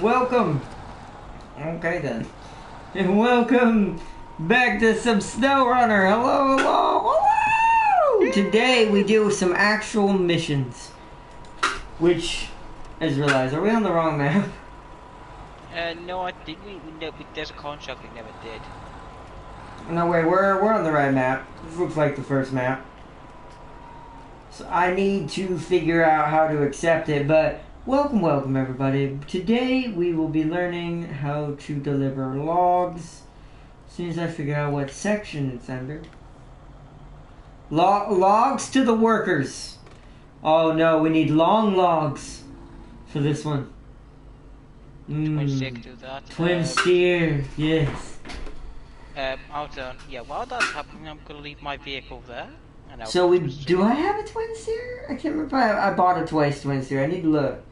Welcome. Okay then. And welcome back to some Snowrunner. Hello, hello, hello! Today we do some actual missions. Which, I just realized, are we on the wrong map? No, I think there's a contract we never did. No way, we're on the right map. This looks like the first map. So I need to figure out how to accept it, but welcome everybody. Today we will be learning how to deliver logs. As soon as I figure out what section it's under. Logs to the workers. Oh no, we need long logs for this one. Twin stick to that. Twin steer, yes. Yeah, while that's happening, I'm gonna leave my vehicle there. And So do I have a twin steer? I can't remember if I bought a twice twin steer. I need to look.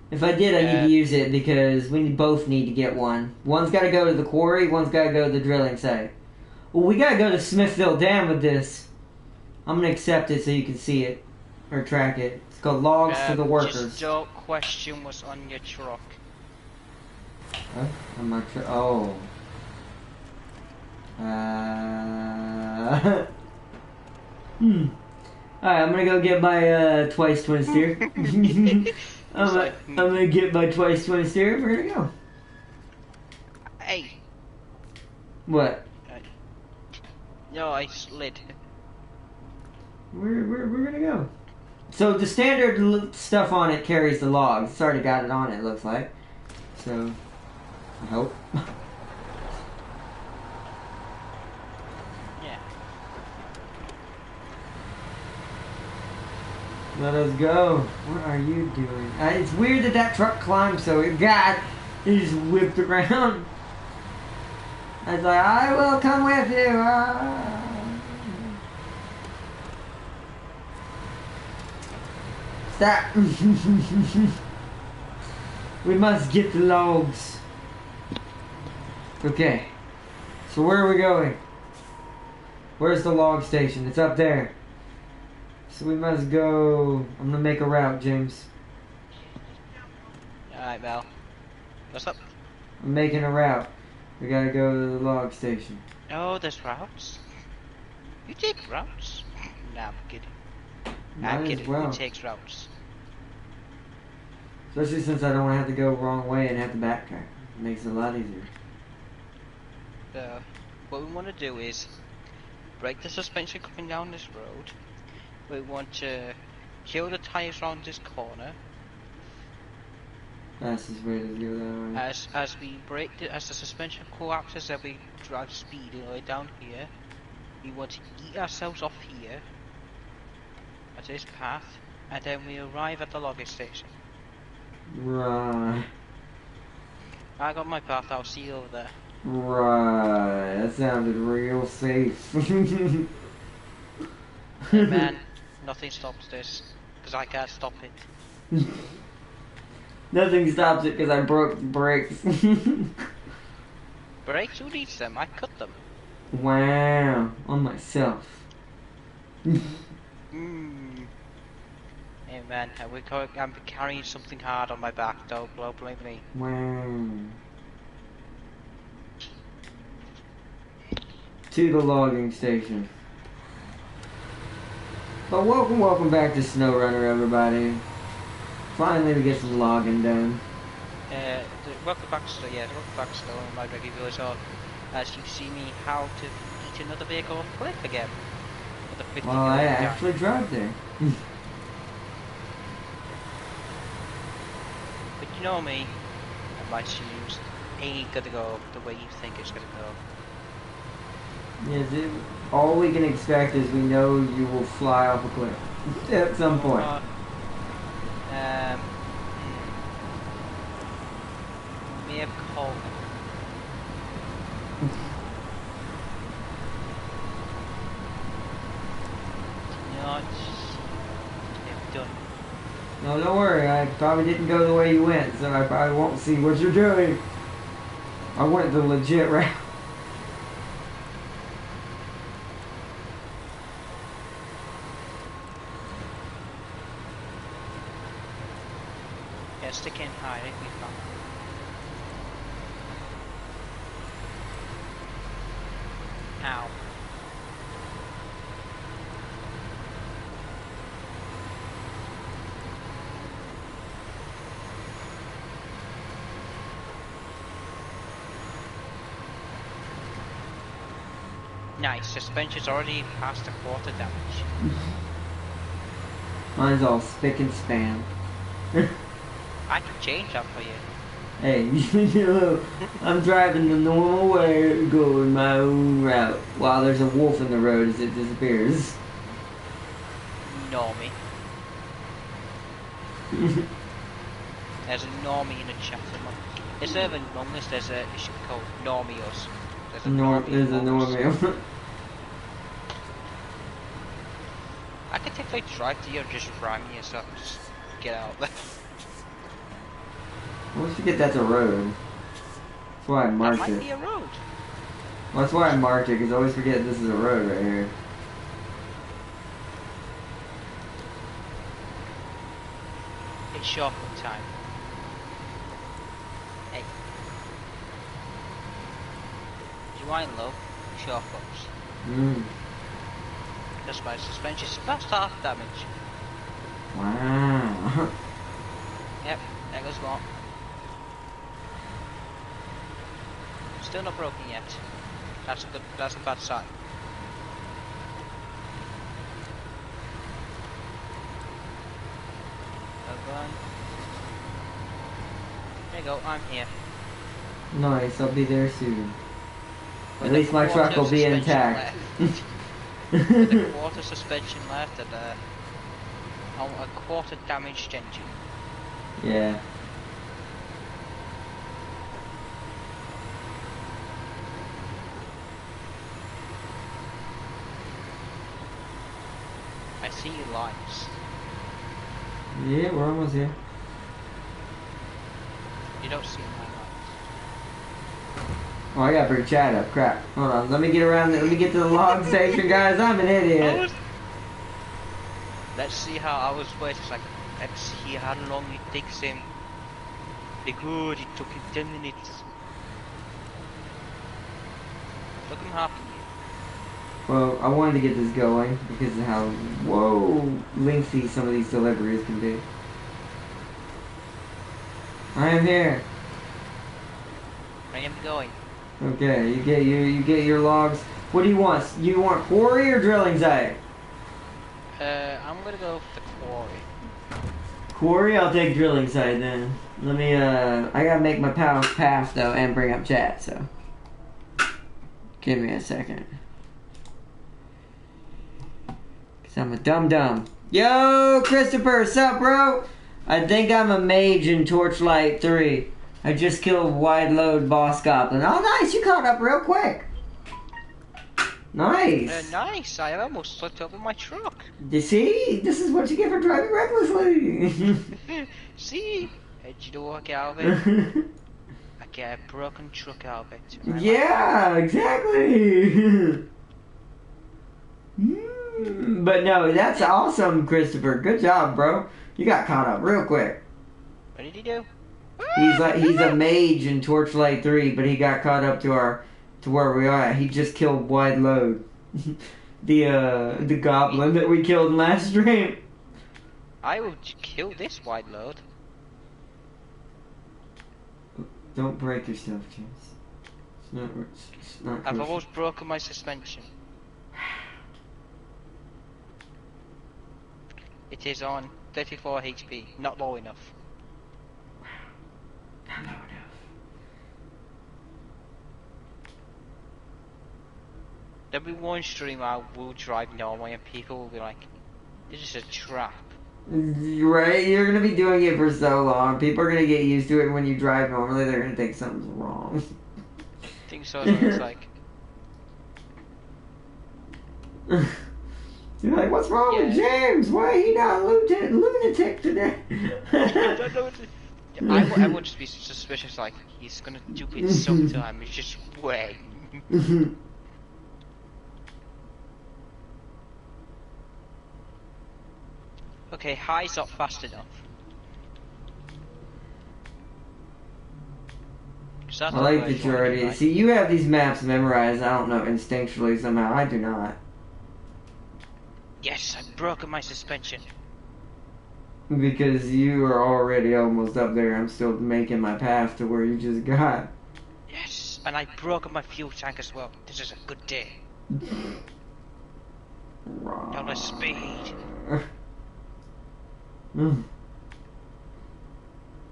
If I did, I need to use it because we both need to get one. One's got to go to the quarry, one's got to go to the drilling site. Well, we got to go to Smithville Dam with this. I'm going to accept it so you can see it. Or track it. It's called Logs to the Workers. Just don't question what's on your truck. Huh? On my truck? Oh. Alright, I'm going to go get my twice twin steer. I'm gonna get my twice twin steer. We're gonna go. Hey. What? No, I slid. We're gonna go. So the standard stuff on it carries the logs. It's already got it on it. Looks like. So I hope. Yeah. Let us go. What are you doing? It's weird that truck climbed so God, he just whipped around. I was like, I will come with you. Stop. We must get the logs. Okay. So where are we going? Where's the log station? It's up there. So we must go. I'm gonna make a route, James. Alright, Mel. What's up? I'm making a route. We gotta go to the log station. Oh, there's routes. You take routes? Nah, I'm kidding. Might as well. Who takes routes? Especially since I don't want to have to go wrong way and have to backtrack. It makes it a lot easier. What we want to do is break the suspension coming down this road. We want to kill the tires around this corner. Fastest way to go that way. As we break as the suspension collapses, then we drive speed all the way down here. We want to eat ourselves off here at this path, and then we arrive at the logging station. Right. I got my path. I'll see you over there. Right. That sounded real safe. Hey man, nothing stops this because I can't stop it. Nothing stops it because I broke the brakes. Brakes? Who needs them? I cut them. Wow. On myself. Hey man, I'm carrying something hard on my back. Don't blame me. Wow. To the logging station. But welcome back to Snowrunner, everybody. Finally, we get some logging done. Welcome back to my regular on. As you see me how to eat another vehicle off cliff again. Well, I actually drive there. But you know me, and my shoes ain't gonna go the way you think it's gonna go. Yeah, dude. All we can expect is we know you will fly off a cliff at some point. May have called. They've done. No, don't worry. I probably didn't go the way you went, so I probably won't see what you're doing. I went the legit route. Yeah, stick in high, we found. Ow. Nice, suspension's already past a quarter damage. Mine's all spick and span. I can change that for you. Hey, you know, I'm driving the normal way, going my own route, while there's a wolf in the road as it disappears. Normie. There's a normie in the chat. Instead of Among Us, there's a, it should be called Normios. There's a Normie. I could take like drive to you and just ram you so just get out there. I always forget that's a road. That's why I marked That it. might be a road. Well, that's why I marked it, because I always forget this is a road right here. It's shortcut time. Hey. Do you want low? Shortcuts. Just my suspension's past half damage. Wow. Yep, there goes one. Still not broken yet. That's a bad sign. Hold on. There you go, I'm here. Nice, I'll be there soon. With At least my truck will be intact. With a quarter suspension left and a quarter damaged engine. Yeah. I see your lights. Yeah, we're almost here. You don't see my lights. Oh, I gotta bring Chad up. Crap. Hold on. Let me get around. Let me get to the log station, guys. I'm an idiot. Let's see how I was waiting. It's like, let's see how long it takes him. Be good. It took him 10 minutes. Took him half a year. Well, I wanted to get this going because of how lengthy some of these deliveries can be. I am here. I am going. Okay, you get your logs. What do you want? You want quarry or drilling site? I'm gonna go for the quarry. Quarry, I'll take drilling site then. Let me I gotta make my path though and bring up chat, so give me a second. Cause I'm a dum-dum. Yo, Christopher, sup, bro? I think I'm a mage in Torchlight 3. I just killed wide load boss goblin. Oh, nice, you caught up real quick. Nice. Nice, I almost slipped over my truck. You see? This is what you get for driving recklessly. See? Hey, do you know what I get out of it? I get a broken truck out of it. Yeah, exactly. But no, that's awesome, Christopher. Good job, bro. You got caught up real quick. What did he do? He's a mage in Torchlight 3, but he got caught up to where we are at. He just killed Wide Load. the goblin that we killed in last stream. I would kill this wide load. Don't break yourself, James. It's not I've crucial. almost broken my suspension. It is on 34 HP, not low enough. Not low enough. There'll be one stream I will drive normally and people will be like, this is a trap. Right? You're gonna be doing it for so long. People are gonna get used to it. When you drive normally, they're gonna think something's wrong. I think so, it's like... You're like, what's wrong with James? Why he not lunatic today? I would just be suspicious, like, he's gonna do it sometime, it's just wait. Okay, high's not fast enough. I like that you already... Right? See, you have these maps memorized, I don't know, instinctually somehow. I do not. Yes, I've broken my suspension. Because you are already almost up there. I'm still making my path to where you just got. Yes, and I've broken my fuel tank as well. This is a good day. Down to speed.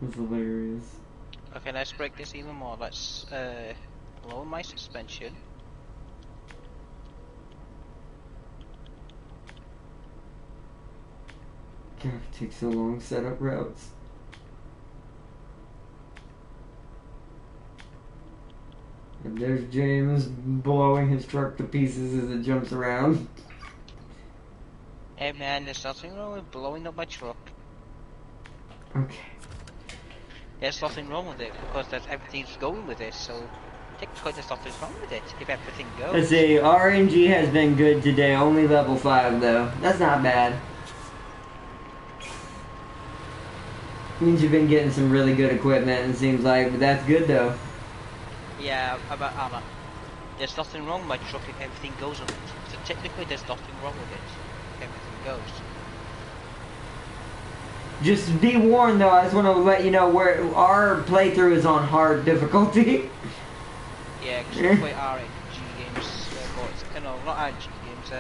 That's hilarious. Okay, let's break this even more. Let's lower my suspension. God, it takes so long to set up routes. And there's James blowing his truck to pieces as it jumps around. Hey man, there's nothing wrong with blowing up my truck. Okay. There's nothing wrong with it because everything's going with it, so technically there's nothing wrong with it if everything goes. Let's see, RNG has been good today, only level 5 though. That's not bad. Means you've been getting some really good equipment, it seems like, but that's good though. Yeah, but there's nothing wrong with my truck if everything goes on it. So technically there's nothing wrong with it if everything goes. Just be warned though, I just want to let you know where our playthrough is on hard difficulty. Yeah, because we play RNG games, no, not RNG games,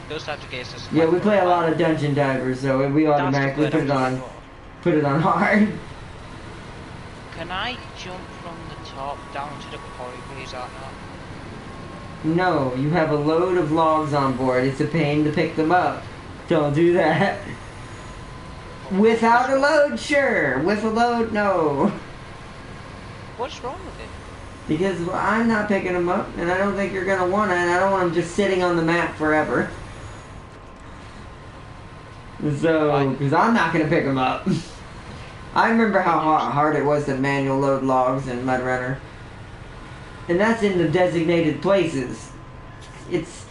those types of games. Yeah, we play a lot of Dungeon Divers, so we automatically put it on hard. Can I jump from the top down to the quarry where he's at now? No, you have a load of logs on board. It's a pain to pick them up. Don't do that. Without a load, sure. With a load, no. What's wrong with it? Because I'm not picking them up, and I don't think you're going to want to, and I don't want them just sitting on the map forever. So, because I'm not going to pick them up. I remember how hard it was to manual load logs in Muddrunner. And that's in the designated places. It's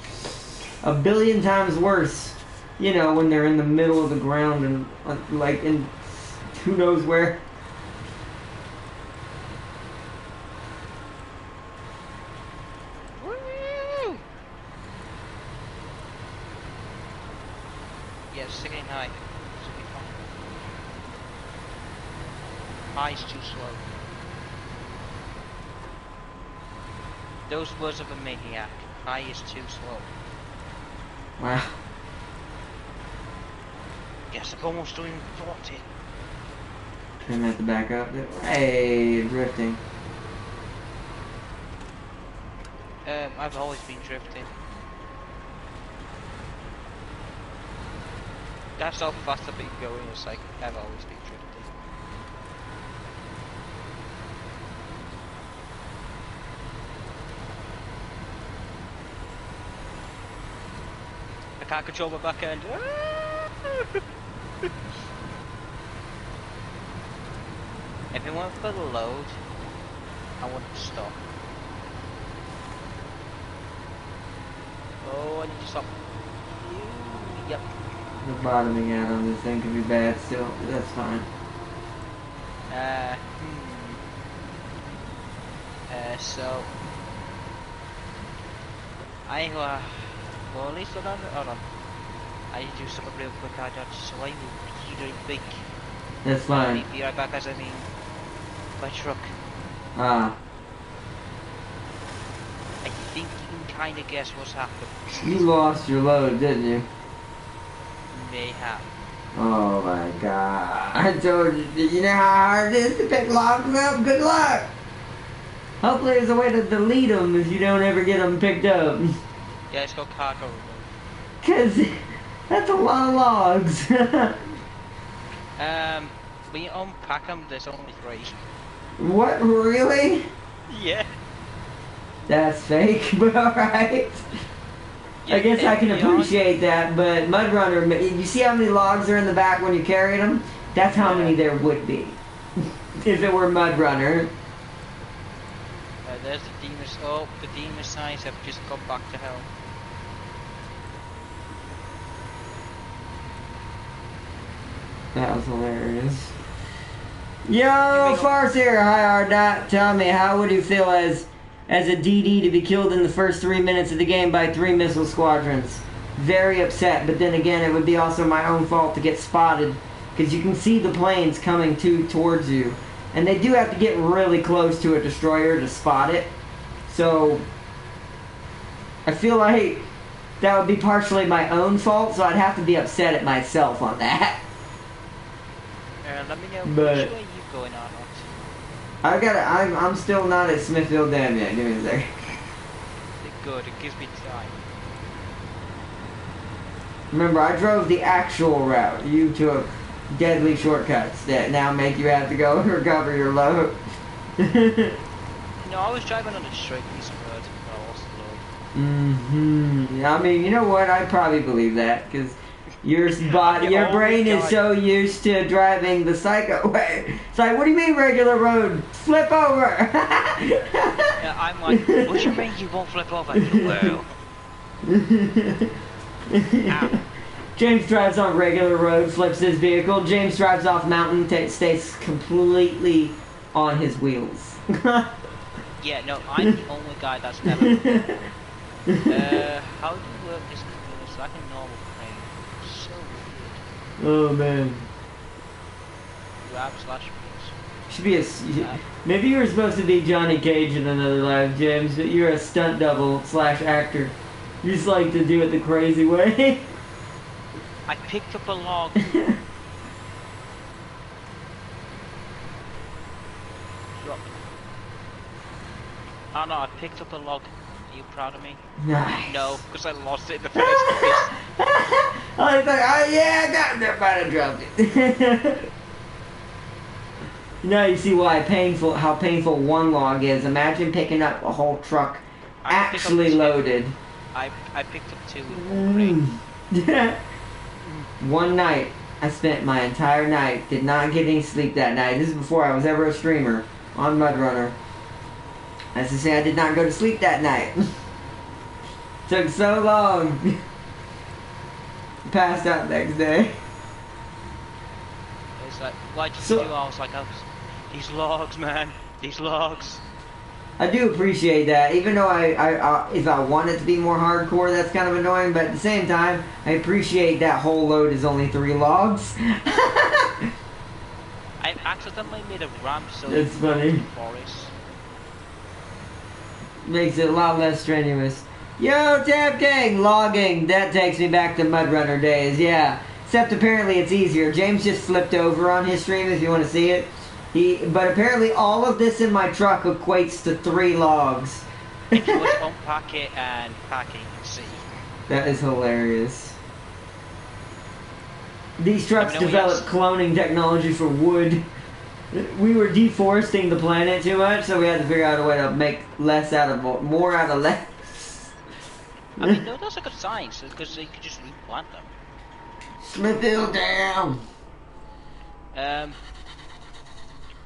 a billion times worse, you know, when they're in the middle of the ground and like in who knows where. Woo! Yeah, sticking high. Should be fine. High's too slow. Those words of a maniac. High is too slow. Wow. Yes, I'm almost doing 40. I'm at the back up. Hey, drifting. I've always been drifting. That's how fast I've been going, it's like, I've always been drifting. I can't control my back end. If it went for the load, I wouldn't stop. Oh, I need to stop. Yep. The bottoming out on this thing could be bad still, but that's fine. So well, at least hold on. I need to do something real quick. I don't, so I will be big. That's fine. Be right back, as I mean, my truck. Ah. I think you can kind of guess what's happened. You lost your load, didn't you? May have. Oh my god. I told you, you know how hard it is to pick logs up? Good luck! Hopefully there's a way to delete them if you don't ever get them picked up. Yeah, it's called cargo removal. Cause that's a lot of logs. When you unpack them, there's only 3. What, really? Yeah. That's fake, but alright. Yeah, I guess I can appreciate that, but Muddrunner, you see how many logs are in the back when you carry them? That's how many there would be. If it were Muddrunner. There's the demons. Oh, the demon signs have just gone back to hell. That was hilarious. Yo, Farseer, hi Ardot. Tell me, how would you feel as a DD to be killed in the first 3 minutes of the game by 3 missile squadrons? Very upset, but then again, it would be also my own fault to get spotted, because you can see the planes coming towards you, and they do have to get really close to a destroyer to spot it. So I feel like that would be partially my own fault, so I'd have to be upset at myself on that. Let me know But which way you going on. I'm still not at Smithfield Dam yet. Give me a second. Good, it gives me time. Remember, I drove the actual route. You took deadly shortcuts that now make you have to go and recover your load. No, I was driving on a straight piece of road. I lost the load. I mean, you know what? I probably believe that, because your brain is so used to driving the psycho way. It's like, what do you mean regular road? Flip over! Yeah, I'm like, what do you mean you won't flip over? Well. James drives on regular road, flips his vehicle. James drives off mountain, stays completely on his wheels. Yeah, no, I'm the only guy that's never. How do you work this computer? It's like a normal crane. So weird. Oh man. Grab slash wheels. Should be maybe you were supposed to be Johnny Cage in another life, James, but you're a stunt double / actor. You just like to do it the crazy way. I picked up a log. Oh no, I picked up a log. Are you proud of me? Nice. No, because I lost it in the first place. I was like, oh yeah, I got it, but I dropped it. Now you see how painful one log is. Imagine picking up a whole truck actually loaded. I picked up 2 with One night, I spent my entire night, did not get any sleep that night. This is before I was ever a streamer on Mudrunner. As to say, I did not go to sleep that night. Took so long. Passed out next day. It's like, why'd you do? I was like, these logs, man, these logs. I do appreciate that, even though if I want it to be more hardcore, that's kind of annoying, but at the same time, I appreciate that whole load is only 3 logs. I accidentally made a ramp so it's funny. Forest. Makes it a lot less strenuous. Yo, Tab Gang! Logging! That takes me back to Mudrunner days, yeah. Except apparently it's easier. James just flipped over on his stream if you want to see it. But apparently all of this in my truck equates to 3 logs. If you want to unpack it and pack it, you can see. That is hilarious. These trucks developed cloning technology for wood. We were deforesting the planet too much, so we had to figure out a way to make more out of less. I mean, no, that's a good sign, because you could just replant them. Smithfield down!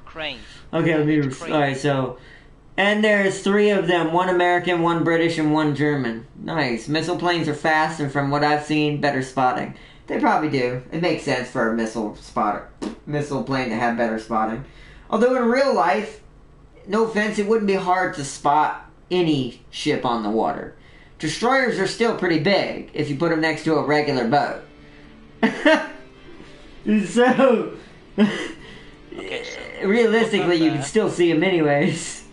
Crane. Okay, let me... Alright, so... And there's 3 of them. 1 American, 1 British, and 1 German. Nice. Missile planes are fast, and from what I've seen, better spotting. They probably do. It makes sense for a missile plane to have better spotting. Although in real life, no offense, it wouldn't be hard to spot any ship on the water. Destroyers are still pretty big if you put them next to a regular boat. So, realistically, you can still see them anyways.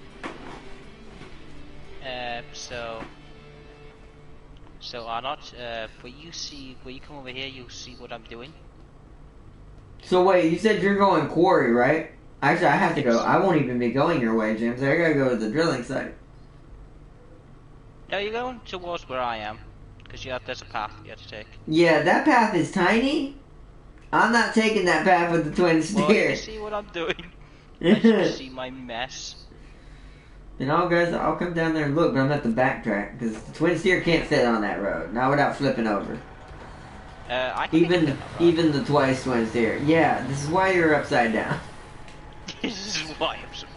So Arnott, when you come over here, you'll see what I'm doing. So wait, you said you're going quarry, right? Actually, I have to go. I won't even be going your way, James. I gotta go to the drilling site. No, you're going towards where I am, because there's a path you have to take. Yeah, that path is tiny. I'm not taking that path with the twin steer. Well, you see what I'm doing. You see my mess. And guys, I'll come down there and look, but I'm at the backtrack because the twin steer can't fit on that road, not without flipping over. I can even the twice twin steer. Yeah, this is why you're upside down. This is why I'm upside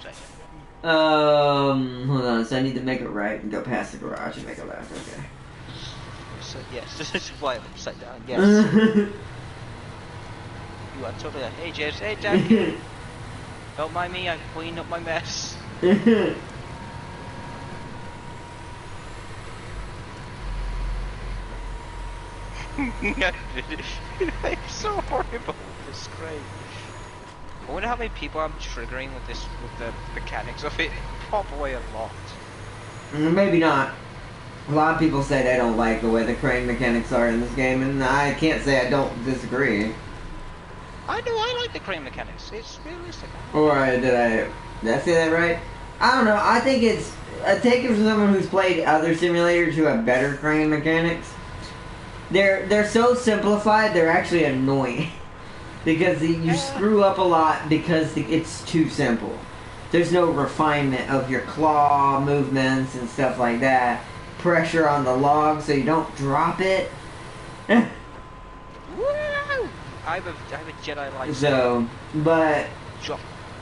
down. Hold on. So I need to make it right and go past the garage and make a left. Okay. So yes, this is why I'm upside down. Yes. You are totally. Hey James. Hey Jack. Don't mind me, I cleaned up my mess. It's so horrible with this crane. I wonder how many people I'm triggering with this, with the mechanics of it. Probably a lot. Maybe not. A lot of people say they don't like the way the crane mechanics are in this game, and I can't say I don't disagree. I know, I like the crane mechanics. It's realistic. Or did I say that right? I don't know. I think it's... I take it from someone who's played other simulators who have better crane mechanics. They're so simplified, they're actually annoying. Because you screw up a lot because it's too simple. There's no refinement of your claw movements and stuff like that. Pressure on the log so you don't drop it. Woo! I'm a Jedi like So, but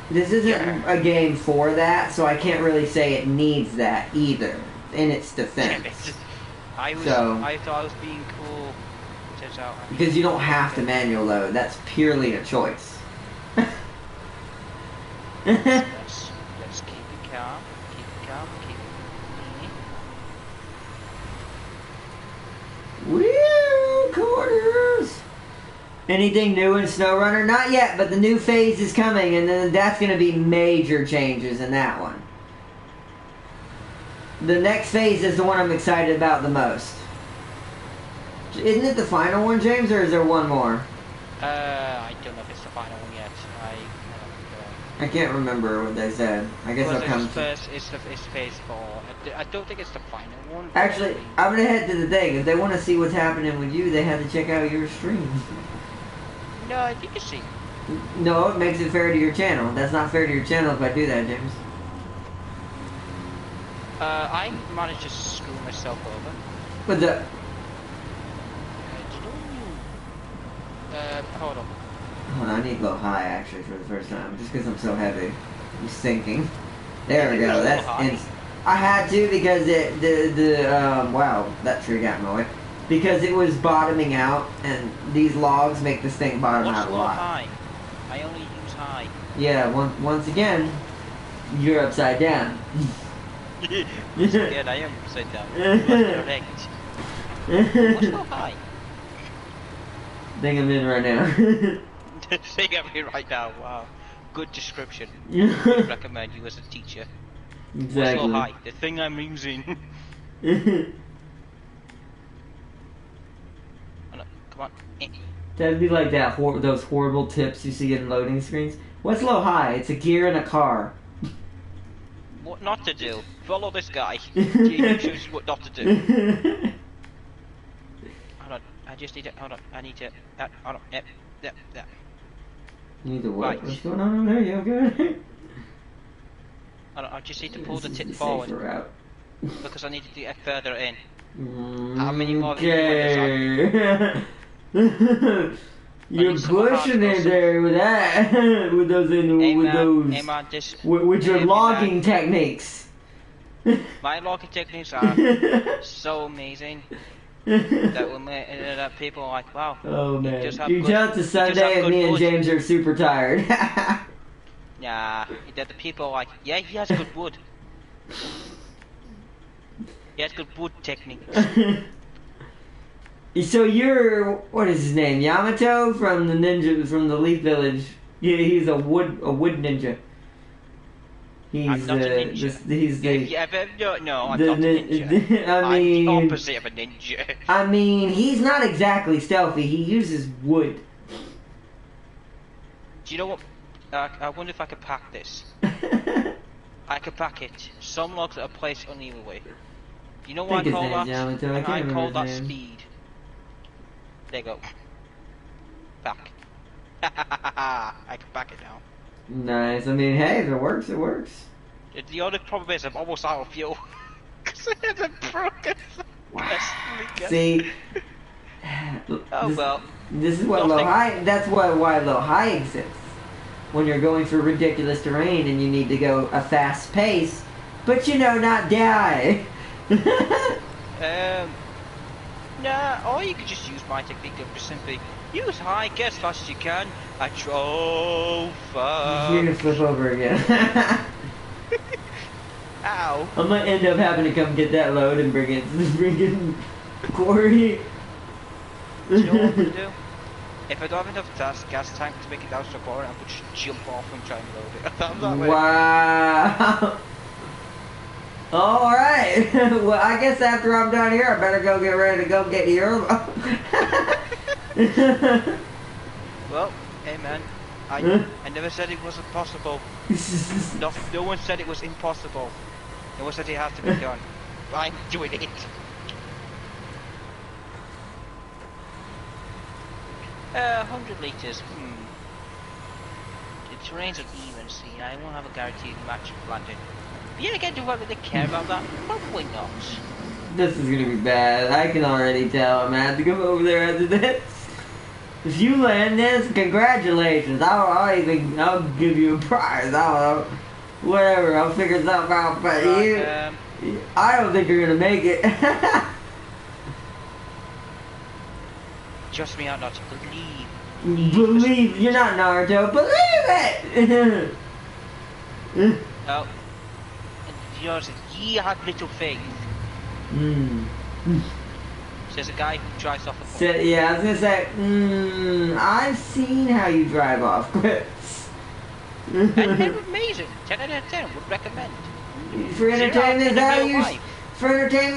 this isn't a game for that, so I can't really say it needs that either in its defense. I thought I was being cool. Turns out because you don't have to manual load. That's purely a choice. Let's keep it calm. Keep it calm. Keep it Woo! Quarters! Anything new in Snowrunner? Not yet, but the new phase is coming, and then that's going to be major changes in that one. The next phase is the one I'm excited about the most. Isn't it the final one, James, or is there one more? I don't know if it's the final one yet. I can't remember what they said. I guess I'll come to... It's phase 4. I don't think it's the final one. Actually, I'm going to head to the thing. If they want to see what's happening with you, they have to check out your stream. No, I think you see. No, it makes it fair to your channel. That's not fair to your channel if I do that, James. I managed to screw myself over. With the... Hold on. Hold on, I need to go high, actually, for the first time. Just because I'm so heavy. I'm sinking. There we go. That's... I had to because wow, that tree got in my way. Because it was bottoming out, and these logs make this thing bottom out a lot. High? I only use high. Yeah, once again, you're upside down. Yeah, I am upside down. Correct. What's so high? Thing I'm in right now. Thing I'm in right now, wow. Good description. I recommend you as a teacher. Exactly. What's so high? The thing I'm using. Come on. That'd be like that those horrible tips you see in loading screens. What's low high? It's a gear in a car. What not to do? Follow this guy. You choose what not to do. Hold on. I just need to. Hold on. I need to. Hold on. Yep. You need to what? Right. What's going on over there? You okay? Hold on. I just need to pull the tip forward. Route. Because I need to get further in. How many more okay. You're pushing it there with that, with those, with your logging techniques. My logging techniques are so amazing that people are like, wow. Oh man, you tell it to Sunday, and me and James are super tired. Yeah, that the people are like, yeah, he has good wood. He has good wood techniques. So you're, what is his name? Yamato from the Leaf Village. Yeah, he's a wood ninja. I'm not a ninja. No, I'm not a ninja. I mean, I'm the opposite of a ninja. I mean, he's not exactly stealthy. He uses wood. Do you know what? I wonder if I could pack this. I could pack it. Some logs that are placed unevenly. You know what I call that? Yamato. I call that speed. There you go. Back. I can back it now. Nice. I mean, hey, if it works, it works. The only problem is I'm almost out of fuel. Because I haven't broken. See? Well. This is what low high. That's why low high exists. When you're going through ridiculous terrain and you need to go a fast pace, but not die. Nah, or you could just use my technique of just simply use high, get as fast as you can. I drove You're gonna flip over again. Ow. I might end up having to come get that load and bring it to the freaking quarry. Do you know what I'm gonna do? If I don't have enough gas tank to make it down to the quarry, I'm gonna just jump off and try and load it. That way. Wow. Alright. Well, I guess after I'm done here, I better go get ready to go get your. Well, hey man, I never said it wasn't possible. No one said it was impossible. No one said it had to be done. I'm doing it. 100 litres. The terrain's uneven, see. I won't have a guaranteed match of landing. But yeah, again, do I really care about that? Probably not. This is gonna be bad. I can already tell. I'm gonna have to go over there after this. If you land this, congratulations. I'll give you a prize. Whatever. I'll figure something out. But right, I don't think you're gonna make it. Trust me out not to believe. Believe. You're not Naruto. Believe it. Oh, yours, ye had little faith. Says a guy who drives off a corner. Yeah, I was gonna say, I've seen how you drive off cliffs. And they're amazing. 10 out of 10, would recommend. For entertainment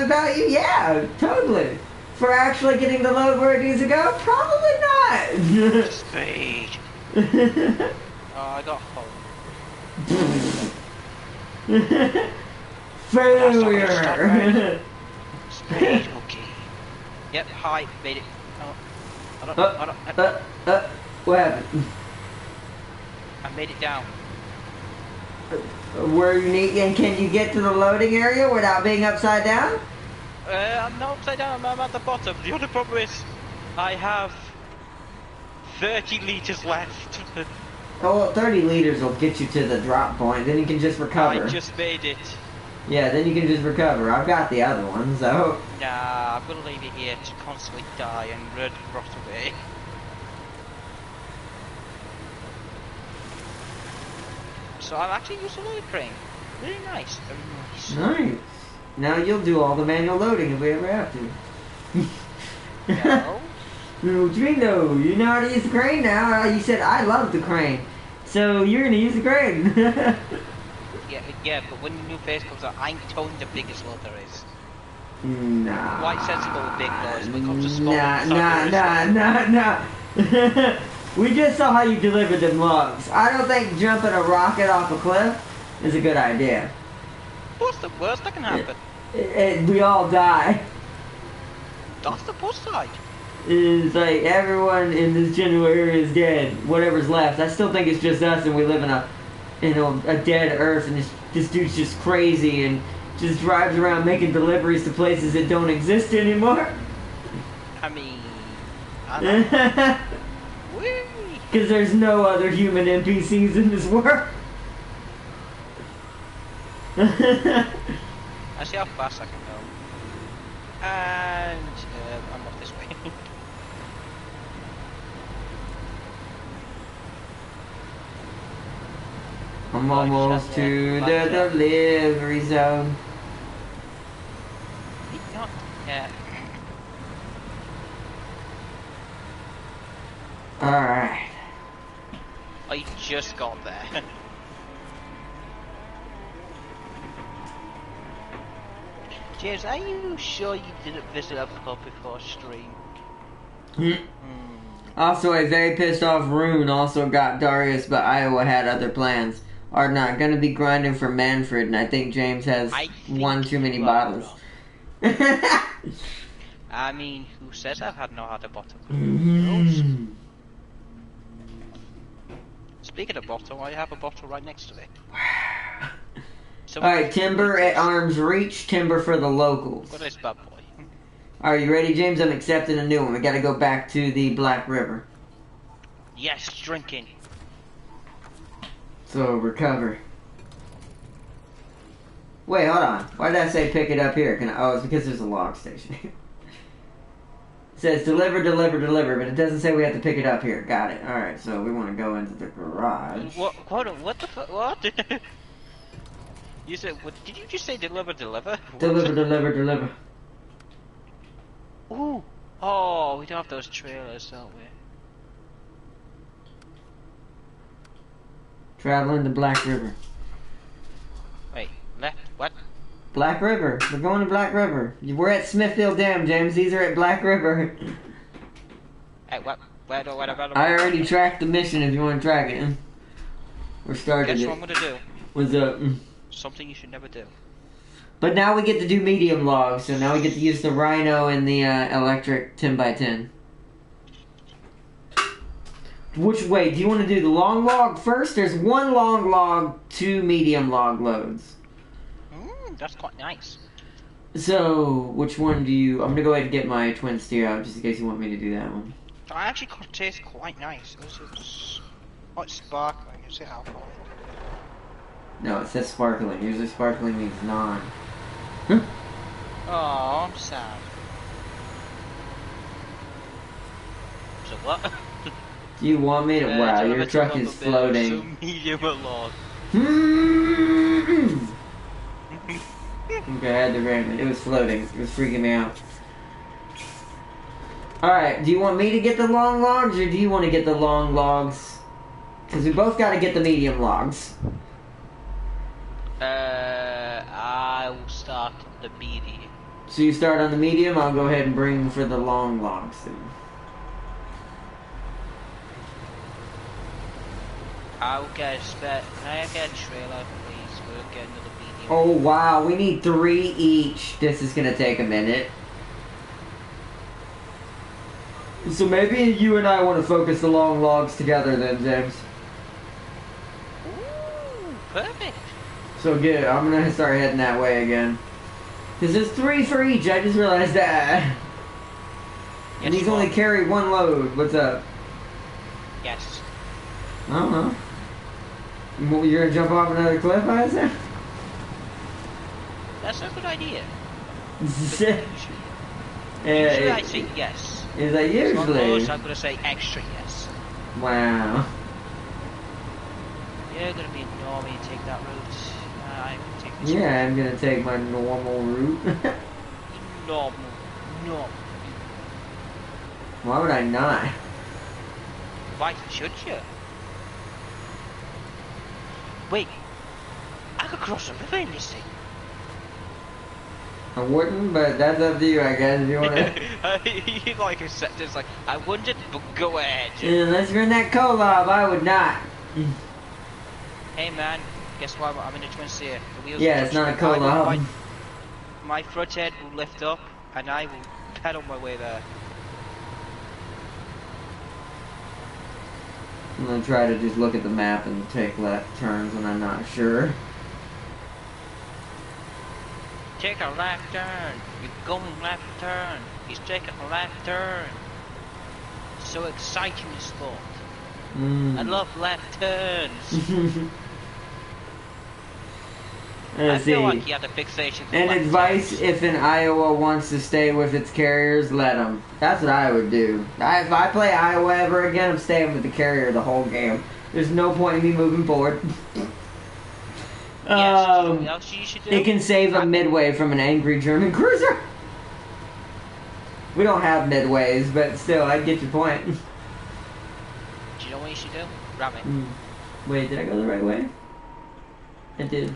value, yeah, totally. For actually getting the load where it needs to go, probably not. Speed. Oh, I got home. Failure. Speed, okay. Yep, hi, made it. What happened? I made it down. Where you need, and can you get to the loading area without being upside down? I'm not upside down, I'm at the bottom. The other problem is, I have 30 litres left. Oh, well, 30 liters will get you to the drop point, then you can just recover. I just made it. Yeah, then you can just recover. I've got the other one, so... Nah, I'm gonna leave it here to constantly die and rot away. So I'm actually using a load crane. Really nice, very nice. Nice. Now you'll do all the manual loading if we ever have to. No. No, Trino, you know how to use the crane now. You said I love the crane. So you're gonna use the crane. Yeah, but when the new phase comes out, I'm towing the biggest load there is. Nah. Quite sensible with big loads when it comes to small Nah. We just saw how you delivered them logs. I don't think jumping a rocket off a cliff is a good idea. What's the worst that can happen? We all die. That's the plus side. It's like everyone in this general area is dead. Whatever's left. I still think it's just us and we live in a dead earth, and this dude's just crazy and just drives around making deliveries to places that don't exist anymore. I mean, I don't know. Because there's no other human NPCs in this world. I see how fast I can go. And I'm off this way. I'm almost to the delivery zone. Not yet. Alright. I just got there. James, are you sure you didn't visit a pub before stream? Also, a very pissed off Rune also got Darius, but Iowa had other plans. Are not gonna be grinding for Manfred, and I think James has one too many bottles. I mean, who says I've had no other bottle? Speaking of bottle, I have a bottle right next to me. Alright, timber at arm's reach, timber for the locals. What is bad boy? Alright, you ready, James? I'm accepting a new one. We gotta go back to the Black River. Yes, drinking. So, recover. Wait, hold on. Why did I say pick it up here? Oh, it's because there's a log station. It says deliver, deliver, deliver, but it doesn't say we have to pick it up here. Got it. Alright, so we want to go into the garage. What the fuck? What? You said, what? Did you just say deliver, deliver? Deliver, deliver, deliver. Ooh. Oh, we don't have those trailers, don't we? Traveling to Black River. Wait, left, what? Black River. We're going to Black River. We're at Smithfield Dam, James. These are at Black River. Hey, what? What? I already tracked the mission if you want to track it. We're starting. Guess what I'm gonna do? What's up? Something you should never do. But now we get to do medium logs, so now we get to use the Rhino and the electric 10x10. Which way? Do you want to do the long log first? There's one long log, 2 medium log loads. That's quite nice. So, which one do you... I'm going to go ahead and get my twin steer out, just in case you want me to do that one. I actually got taste quite nice. It's quite sparkling. Is it alcohol? No, it says sparkling. Usually sparkling means non. Oh, I'm sad. So what? Do you want me to... wow, your truck is floating. Medium log. Okay, I had to ram it. It was floating. It was freaking me out. Alright, do you want me to get the long logs, or do you want to get the long logs? Because we both got to get the medium logs. I will start the medium. So you start on the medium, I'll go ahead and bring for the long logs then. I'll get a spare. Can I get a trailer, please? We'll get another medium. Oh wow, we need 3 each. This is gonna take a minute. So maybe you and I want to focus the long logs together then, James. Ooh, perfect. So good, I'm gonna start heading that way again. Because there's 3 for each, I just realized that. Yes, and these only carry 1 load. What's up? Yes. I don't know. You're gonna jump off another cliff, I assume? That's a good idea. Usually Usually I say yes. Is that usually? I'm gonna say extra yes. Wow. You're gonna be a normie and take that route. I'm gonna take this Yeah, I'm gonna take my normal route. Normal. Why would I not? Why should you? Wait, I could cross the river in this thing. I wouldn't, but that's up to you, I guess, if you want to. You like a sentence like, I wouldn't, but go ahead. Unless you're in that collab, I would not. Hey man, guess what? I'm in a twin steer. The wheels Yeah, it's not a collab. My front end will lift up, and I will pedal my way there. I'm gonna try to just look at the map and take left turns when I'm not sure. Take a left turn. You're going left turn. He's taking a left turn. So exciting this sport. I love left turns. I feel like he had a fixation for And left advice, turns. if an Iowa wants to stay with its carriers, let them. That's what I would do. If I play Iowa ever again, I'm staying with the carrier the whole game. There's no point in me moving forward. Yes, what else you should do? It can save a midway from an angry German cruiser. We don't have midways, but still, I get your point. Do you know what you should do? Ram it. Wait, did I go the right way? I did.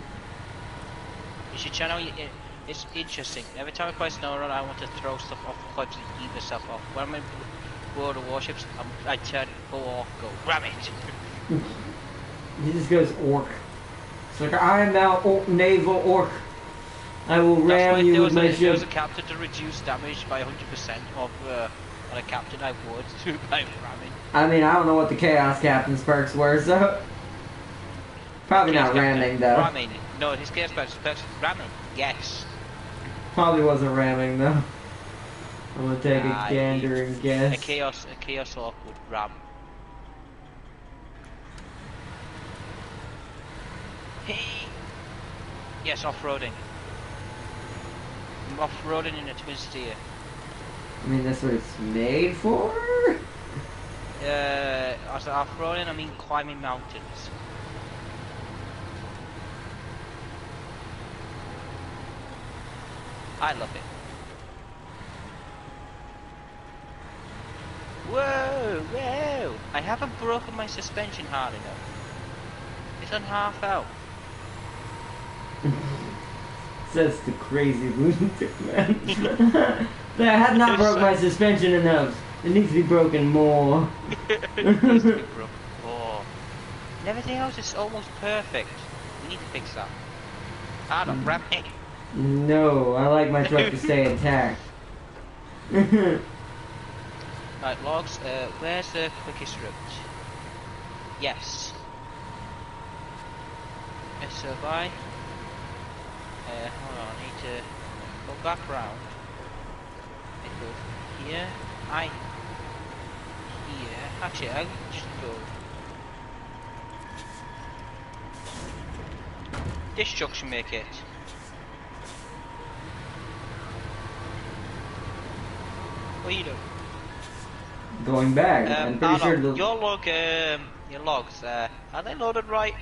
You should channel. It's interesting. Every time I play Snowrunner, I want to throw stuff off the cliffs and eat myself off. When I'm in World of Warships, I turn full off, go ram it. He just goes orc. It's like, I am now naval orc. I will ram you with my If there was a ship. captain to reduce damage by 100% of on a captain, I would by ramming. I mean, I don't know what the Chaos Captain's perks were, so... Probably not ramming, though. Ramming. No, his Chaos perks ramming. Yes. Probably wasn't ramming, though. I'm gonna take a gander and guess. A chaos orc would ram. Hey. Yes, off-roading. I'm off-roading in a twin steer. I mean, that's what it's made for? As off-roading, I mean climbing mountains. I love it. Whoa, whoa! I haven't broken my suspension hard enough. It's on half out. Says the crazy lunatic man. I have not broke my suspension enough. It needs to be broken more. It needs to be broken more. And everything else is almost perfect. We need to fix that. Ah, don't grab me. No, I like my truck to stay intact. Right, logs, where's the quickest route? Yes. SOI. Hold on, I need to go back round. It goes here. Here. Actually, I'll just go. This truck should make it. What are you doing? Going back. I'm pretty sure the... your logs, are they loaded right?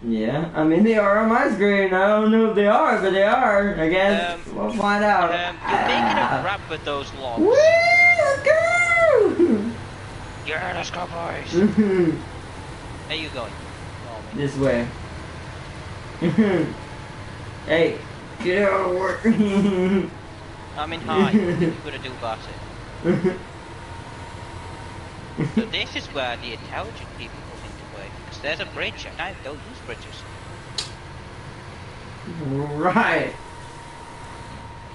Yeah, I mean they are on my screen. I don't know if they are, but they are. I guess we'll find out. You're making a grab with those logs. Woo! Let's go! Yeah, let's go, boys. Where you going? This way. Hey, get out of work. I mean, hi. What are you gonna do about it? So this is where the intelligent people come into play. Because there's a bridge, and I don't use bridges. Right.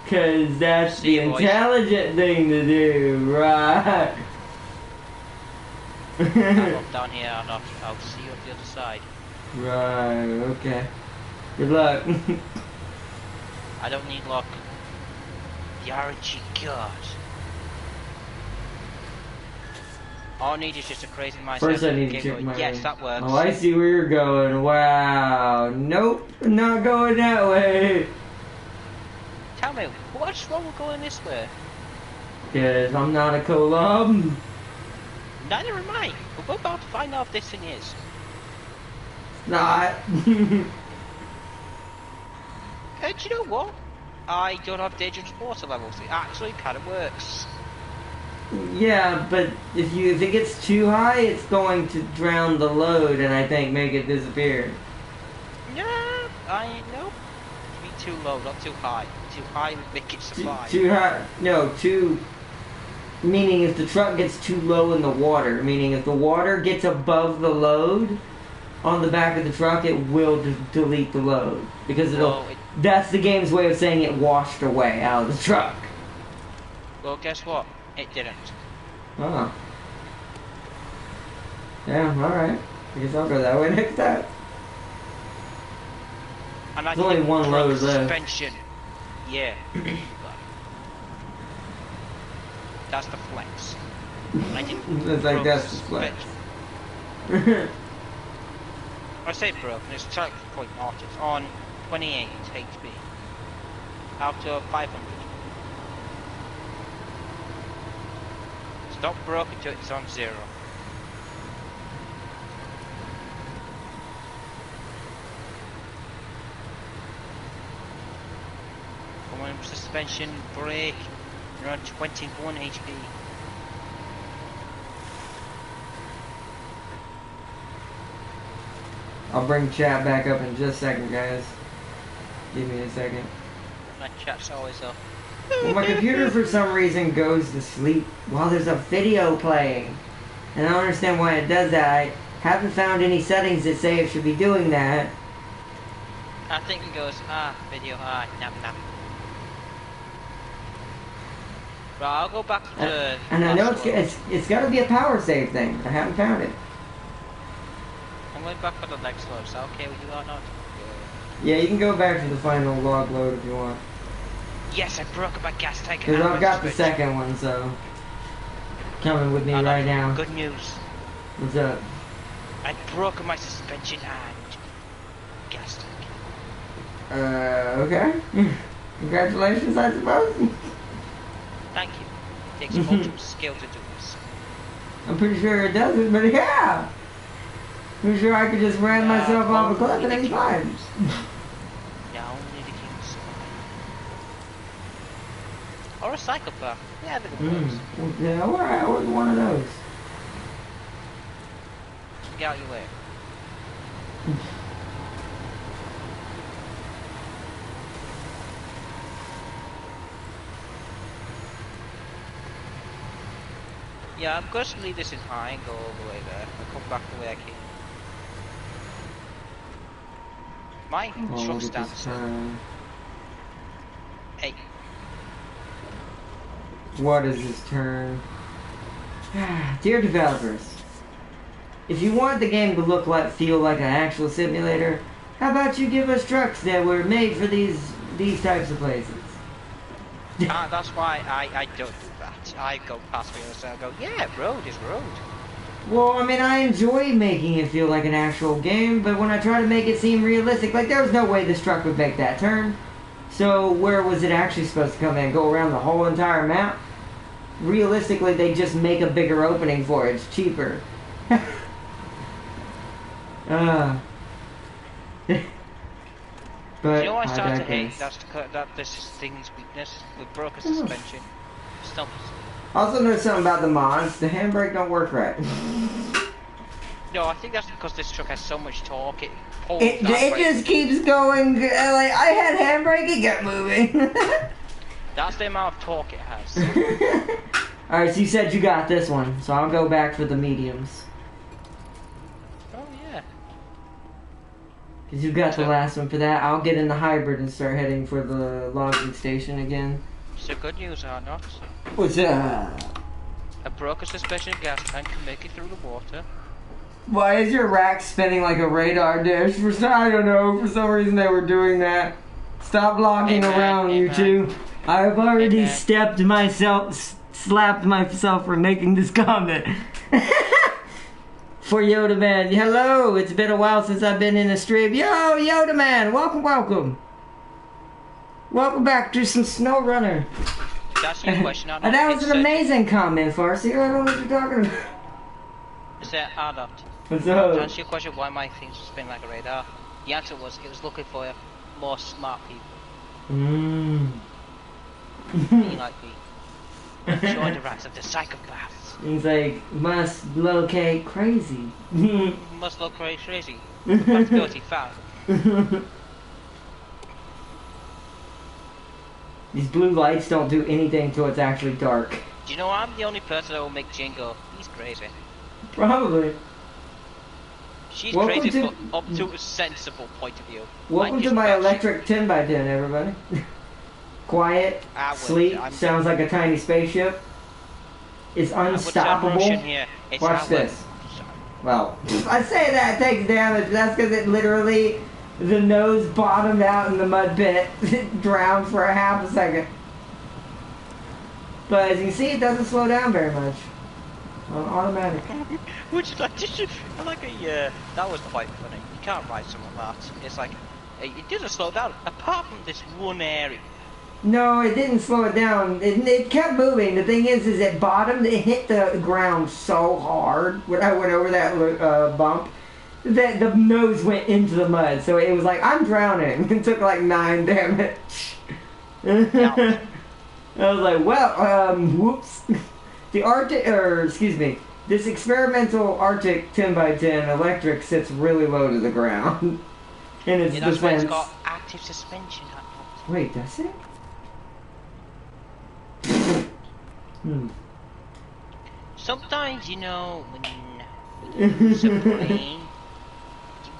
Because that's the intelligent thing to do, right? I'll up down here, and I'll see you on the other side. Right, okay. Good luck. I don't need luck. The RNG God. All I need is just a crazy mindset. First I need to check my... Yes, that works. Oh, I see where you're going. Wow. Nope, not going that way. Tell me, what's wrong with going this way? Because I'm not a collab. Neither am I. But we're about to find out if this thing is. Not. Do you know what? I don't have dangerous water levels. It actually kind of works. Yeah, but if it gets too high, it's going to drown the load and I think make it disappear. Yeah, I know. Be too low, not too high. Too high would make it survive. Too high? No, too. Meaning if the truck gets too low in the water, meaning if the water gets above the load on the back of the truck, it will delete the load because that's the game's way of saying it washed away out of the truck. Well, guess what? It didn't. Oh. Yeah, alright. I guess I'll go that way next time. And there's only one load left. Suspension. Yeah. That's the flex. I didn't. It's like that's the flex. I say broken, it's charge point not. It's on 28 HP. Out of 500. Stop broken till it's on 0. Come on, suspension, brake. You're on 21 HP. I'll bring chat back up in just a second, guys. Give me a second. My chat's always up. Well, my computer for some reason goes to sleep while there's a video playing. And I don't understand why it does that. I haven't found any settings that say it should be doing that. I think it goes, video, nam nam. Right, I'll go back to the... And I know it's got to be a power save thing, but I haven't found it. I'm going back for the next load, is that okay with you or not? Yeah, you can go back to the final log load if you want. Yes, I broke my gas tank. Because I've got the second one, so... Coming with me right now. Good news. What's up? I broke my suspension and gas tank. Okay. Congratulations, I suppose. takes ultimate skill to do this. I'm pretty sure it doesn't, but yeah! I'm sure I could just ram myself off a cliff and it's fine. Yeah, only the kings survive. Or a psychopath. Yeah, they're good. Yeah, alright, I was one of those. Get out of your way. Yeah, I'm going to leave this in high and go all the way there. I'll come back the way I came. My truck stands. Hey. What is this turn? Dear developers, if you want the game to feel like an actual simulator, how about you give us trucks that were made for these types of places? That's why I don't do that. I go past me and I go, yeah, road is road. Well, I mean, I enjoy making it feel like an actual game, but when I try to make it seem realistic, like, there was no way this truck would make that turn. So, where was it actually supposed to come in? Go around the whole entire map? Realistically, they just make a bigger opening for it. It's cheaper. But you know what I started to hate? That this thing's weakness with broken suspension. Stumps. Also know something about the mods. The handbrake don't work right. No, I think that's because this truck has so much torque. It just keeps going. Like, I had handbrake, it kept moving. That's the amount of torque it has. Alright, so you said you got this one, so I'll go back for the mediums. Oh, yeah. Because you got the last one for that. I'll get in the hybrid and start heading for the logging station again. So good news or not? What's that? A broken suspension gas tank can make it through the water. Why is your rack spinning like a radar dish? I don't know. For some reason they were doing that. Stop logging around, you two. I've already slapped myself for making this comment. For Yoda Man. Hello, it's been a while since I've been in a stream. Yo, Yoda Man, welcome. Welcome back to some Snowrunner. That's your question. That was an amazing comment, Farsi. I don't know what you're talking about. Is that Ardot? What's up? To answer your question, why my things spin like a radar? The answer was it was looking for more smart people. Me like me. Join the ranks of the psychopaths. He's like, must locate crazy. Must locate crazy. Possibility found. These blue lights don't do anything till it's actually dark. Do you know I'm the only person that will make Jane go, he's crazy. Probably. She's crazy up to a sensible point of view. Welcome to my electric 10x10, everybody. Quiet, sleek, sounds like a tiny spaceship. It's unstoppable. Watch this. Well, I say that it takes damage. That's because it literally, the nose bottomed out in the mud pit. It drowned for a half a second. But as you can see, it doesn't slow down very much. Automatic. Which is like, that was quite funny. You can't ride something like that. It's like, it doesn't slow down, apart from this one area. No, it didn't slow it down. It kept moving. The thing is it bottomed. It hit the ground so hard when I went over that bump that the nose went into the mud. So it was like, I'm drowning. It took like 9 damage. I was like, well, whoops. This experimental Arctic 10x10 electric sits really low to the ground. And it's that's why it's got active suspension. Wait, that's it? Sometimes, you know, when you use a brain,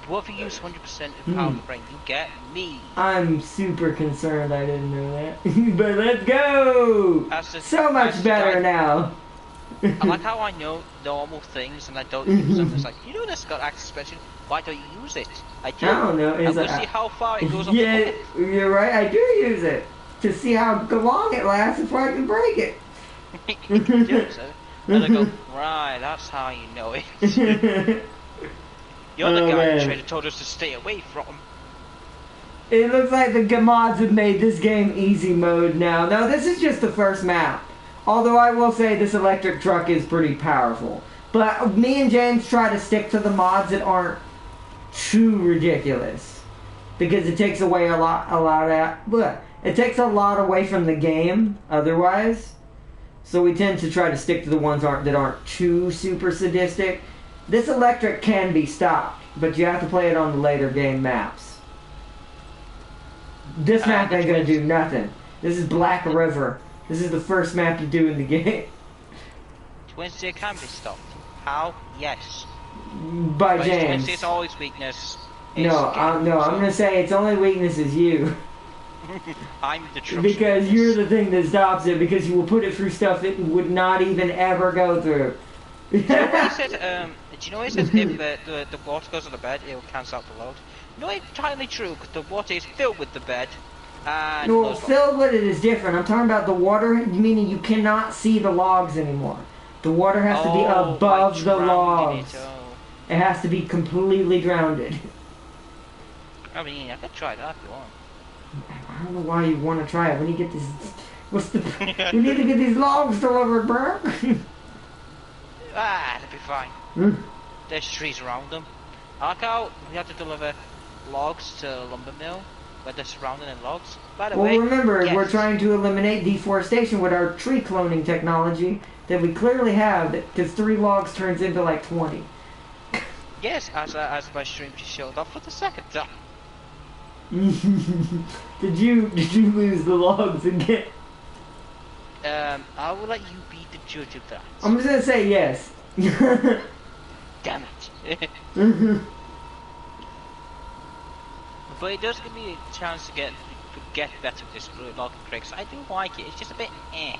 what if you use 100% of power of the brain, you get me. I'm super concerned I didn't know that. But let's go! So much better now. I like how I know normal things and I don't use them. It's like, you know this got active suspension, why don't you use it? I do. I don't know. And we'll see how far it goes up the cliff. You're right, I do use it. To see how long it lasts before I can break it. And I go, right, that's how you know it. You're the guy who trader told us to stay away from. It looks like the mods have made this game easy mode now. No, this is just the first map. Although I will say this electric truck is pretty powerful. But me and James try to stick to the mods that aren't too ridiculous. Because it takes away it takes a lot away from the game otherwise. So we tend to try to stick to the ones that aren't too super sadistic. This electric can be stopped, but you have to play it on the later game maps. This map ain't gonna do nothing. This is Black River. This is the first map you do in the game. Twin Steer can be stopped. How? Yes. By but James. Twin Steer's always weakness. I'm gonna say its only weakness is you. I'm the truck. Because you're the thing that stops it, because you will put it through stuff it would not even ever go through. Do you know what he said, if the water goes on the bed, it will cancel out the load? No, it's entirely true, because the water is filled with the bed. No, filled with it is different. I'm talking about the water, meaning you cannot see the logs anymore. The water has to be above the logs. It has to be completely drowned. I mean, I could try that if you want. I don't know why you want to try it. When you get this... we need to get these logs delivered, bro. That'll be fine. There's trees around them. I like how we have to deliver logs to a lumber mill where they're surrounded in logs. By the way, remember, we're trying to eliminate deforestation with our tree cloning technology that we clearly have, because 3 logs turns into like 20. Yes, as my stream just showed up for the second time. Did you lose the logs again? I will let you be the judge of that. I'm just gonna say yes. Damn it. But it does give me a chance to get better with this logging tricks. I do like it. It's just a bit eh.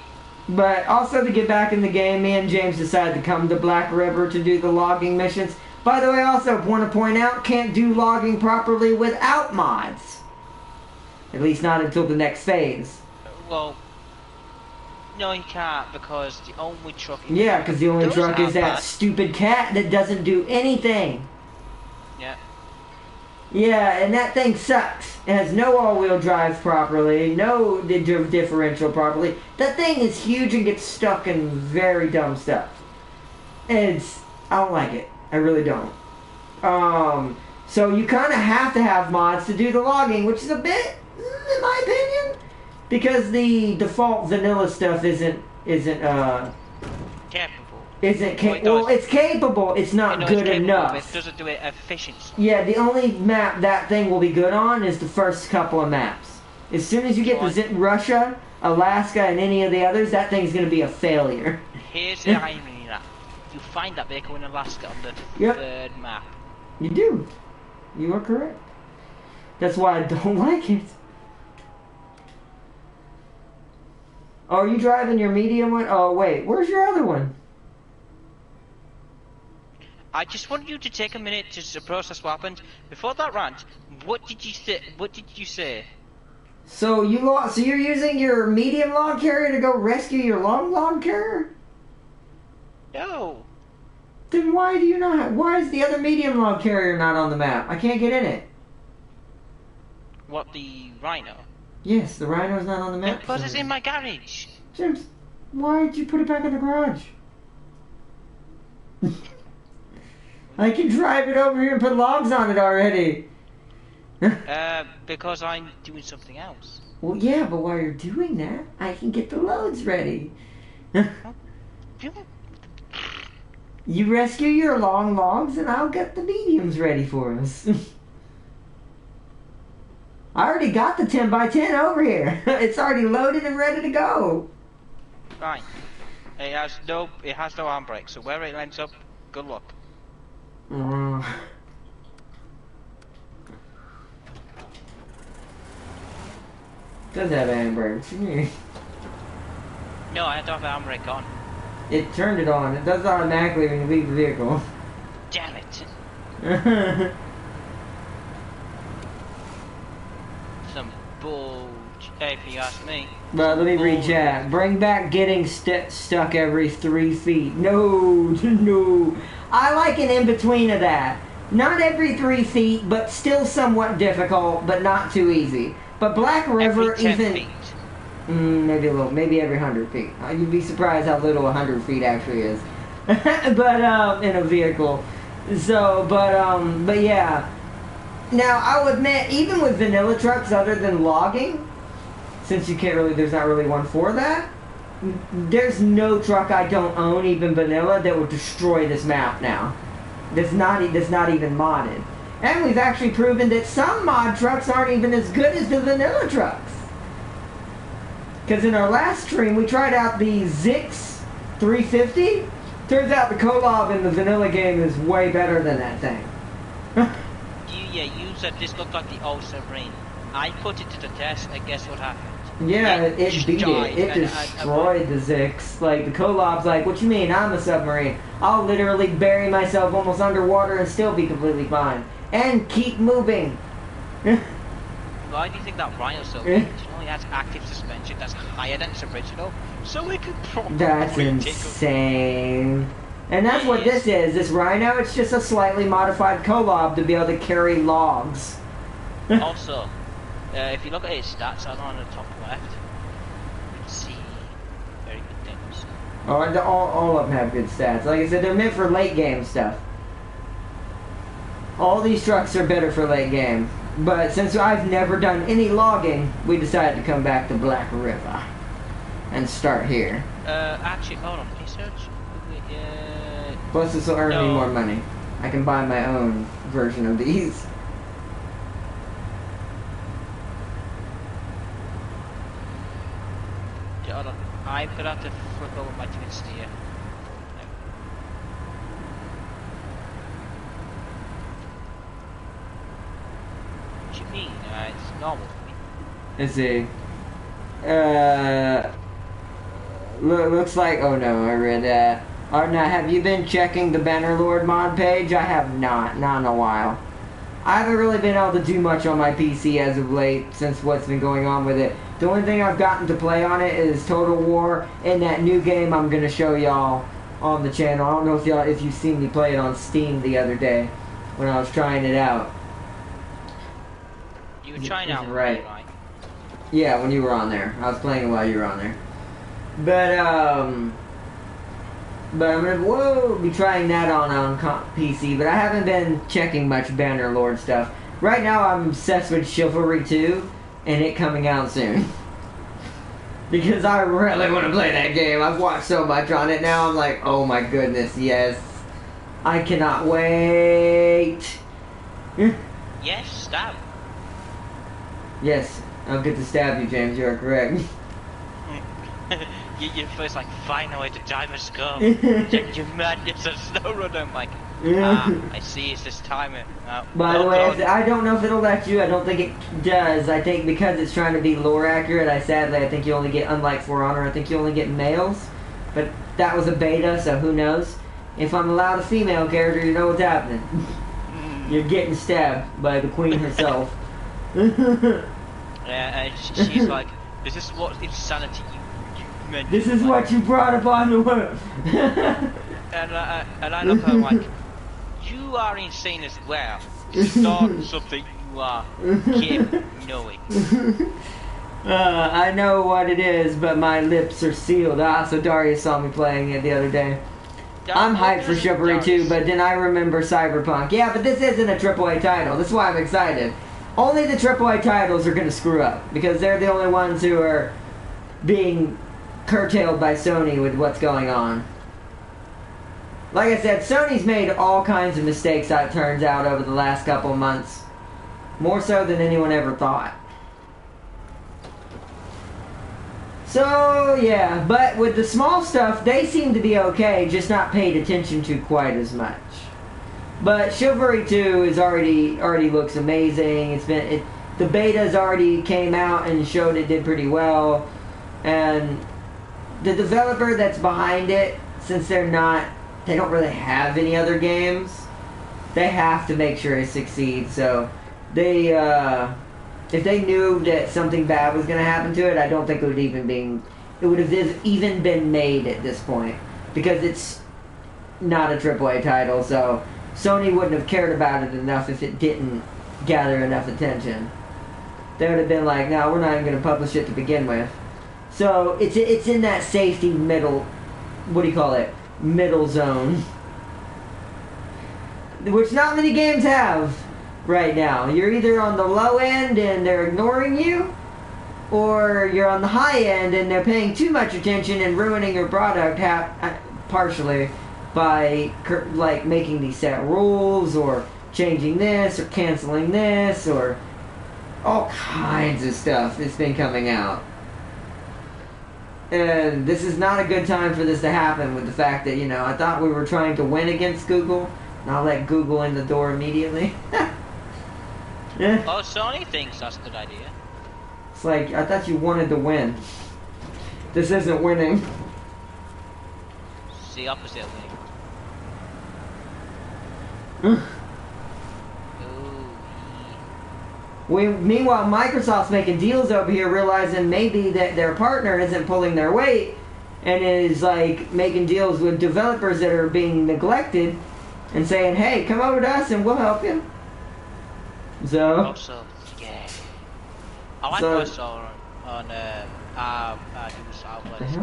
But also to get back in the game, me and James decided to come to Black River to do the logging missions. By the way, I also want to point out, can't do logging properly without mods. At least not until the next phase. Well, no you can't, because the only truck... Yeah, because the only truck is that stupid cat that doesn't do anything. Yeah. Yeah, and that thing sucks. It has no all-wheel drive properly, no differential properly. That thing is huge and gets stuck in very dumb stuff. I don't like it. I really don't. So you kind of have to have mods to do the logging, which is a bit, in my opinion, because the default vanilla stuff isn't capable. Well, it's capable. It's not good enough. It doesn't do it efficiently. Yeah, the only map that thing will be good on is the first couple of maps. As soon as you get to Russia, Alaska, and any of the others, that thing's going to be a failure. Here's the irony. You find that vehicle in Alaska on the third map. You do. You are correct. That's why I don't like it. Oh, are you driving your medium one? Oh, wait. Where's your other one? I just wanted you to take a minute to process what happened. Before that rant, what did you say? What did you say? So you're using your medium log carrier to go rescue your long log carrier? No. Then why is the other medium log carrier not on the map? I can't get in it. What, the Rhino? Yes, the Rhino's not on the map. Because it's in my garage. James, why did you put it back in the garage? I can drive it over here and put logs on it already. Because I'm doing something else. Well, yeah, but while you're doing that, I can get the loads ready. You rescue your long logs, and I'll get the mediums ready for us. I already got the 10x10 over here. It's already loaded and ready to go. Fine. It has no handbrake, so where it ends up, good luck. Does have handbrake. No, I don't have handbrake on. It turned it on. It does automatically when you leave the vehicle. Damn it. Some bull, if you ask me. But let me read chat. Bring back getting stuck every 3 feet. No. I like an in-between of that. Not every 3 feet, but still somewhat difficult, but not too easy. But Black River every 10 feet. Maybe every 100 feet. You'd be surprised how little 100 feet actually is. But in a vehicle. So, but yeah. Now I'll admit, even with vanilla trucks, other than logging, since there's not really one for that. There's no truck I don't own, even vanilla, that would destroy this map now. That's not even modded. And we've actually proven that some mod trucks aren't even as good as the vanilla trucks. Because in our last stream, we tried out the Zix 350. Turns out the collab in the vanilla game is way better than that thing. You said this looked like the old submarine. I put it to the test, and guess what happened? Yeah, it beat it. It destroyed the Zix. Like, the collab's like, what you mean? I'm a submarine. I'll literally bury myself almost underwater and still be completely fine. And keep moving. Why do you think that Rhino's so good? It only has active suspension that's higher than its original, so it can probably That's insane. And that's what this is. This Rhino, it's just a slightly modified collab to be able to carry logs. Also, if you look at his stats on the top left, you can see very good things. Oh, and all of them have good stats. Like I said, they're meant for late game stuff. All these trucks are better for late game. But since I've never done any logging, we decided to come back to Black River and start here. Actually, hold on, can you search? Plus this will earn me more money. I can buy my own version of these. Hold on, I'm gonna have to flip over my twin steer. What do you mean? It's normal for me. Let's see. Looks like, oh no, I read that. Now, have you been checking the Bannerlord mod page? I have not in a while. I haven't really been able to do much on my PC as of late, since what's been going on with it. The only thing I've gotten to play on it is Total War, and that new game I'm going to show y'all on the channel. I don't know if you've seen me play it on Steam the other day, when I was trying it out. You were trying out, right? Yeah, when you were on there. I was playing it while you were on there. But I'm gonna be trying that on PC, but I haven't been checking much Bannerlord stuff. Right now I'm obsessed with Chivalry 2 and it coming out soon. Because I really want to play that game. I've watched so much on it now, I'm like, oh my goodness, yes. I cannot wait. Yes, stab. Yes, I'll get to stab you, James, you are correct. Your first, like, finally the time has come. You're mad, it's a Snowrunner. I'm like, I see, it's this timer. By the way, I don't know if it'll let you. I don't think it does. I think because it's trying to be lore accurate, I think you only get, unlike For Honor, I think you only get males. But that was a beta, so who knows. If I'm allowed a female character, you know what's happening. You're getting stabbed by the queen herself. Yeah, she's like, this is what insanity you meant. This is what you brought upon the world. and I look at her like, you are insane as well. It's not something you are capable of knowing. I know what it is, but my lips are sealed. So Darius saw me playing it the other day. I'm hyped for Chivalry 2, but then I remember Cyberpunk. Yeah, but this isn't a AAA title. That's why I'm excited. Only the AAA titles are going to screw up, because they're the only ones who are being curtailed by Sony with what's going on. Like I said, Sony's made all kinds of mistakes, it turns out, over the last couple months. More so than anyone ever thought. So, yeah, but with the small stuff, they seem to be okay, just not paid attention to quite as much. But Chivalry 2 is already looks amazing. The betas already came out and showed it did pretty well. And the developer that's behind it, since they don't really have any other games, they have to make sure it succeeds. So they if they knew that something bad was going to happen to it, I don't think it would have even been made at this point, because it's not a AAA title. So Sony wouldn't have cared about it enough if it didn't gather enough attention. They would have been like, no, we're not even going to publish it to begin with. So it's in that safety middle, what do you call it? Middle zone. Which not many games have right now. You're either on the low end and they're ignoring you, or you're on the high end and they're paying too much attention and ruining your product partially by like making these set rules or changing this or canceling this or all kinds of stuff that's been coming out. And this is not a good time for this to happen with the fact that, I thought we were trying to win against Google. Not let Google in the door immediately. Oh, Sony thinks that's a good idea. It's like, I thought you wanted to win. This isn't winning. It's the opposite of winning. Meanwhile, Microsoft's making deals over here, realizing maybe that their partner isn't pulling their weight, and is like making deals with developers that are being neglected, and saying, "Hey, come over to us and we'll help you." So. Also, yeah. I like what I saw on news outlets.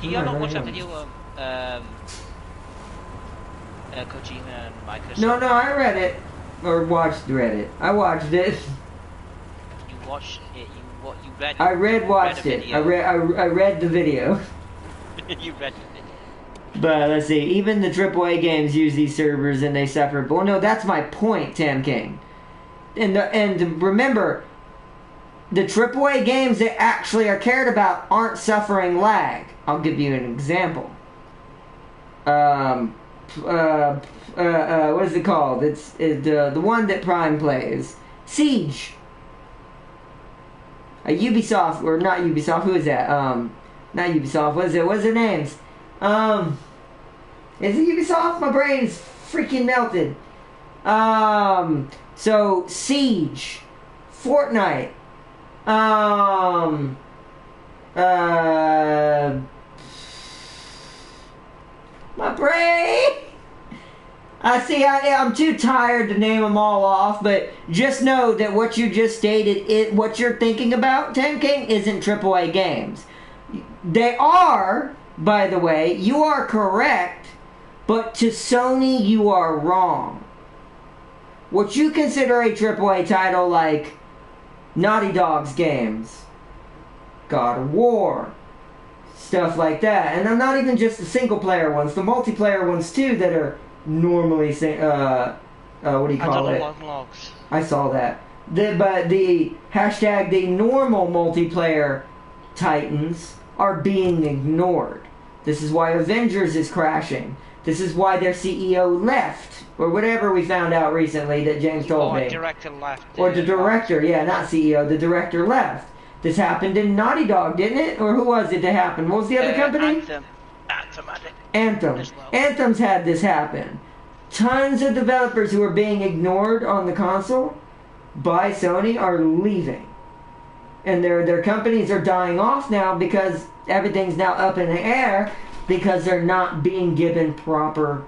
You not watch that video of Kojima and Microsoft? No, I read it. Or read it. I watched it. You watched it? You read it? I watched it. I read the video. You read it. But let's see, even the AAA games use these servers and they suffer. Well, no, that's my point, Tam King. And remember, the AAA games that actually are cared about aren't suffering lag. I'll give you an example. What is it called? It's the one that Prime plays. Siege. Ubisoft, or not Ubisoft, who is that? Not Ubisoft, what is it? What is their names? Is it Ubisoft? My brain's freaking melted. So, Siege. Fortnite. My brain! I'm too tired to name them all off, but just know that what you just stated, what you're thinking about, Tam King, isn't AAA games. They are, by the way, you are correct, but to Sony, you are wrong. What you consider a AAA title like Naughty Dog's games, God of War, stuff like that, and I'm not even just the single-player ones, the multiplayer ones too that are normally what do you call it? Logs. I saw that. But the hashtag the normal multiplayer titans are being ignored. This is why Avengers is crashing. This is why their CEO left, or whatever we found out recently that James told me. Or the director left. Or the director, not CEO. The director left. This happened in Naughty Dog, didn't it? Or who was it that happened? What was the other company? Anthem. Anthem's had this happen. Tons of developers who are being ignored on the console by Sony are leaving. And their companies are dying off now because everything's now up in the air because they're not being given proper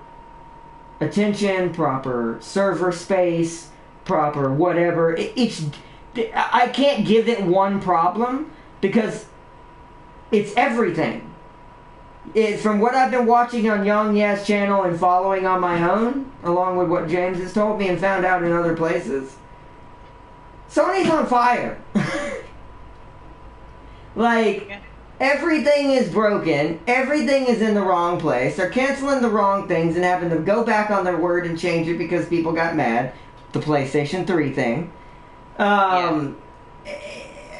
attention, proper server space, proper whatever. I can't give it one problem because it's everything. From what I've been watching on Young Yes channel and following on my own, along with what James has told me and found out in other places, Sony's on fire. Everything is broken. Everything is in the wrong place. They're canceling the wrong things and having to go back on their word and change it because people got mad. The PlayStation 3 thing.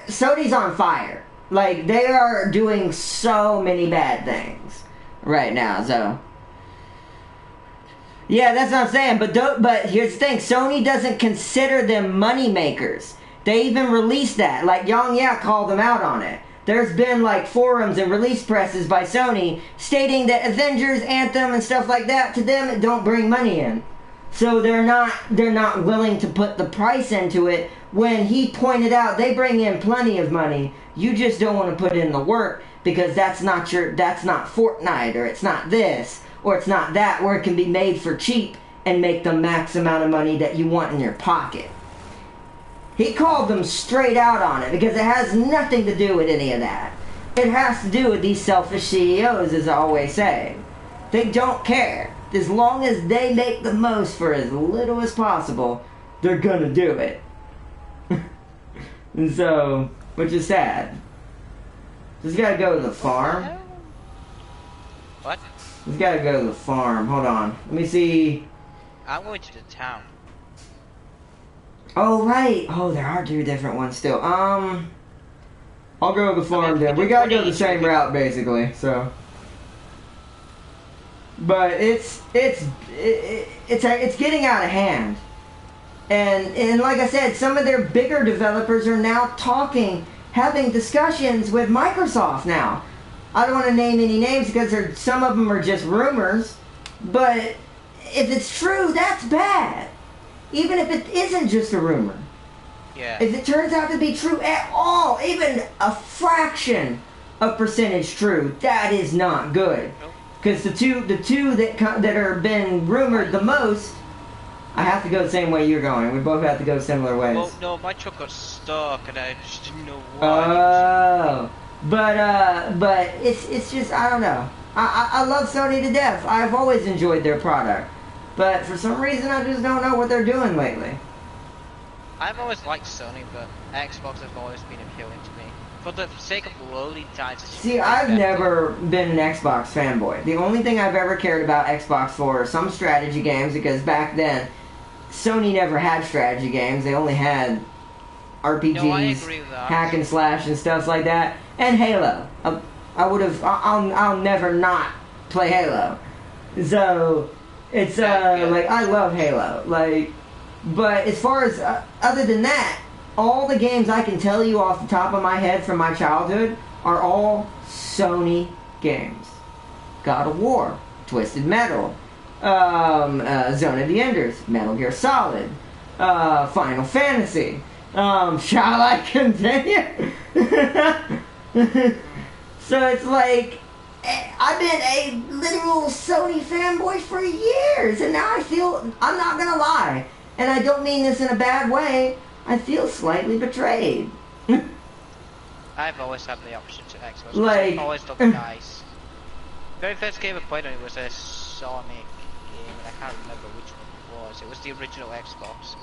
Sony's on fire. They are doing so many bad things right now, so. Yeah, that's what I'm saying, but here's the thing, Sony doesn't consider them money makers. They even released that, Yang Yak called them out on it. There's been, forums and release presses by Sony stating that Avengers, Anthem, and stuff like that, to them, it don't bring money in. So they're not willing to put the price into it when he pointed out they bring in plenty of money. You just don't want to put in the work because that's not Fortnite, or it's not this, or it's not that, where it can be made for cheap and make the max amount of money that you want in your pocket. He called them straight out on it because it has nothing to do with any of that. It has to do with these selfish CEOs, as I always say. They don't care. As long as they make the most for as little as possible, they're gonna do it. And so, which is sad. Just gotta go to the farm. What? Just gotta go to the farm. Hold on. Let me see. I'm going to the town. Oh, right. Oh, there are 2 different ones still. I'll go to the farm then. We gotta go the same route, basically, so. But it's getting out of hand. And like I said, some of their bigger developers are now having discussions with Microsoft now. I don't want to name any names because some of them are just rumors, but if it's true, that's bad. Even if it isn't just a rumor. Yeah. If it turns out to be true at all, even a fraction of percentage true, that is not good. Because the two that are been rumored the most, I have to go the same way you're going. We both have to go similar ways. Well, no, my truck got stuck and I just didn't know why. Oh, but it's just, I don't know. I love Sony to death. I've always enjoyed their product, but for some reason I just don't know what they're doing lately. I've always liked Sony, but Xbox has always been appealing to me. For the sake of loading times. See, I've never been an Xbox fanboy. The only thing I've ever cared about Xbox for are some strategy games, because back then Sony never had strategy games. They only had RPGs, no, I agree with that. hack and slash and stuff like that, and Halo. I'll never not play Halo. So it's like I love Halo. Like, but as far as other than that, all the games I can tell you off the top of my head from my childhood are all Sony games. God of War, Twisted Metal, Zone of the Enders, Metal Gear Solid, Final Fantasy. Shall I continue? So it's like, I've been a literal Sony fanboy for years, and now I feel, I'm not gonna lie, and I don't mean this in a bad way, I feel slightly betrayed. I've always had the option to Xbox. Like, I've always loved guys. Very first game I played on it was a Sonic game, and I can't remember which one it was. It was the original Xbox.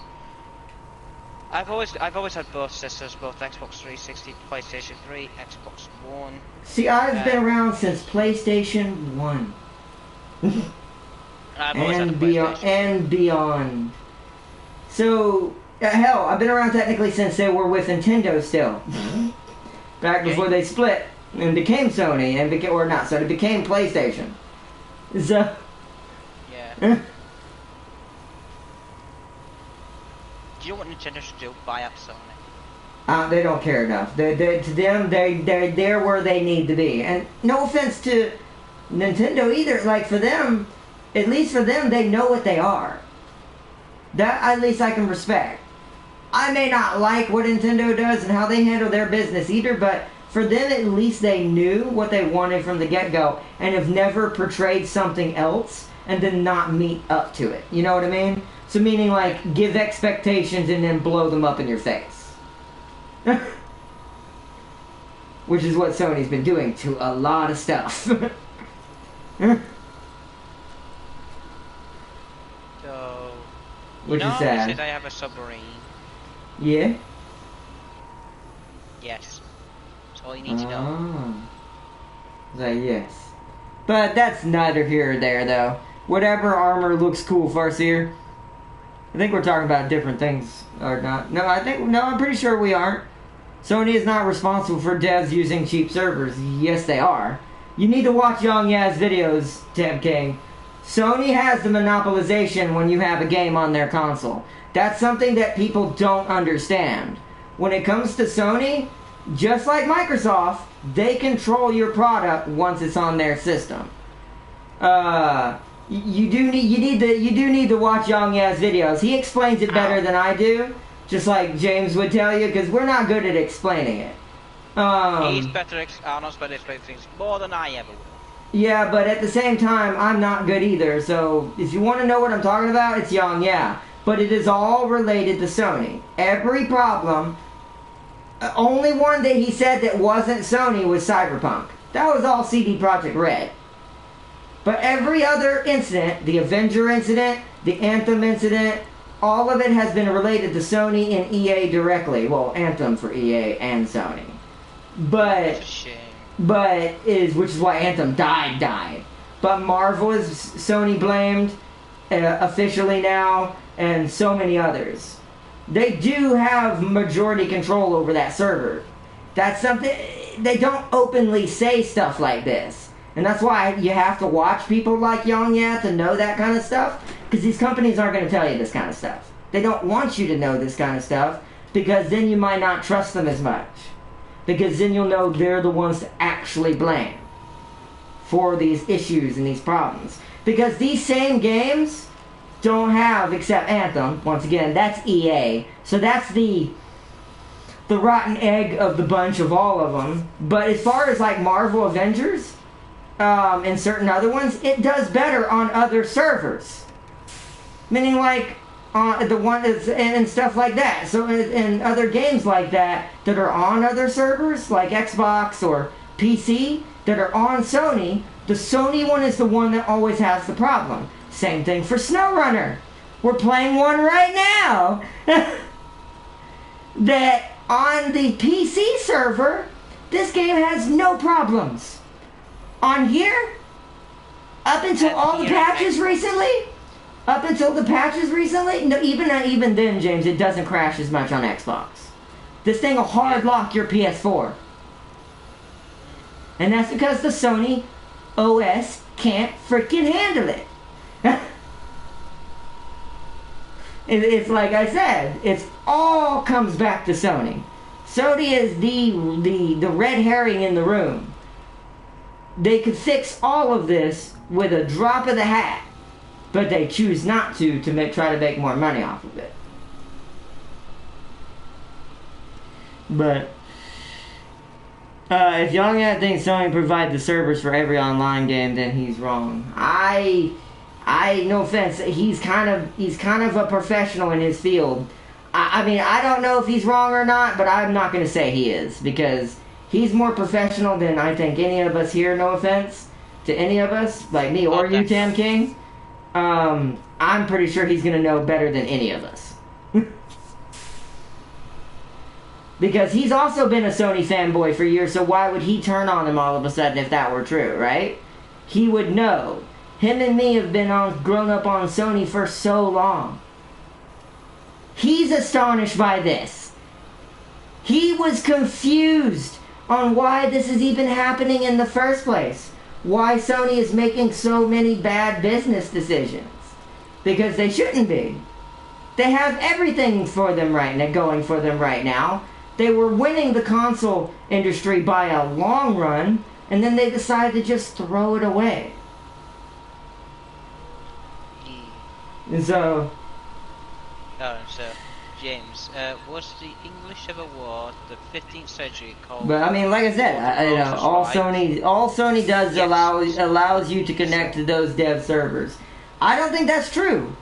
I've always had both systems, both Xbox 360, PlayStation 3, Xbox One. See, I've been around since PlayStation 1. I've always had a PlayStation. And beyond. So, hell, I've been around technically since they were with Nintendo still. Back before they split and became Sony, and became PlayStation. So... Yeah. Do you know what Nintendo should do? Buy up Sony. They don't care enough. To them, they're where they need to be. And no offense to Nintendo either. Like, for them, at least for them, they know what they are. That, at least I can respect. I may not like what Nintendo does and how they handle their business either, but for them, at least they knew what they wanted from the get-go and have never portrayed something else and then not meet up to it. You know what I mean? So meaning, like, give expectations and then blow them up in your face. Which is what Sony's been doing to a lot of stuff. So... Which is sad. Did I have a submarine? Yeah? Yes. That's all you need to know. Yes. But that's neither here or there, though. Whatever armor looks cool, Farseer. I think we're talking about different things, or not. No, I'm pretty sure we aren't. Sony is not responsible for devs using cheap servers. Yes, they are. You need to watch Young Yaz videos, Tab King. Sony has the monopolization when you have a game on their console. That's something that people don't understand. When it comes to Sony, just like Microsoft, they control your product once it's on their system. You do need to watch Young Yaz videos. He explains it better than I do, just like James would tell you, because we're not good at explaining it. He's better. Arnold's better at explaining things more than I ever will. Yeah, but at the same time, I'm not good either. So if you want to know what I'm talking about, it's Young Yeah. but it is all related to Sony. Every problem, only one that he said that wasn't Sony was Cyberpunk. That was all CD Projekt Red. But every other incident, the Avenger incident, the Anthem incident, all of it has been related to Sony and EA directly. Well, Anthem for EA and Sony. But, That's a shame. which is why Anthem died. But Marvel is Sony blamed, officially now, and so many others. They do have majority control over that server. That's something, they don't openly say stuff like this. And that's why you have to watch people like Yongya to know that kind of stuff. Because these companies aren't going to tell you this kind of stuff. They don't want you to know this kind of stuff. Because then you might not trust them as much. Because then you'll know they're the ones to actually blame for these issues and these problems. Because these same games don't have, except Anthem, once again, that's EA. So that's the rotten egg of the bunch of all of them. But as far as like Marvel Avengers, and certain other ones, it does better on other servers. Meaning like the one and stuff like that. So in other games like that are on other servers, like Xbox or PC, that are on Sony, the Sony one is the one that always has the problem. Same thing for Snowrunner. We're playing one right now that on the PC server, this game has no problems. On here, up until all the patches recently, no, even then, James, it doesn't crash as much on Xbox. This thing will hard lock your PS4. And that's because the Sony OS can't freaking handle it. It's like I said, it's all comes back to Sony. Sony is the red herring in the room. They could fix all of this with a drop of the hat, but they choose not to try to make more money off of it. But if Yongya thinks Sony provide the servers for every online game, then he's wrong. I no offense, he's kind of a professional in his field. I mean, I don't know if he's wrong or not, but I'm not going to say he is, because he's more professional than I think any of us here, no offense to any of us, like me or you, Tam King. I'm pretty sure he's going to know better than any of us. Because he's also been a Sony fanboy for years, so why would he turn on him all of a sudden if that were true, right? He would know. Him and me have been grown up on Sony for so long. He's astonished by this. He was confused on why this is even happening in the first place. Why Sony is making so many bad business decisions. Because they shouldn't be. They have everything for them going for them right now. They were winning the console industry by a long run, and then they decided to just throw it away. And so... So, James, what's the English of a word, the 15th century called... But I mean, like I said, all Sony does allows you to connect to those dev servers. I don't think that's true.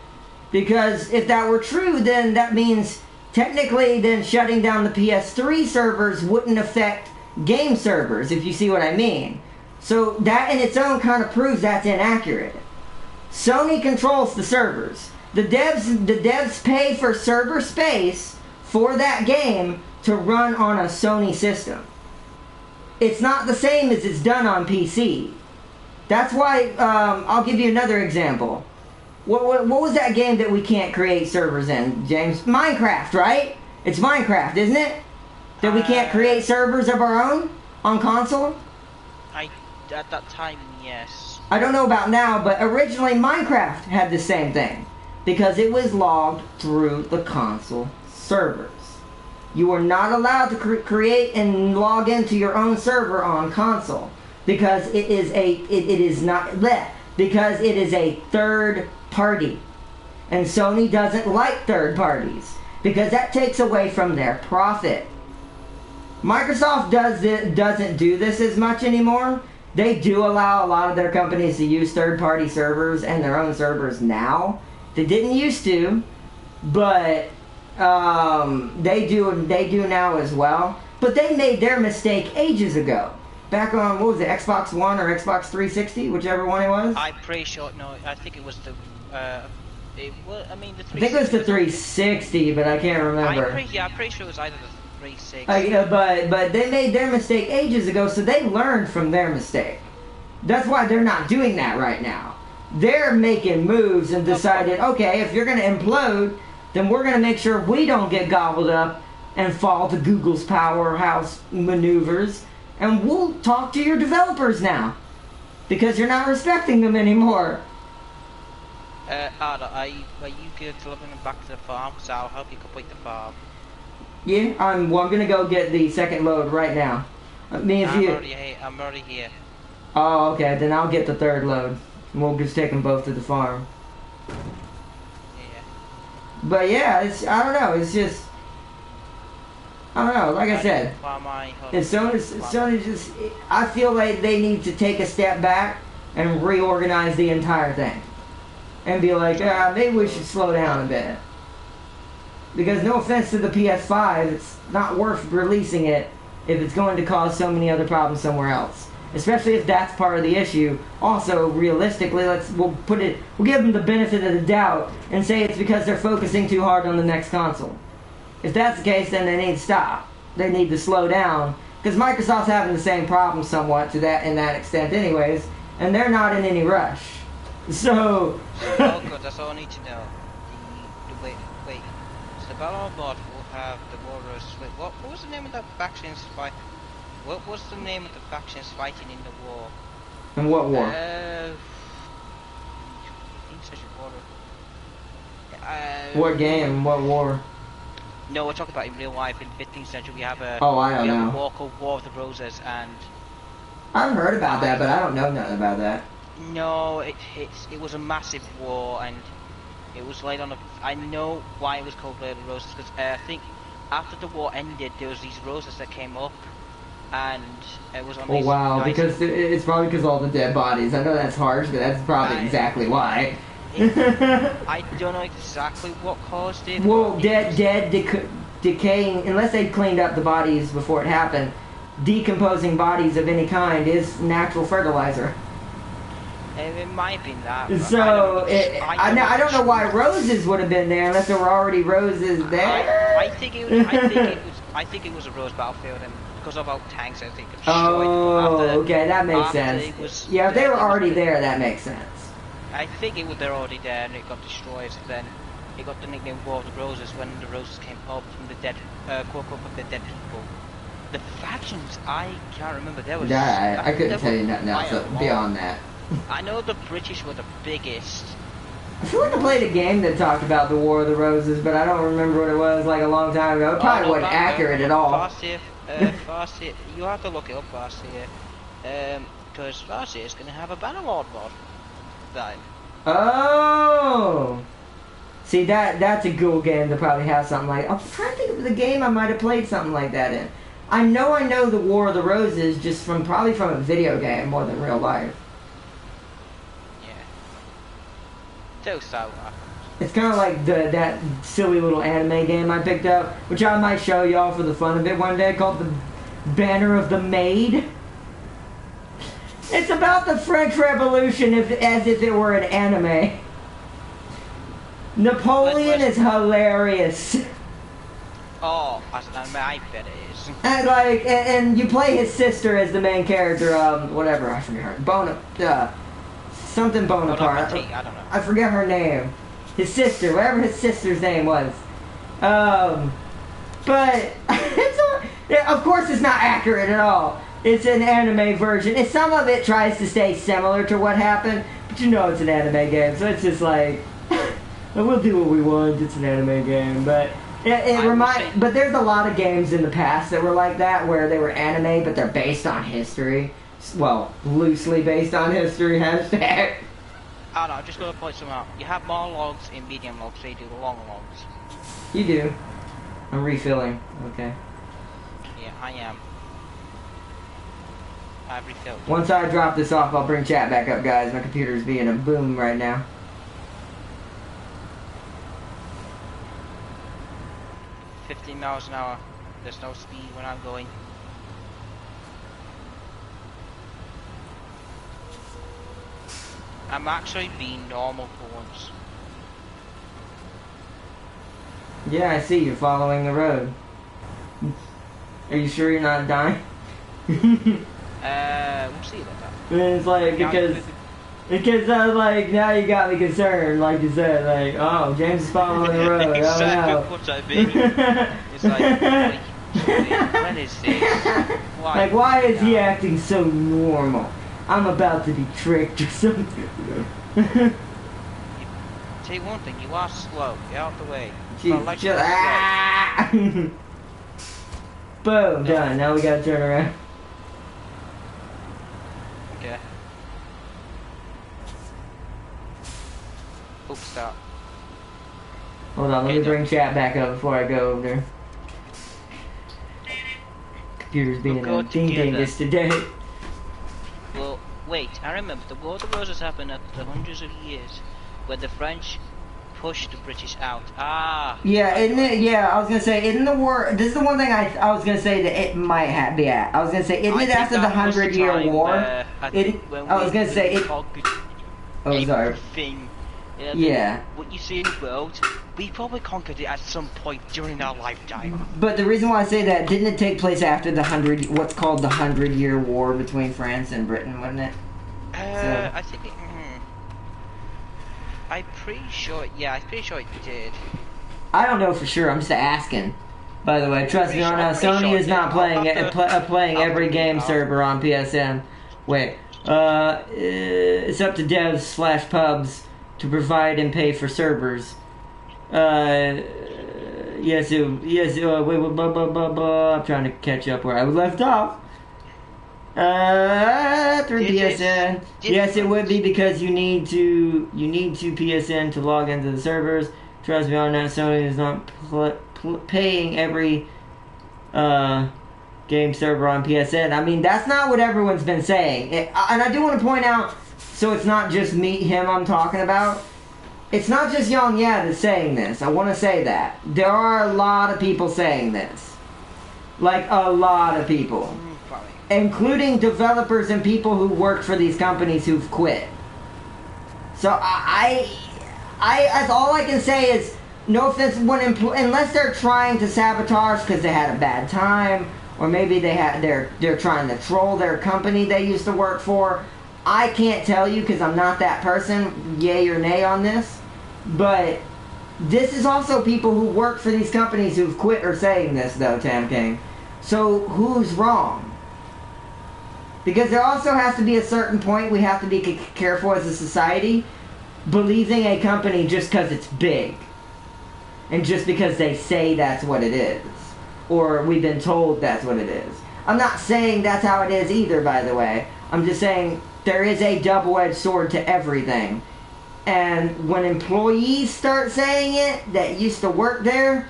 Because if that were true, then that means technically then shutting down the PS3 servers wouldn't affect game servers, if you see what I mean. So that in its own kind of proves that's inaccurate. Sony controls the servers. The devs pay for server space for that game to run on a Sony system. It's not the same as it's done on PC. That's why, I'll give you another example. What was that game that we can't create servers in, James? Minecraft, right? It's Minecraft, isn't it? That we can't create servers of our own on console? At that time, yes. I don't know about now, but originally Minecraft had the same thing. Because it was logged through the console servers. You were not allowed to create and log into your own server on console. Because it is a third party. And Sony doesn't like third parties. Because that takes away from their profit. Microsoft doesn't do this as much anymore. They do allow a lot of their companies to use third-party servers and their own servers now. They didn't used to. but they do now as well. But they made their mistake ages ago. Back on, what was it, Xbox One or Xbox 360, whichever one it was? I'm pretty sure, no, I think it was the, it was, I mean, the 360. I think it was the 360, but I can't remember. I'm pretty sure it was either the 360. But they made their mistake ages ago, so they learned from their mistake. That's why they're not doing that right now. They're making moves and decided, okay, if you're going to implode, then we're going to make sure we don't get gobbled up and fall to Google's powerhouse maneuvers, and we'll talk to your developers now, because you're not respecting them anymore. Ada, are you delivering them back to the farm? Because I'll help you complete the farm. Yeah, I'm gonna go get the second load right now. I'm already here. Oh, okay, then I'll get the third load. We'll just take them both to the farm. Yeah. But yeah, I don't know, it's just, I don't know, like I said, Sony just, I feel like they need to take a step back and reorganize the entire thing. And be like, maybe we should slow down a bit. Because no offense to the PS5, it's not worth releasing it if it's going to cause so many other problems somewhere else. Especially if that's part of the issue. Also, realistically, we'll give them the benefit of the doubt and say it's because they're focusing too hard on the next console. If that's the case, then they need to stop. They need to slow down. Because Microsoft's having the same problem somewhat in that extent anyways, and they're not in any rush. So... Oh good, that's all I need to know. Wait. So the Battle Mod will have the Warriors... Wait, what was the name of that faction's fight? What was the name of the factions fighting in the war? In what war? What game? What war? No, we're talking about in real life. In 15th century, we have a war called War of the Roses, and I've heard about that, but I don't know nothing about that. No, it was a massive war, and it was laid on a. I know why it was called War of the Roses, because I think after the war ended, there was these roses that came up, and it was on. Oh wow! Because it's probably because all the dead bodies. I know that's harsh, but that's probably exactly why. I don't know exactly what caused it. Well, decaying, unless they cleaned up the bodies before it happened, decomposing bodies of any kind is natural fertilizer. It might have been that. So, I don't know why roses would have been there unless there were already roses there. I think it was a rose battlefield, and because of our tanks, I think it destroyed. Oh, okay, that makes sense. Yeah, if they were already there, that makes sense. I think they're already there, and it got destroyed. Then it got the nickname War of the Roses when the roses came up from the dead, quote unquote, the dead people. The factions, I can't remember. There was. Yeah, I couldn't tell you nothing else beyond that. I know the British were the biggest. I feel like I played a game that talked about the War of the Roses, but I don't remember what it was, like a long time ago. It probably wasn't accurate at all. Farseer, you have to look it up, Farseer. Because Farseer is going to have a Bannerlord mod. Then. Oh! See, that's a cool game to probably have something like... I'm trying to think of the game I might have played something like that in. I know the War of the Roses just probably from a video game more than real life. It's kind of like that silly little anime game I picked up, which I might show y'all for the fun of it one day, called the Banner of the Maid. It's about the French Revolution as if it were an anime. Napoleon is hilarious. Oh, I bet it is. And and you play his sister as the main character. Whatever, I forget her. Something Bonaparte. I don't know. I forget her name. His sister, whatever his sister's name was. But of course it's not accurate at all. It's an anime version. Some of it tries to stay similar to what happened, but you know it's an anime game, so it's just like we'll do what we want. It's an anime game, but but there's a lot of games in the past that were like that, where they were anime, but they're based on history. Well, loosely based on history, hashtag. Oh no, I'm just going to point some out. You have more logs in medium logs, so you do the long logs. You do. I'm refilling. Okay. Yeah, I am. I've refilled. Once I drop this off, I'll bring chat back up, guys. My computer's being a boom right now. 15 miles an hour. There's no speed when I'm going. I'm actually being normal for once. Yeah, I see you're following the road. Are you sure you're not dying? We'll see about that. And it's like, because I was like, now you got me concerned, like you said, like, oh, James is following the road, Exactly oh what I mean. It's like, wait, when is this? Why? Like, why is he acting so normal? I'm about to be tricked or something. Tell you one thing, you are slow. Get out the way. Boom, done. Now we gotta turn around. Okay. Oops, stop. Hold on, let me bring chat back up before I go over there. Computer's being a dingus today. Well, wait, I remember the War of the Roses happened after hundreds of years, where the French pushed the British out. Ah. Yeah, I was gonna say, isn't the war? This is the one thing I was gonna say that it might be at. I was gonna say, isn't it after the 100-Year War? I was gonna say it. Oh, sorry. Everything. Yeah. What you see in the world, we probably conquered it at some point during our lifetime. But the reason why I say that, didn't it take place after the what's called the 100-Year War between France and Britain, wasn't it? I think it, I'm pretty sure, yeah, I'm pretty sure it did. I don't know for sure, I'm just asking. By the way, trust me on that, Sony is not playing every game server on PSN. Wait, it's up to devs/pubs to provide and pay for servers. Yes, wait, blah, blah, blah, blah. I'm trying to catch up where I left off. Through PSN. Yes, it would be because you need to PSN to log into the servers. Trust me on that, Sony is not paying every game server on PSN. I mean, that's not what everyone's been saying. And I do want to point out, so it's not just him I'm talking about. It's not just Young Yeah that's saying this. I want to say that. There are a lot of people saying this. Like, a lot of people. Including developers and people who work for these companies who've quit. So, that's all I can say is, no offense, unless they're trying to sabotage because they had a bad time, or maybe they're trying to troll their company they used to work for. I can't tell you because I'm not that person, yay or nay on this. But this is also people who work for these companies who've quit are saying this, though, Tam King. So who's wrong? Because there also has to be a certain point we have to be careful as a society, believing a company just because it's big. And just because they say that's what it is. Or we've been told that's what it is. I'm not saying that's how it is either, by the way. I'm just saying there is a double-edged sword to everything. And when employees start saying it that used to work there,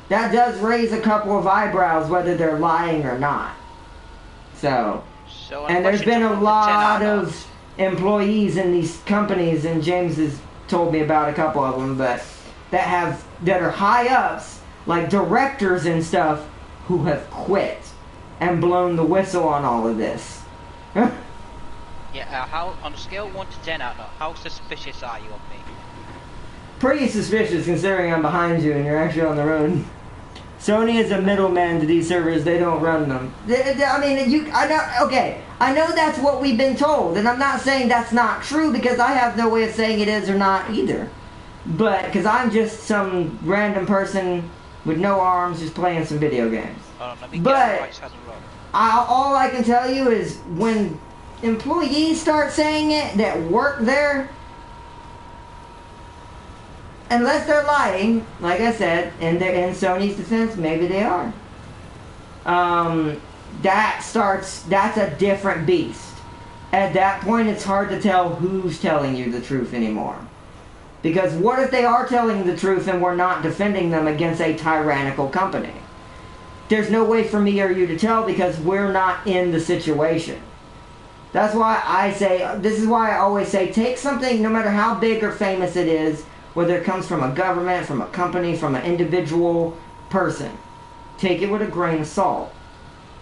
that does raise a couple of eyebrows whether they're lying or not. So and there's been a lot of employees in these companies, and James has told me about a couple of them, but that are high ups, like directors and stuff, who have quit and blown the whistle on all of this. Yeah, how on a scale of 1 to 10 out of how suspicious are you of me? Pretty suspicious considering I'm behind you and you're actually on the road. Sony is a middleman to these servers, they don't run them. I mean, I know that's what we've been told, and I'm not saying that's not true because I have no way of saying it is or not either. But, because I'm just some random person with no arms just playing some video games. But, all I can tell you is when employees start saying it that work there, unless they're lying, like I said, in Sony's defense, maybe they are. That's a different beast. At that point, it's hard to tell who's telling you the truth anymore. Because what if they are telling the truth and we're not defending them against a tyrannical company? There's no way for me or you to tell because we're not in the situation. That's why this is why I always say, take something, no matter how big or famous it is, whether it comes from a government, from a company, from an individual person. take it with a grain of salt.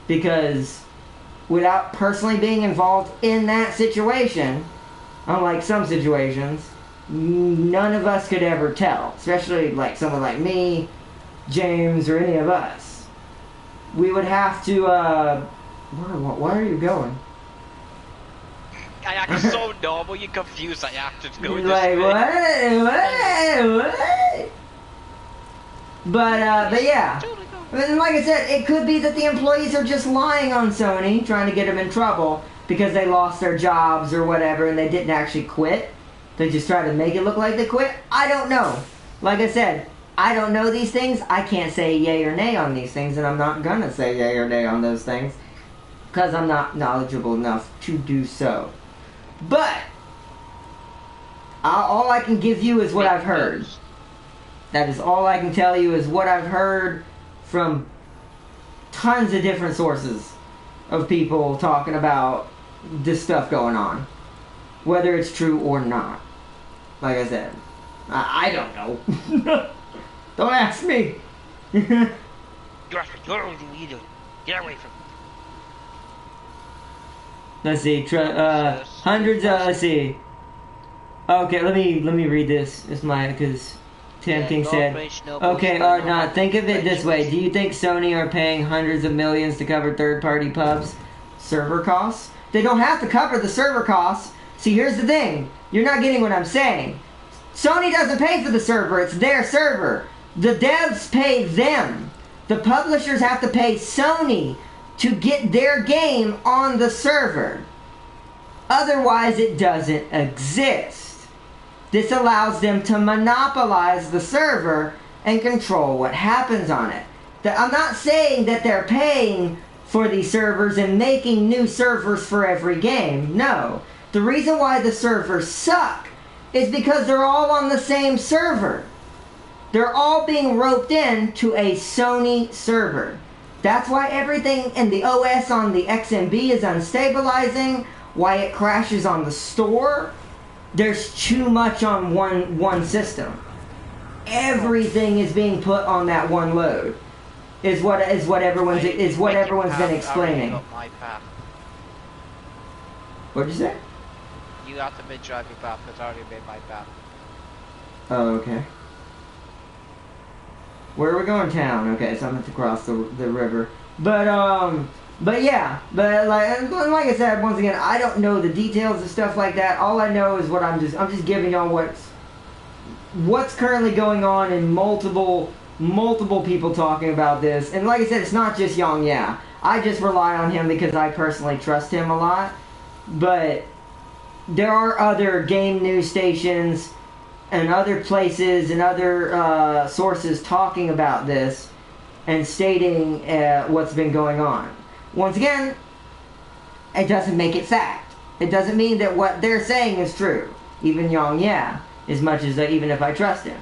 Because without personally being involved in that situation, unlike some situations, none of us could ever tell. Especially like someone like me, James, or any of us. We would have to, where are you going? I act so normal, you're confused, I acted going like, what? But yeah. And like I said, it could be that the employees are just lying on Sony, trying to get them in trouble because they lost their jobs or whatever and they didn't actually quit. They just tried to make it look like they quit. I don't know. Like I said, I don't know these things. I can't say yay or nay on these things, and I'm not gonna say yay or nay on those things because I'm not knowledgeable enough to do so. But all I can give you is what I've heard. That is all I can tell you is what I've heard from tons of different sources of people talking about this stuff going on. Whether it's true or not. Like I said, I don't know. Don't ask me. You're either. Get away from me. Let's see, hundreds of, let's see. Okay, let me read this. It's because Tim King said, okay, Art, think of it this way. Do you think Sony are paying hundreds of millions to cover third-party pubs' server costs? They don't have to cover the server costs. See, here's the thing. You're not getting what I'm saying. Sony doesn't pay for the server. It's their server. The devs pay them. The publishers have to pay Sony to get their game on the server. Otherwise, it doesn't exist. This allows them to monopolize the server and control what happens on it. I'm not saying that they're paying for these servers and making new servers for every game. No. The reason why the servers suck is because they're all on the same server. They're all being roped in to a Sony server. That's why everything in the OS on the XMB is unstabilizing, why it crashes on the store. There's too much on one system. Everything is being put on that one load. Is what everyone's been explaining. What'd you say? You have to mid-drive your path, it's already made my path. Oh, okay. Where are we going? Town. Okay, so I'm going to cross the river. But yeah. But like I said, once again, I don't know the details of stuff like that. All I know is what I'm just giving y'all what's currently going on in multiple people talking about this. And like I said, it's not just Yang Yeah. I just rely on him because I personally trust him a lot. But there are other game news stations and other places and other sources talking about this and stating what's been going on. Once again, it doesn't make it fact. It doesn't mean that what they're saying is true. Even Yang Yeah, as much as even if I trust him,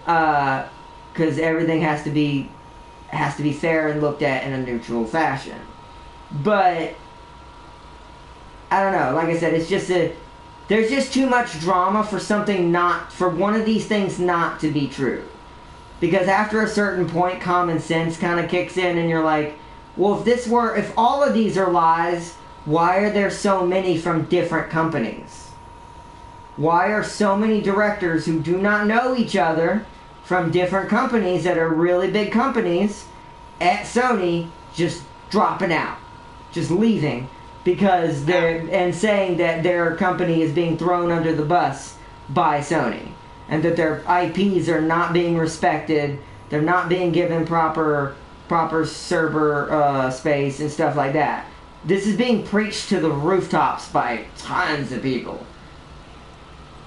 because everything has to be fair and looked at in a neutral fashion. But I don't know. Like I said, it's just there's just too much drama for one of these things not to be true. Because after a certain point, common sense kind of kicks in, and you're like, well, if all of these are lies, why are there so many from different companies? Why are so many directors who do not know each other from different companies that are really big companies at Sony just dropping out, just leaving? Because and saying that their company is being thrown under the bus by Sony, and that their IPs are not being respected, they're not being given proper server space and stuff like that. This is being preached to the rooftops by tons of people.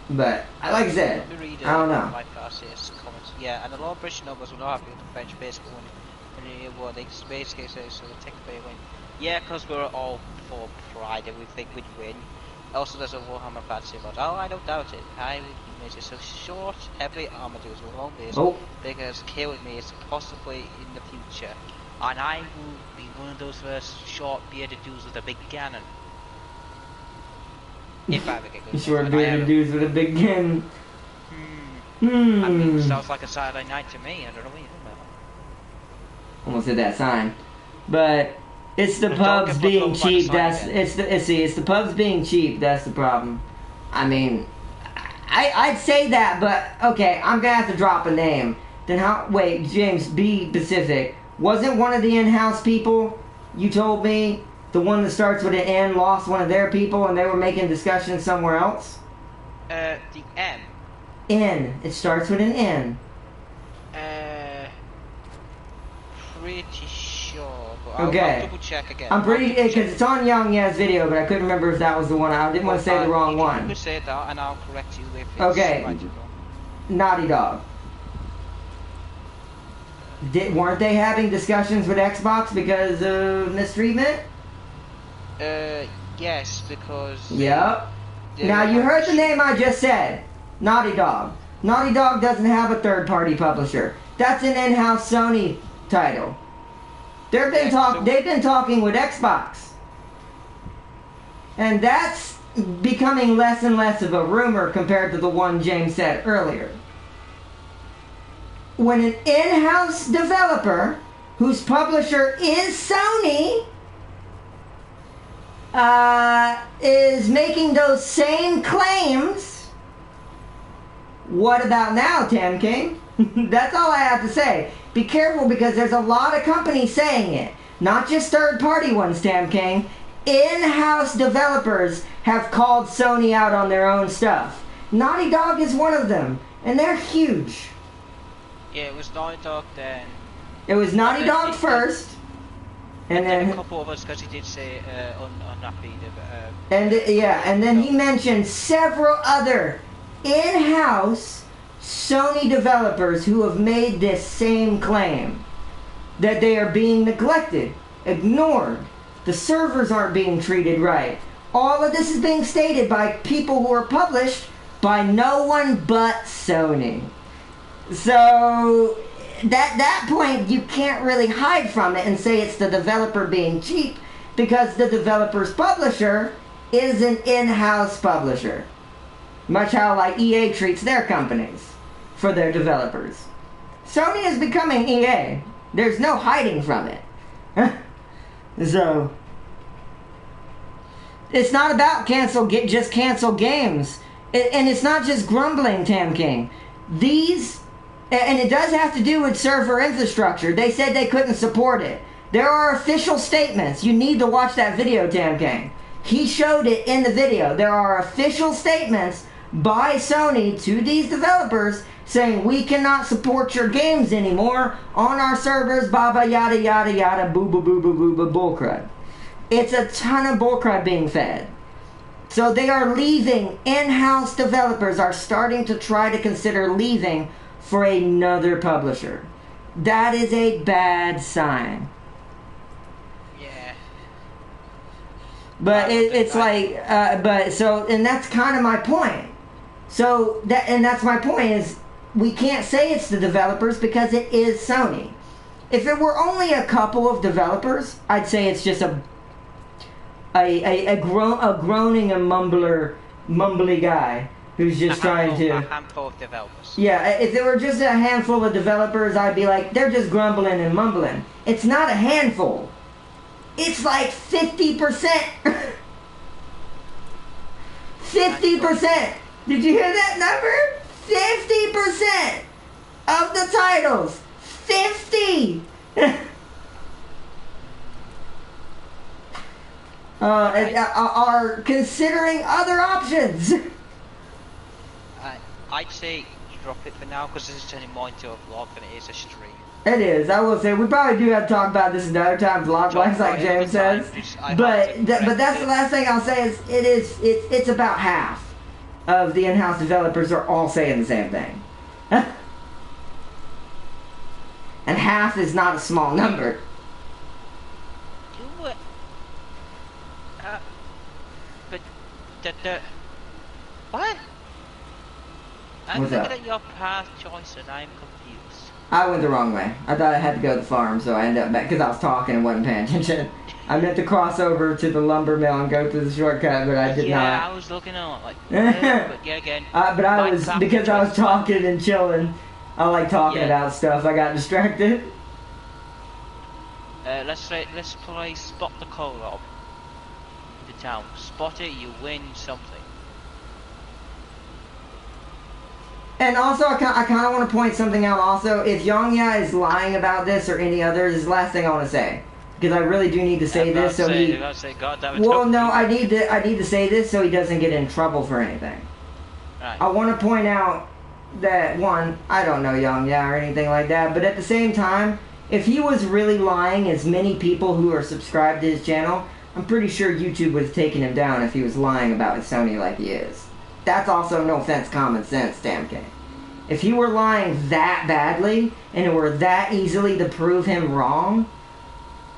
But like I said, I don't know. Yeah, and a lot of British nobles will not have the French basically when they basically say so they take away win. Yeah, because we're all for pride and we think we'd win. Also, there's a Warhammer fantasy mod. Oh, I don't doubt it. I would make it so short, heavy armadillos will all be because killing me is possibly in the future. And I will be one of those first short bearded dudes with a big cannon. If I ever get good. Short bearded dudes with a big cannon. I mean, sounds like a Saturday night to me. I don't know what you're talking Almost hit that sign. But it's the But pubs don't get being flipped off by the cheap. sign That's again. it's the pubs being cheap. That's the problem. I mean, I'd say that, but okay, I'm gonna have to drop a name. Then how? Wait, James, be specific. Wasn't one of the in-house people you told me the one that starts with an N lost one of their people and they were making discussions somewhere else? The M. N. It starts with an N. Pretty sure, but I'll Okay. double check again. I'm pretty, I'll double because check. it's on Young Yeah's video, but I couldn't remember if that was the one. I didn't want to say the wrong You one. can say that, and I'll correct you if it's Okay. right or wrong. Naughty Dog. Weren't they having discussions with Xbox because of mistreatment? Yes, because... Yep. they Now were you heard the having- name I just said. Naughty Dog. Naughty Dog doesn't have a third-party publisher. That's an in-house Sony title. They've been talking with Xbox. And that's becoming less and less of a rumor compared to the one James said earlier. When an in-house developer whose publisher is Sony is making those same claims, what about now, Tam King? That's all I have to say. Be careful, because there's a lot of companies saying it. Not just third-party ones, Tam King. In-house developers have called Sony out on their own stuff. Naughty Dog is one of them, and they're huge. Yeah, it was Naughty Dog then. It was Naughty Dog first, and Then then a couple of us, because he did say unhappy. and then he mentioned several other in-house Sony developers who have made this same claim, that they are being neglected, ignored, the servers aren't being treated right. All of this is being stated by people who are published by no one but Sony. So, that point, you can't really hide from it and say it's the developer being cheap, because the developer's publisher is an in-house publisher. Much how like EA treats their companies for their developers. Sony is becoming EA. There's no hiding from it. So, it's not about just cancel games. And it's not just grumbling, Tam King. And it does have to do with server infrastructure. They said they couldn't support it. There are official statements. You need to watch that video, Tam King. He showed it in the video. There are official statements by Sony to these developers saying we cannot support your games anymore on our servers, baba yada yada yada, boo boo boo boo boo boo bullcrud. It's a ton of bullcrud being fed. So they are leaving. In-house developers are starting to try to consider leaving for another publisher. That is a bad sign. Yeah. But it's like, and that's kind of my point. So that's my point is, we can't say it's the developers because it is Sony. If it were only a couple of developers, I'd say it's just a groaning and mumbly guy who's just trying to. A handful of developers. Yeah, if there were just a handful of developers, I'd be like, they're just grumbling and mumbling. It's not a handful. It's like 50%. 50%. Did you hear that number? 50% of the titles. 50. Are considering other options. I'd say drop it for now, because this is turning more into a vlog than it is a stream. It is. I will say we probably do have to talk about this another time, vlog-wise, like James says. But that's the last thing I'll say is it's about half of the in-house developers are all saying the same thing, and half is not a small number. But what? I'm What's looking up? at your path choice and I'm confused. I went the wrong way. I thought I had to go to the farm, so I ended up back because I was talking and wasn't paying attention. I meant to cross over to the lumber mill and go through the shortcut, but I did not. Yeah, I was looking at it like, but yeah, again. But I was, because I was talking and chilling. I like talking about stuff. I got distracted. Let's play Spot the Co-op. The town. Spot it, you win something. And also, I kind of want to point something out also. If Yongya is lying about this or any others, this is the last thing I want to say. Because I really do need to say this so he... Well, no, I need to say this so he doesn't get in trouble for anything. Right. I want to point out that, one, I don't know Yongya or anything like that, but at the same time, if he was really lying, as many people who are subscribed to his channel, I'm pretty sure YouTube would have taken him down if he was lying about Sony like he is. That's also, no offense, common sense, damn King. If he were lying that badly, and it were that easily to prove him wrong,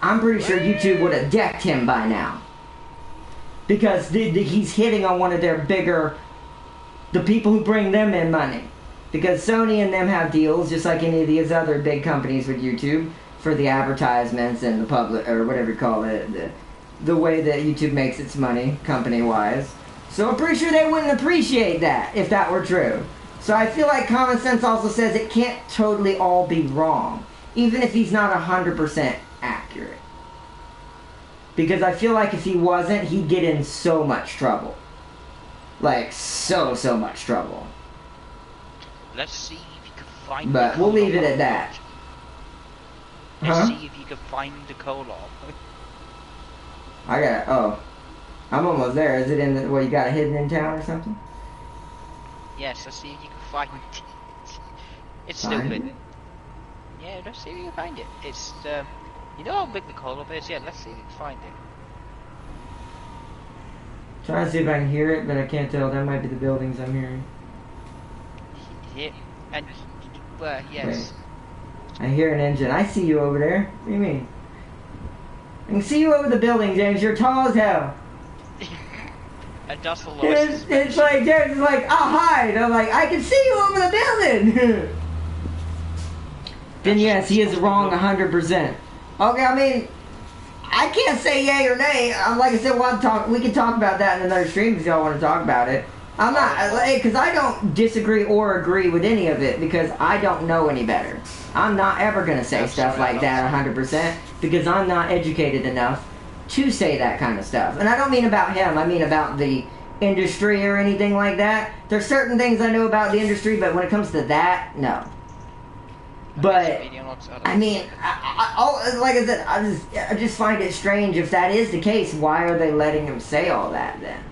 I'm pretty sure YouTube would have decked him by now. Because he's hitting on one of their bigger... the people who bring them in money. Because Sony and them have deals, just like any of these other big companies with YouTube, for the advertisements and the public, or whatever you call it, the way that YouTube makes its money, company-wise. So I'm pretty sure they wouldn't appreciate that, if that were true. So I feel like common sense also says it can't totally all be wrong, even if he's not 100% accurate. Because I feel like if he wasn't, he'd get in so much trouble. Like, so much trouble. Let's see if you can find but we'll leave it at that. Let's see if you can find the co-op. I got oh. I'm almost there. Is it in the, you got it hidden in town or something? Yes, let's see if you can find it. It's Find stupid. it? Yeah, let's see if you can find it. It's, you know how big the co-op is? Yeah, let's see if you can find it. Trying to see if I can hear it, but I can't tell. That might be the buildings I'm hearing. Yeah, and, yes. Wait. I hear an engine. I see you over there. What do you mean? I can see you over the building, James. You're tall as hell. And that's the lowest. It's like, James is like, I'll hide. I'm like, I can see you over the building. Then yes, he is wrong 100%. Okay, I mean, I can't say yay or nay. Like I said, we can talk about that in another stream if y'all want to talk about it. I'm not, because I don't disagree or agree with any of it because I don't know any better. I'm not ever going to say stuff like that 100% because I'm not educated enough to say that kind of stuff. And I don't mean about him, I mean about the industry or anything like that. There's certain things I know about the industry, but when it comes to that, no. But, I mean, like I said, I just find it strange. If that is the case, why are they letting him say all that then?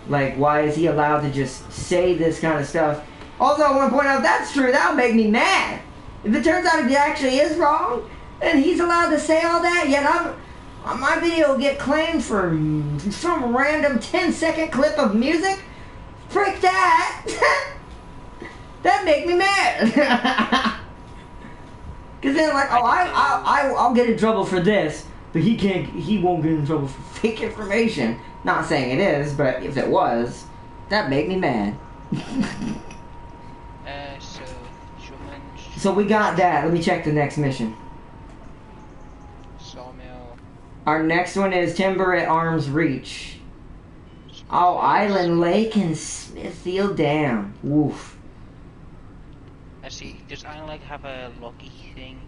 Like, why is he allowed to just say this kind of stuff? Also, I want to point out, that's true. That would make me mad. If it turns out he actually is wrong, and he's allowed to say all that, yet my video will get claimed for some random 10-second clip of music? Frick that! That'd make me mad. Because then, like, oh, I'll get in trouble for this, but he won't get in trouble for fake information. Not saying it is, but if it was, that'd make me mad. So we got that. Let me check the next mission. Sawmill. Our next one is Timber at Arm's Reach. Oh, Island Lake and Smithfield Dam. Woof. I see. Does Island Lake have a loggy thing?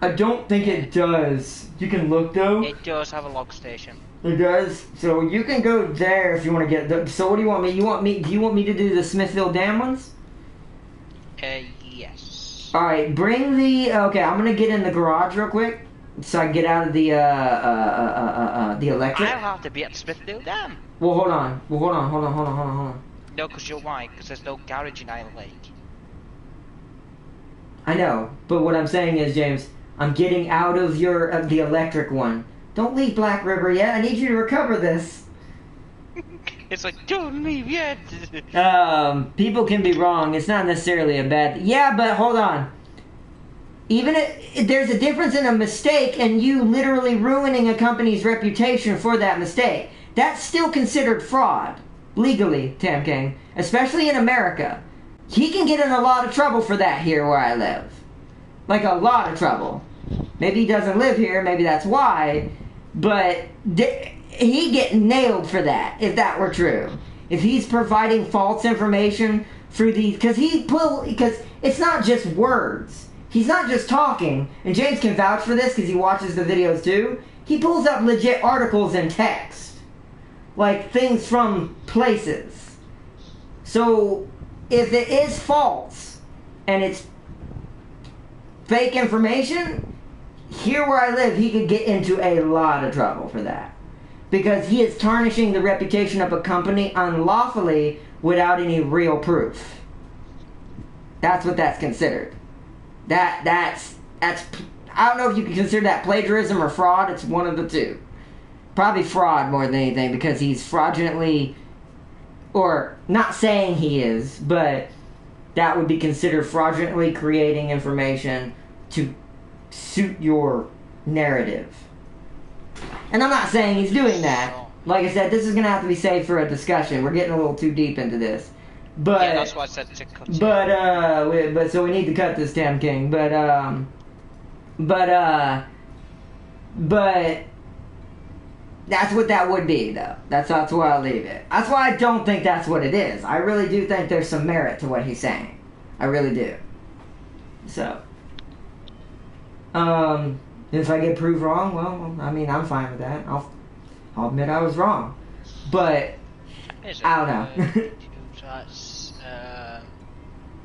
I don't think it does. You can look though. It does have a log station. It does. So you can go there if you want to get. So what do you want me? Do you want me to do the Smithfield Dam ones? Yes. All right. Bring the. Okay, I'm gonna get in the garage real quick so I can get out of the electric. I'll have to be at Smithfield Dam. Well, hold on. Hold on. No, because you're right. Because there's no garage in Island Lake. I know, but what I'm saying is, James, I'm getting out of the electric one. Don't leave Black River yet. I need you to recover this. It's like, don't leave yet. People can be wrong. It's not necessarily a bad... Yeah, but hold on. Even if there's a difference in a mistake and you literally ruining a company's reputation for that mistake. That's still considered fraud. Legally, Tam King. Especially in America. He can get in a lot of trouble for that here where I live. Like a lot of trouble. Maybe he doesn't live here, maybe that's why. But he'd get nailed for that, if that were true. If he's providing false information through these... Because it's not just words. he's not just talking, and James can vouch for this because he watches the videos too. He pulls up legit articles and text. Like, things from places. So, if it is false, and it's fake information, here where I live, he could get into a lot of trouble for that. Because he is tarnishing the reputation of a company unlawfully without any real proof. That's what that's considered. That's I don't know if you can consider that plagiarism or fraud. It's one of the two. Probably fraud more than anything, because he's fraudulently, or not saying he is, but that would be considered fraudulently creating information to suit your narrative. And I'm not saying he's doing that. Like I said, this is going to have to be saved for a discussion. We're getting a little too deep into this. But, yeah, that's why I said to cut it. But so we need to cut this, Tam King. But that's what that would be, though. That's where I'll leave it. That's why I don't think that's what it is. I really do think there's some merit to what he's saying. I really do. So, if I get proved wrong, well, I mean, I'm fine with that. I'll admit I was wrong. But I don't know.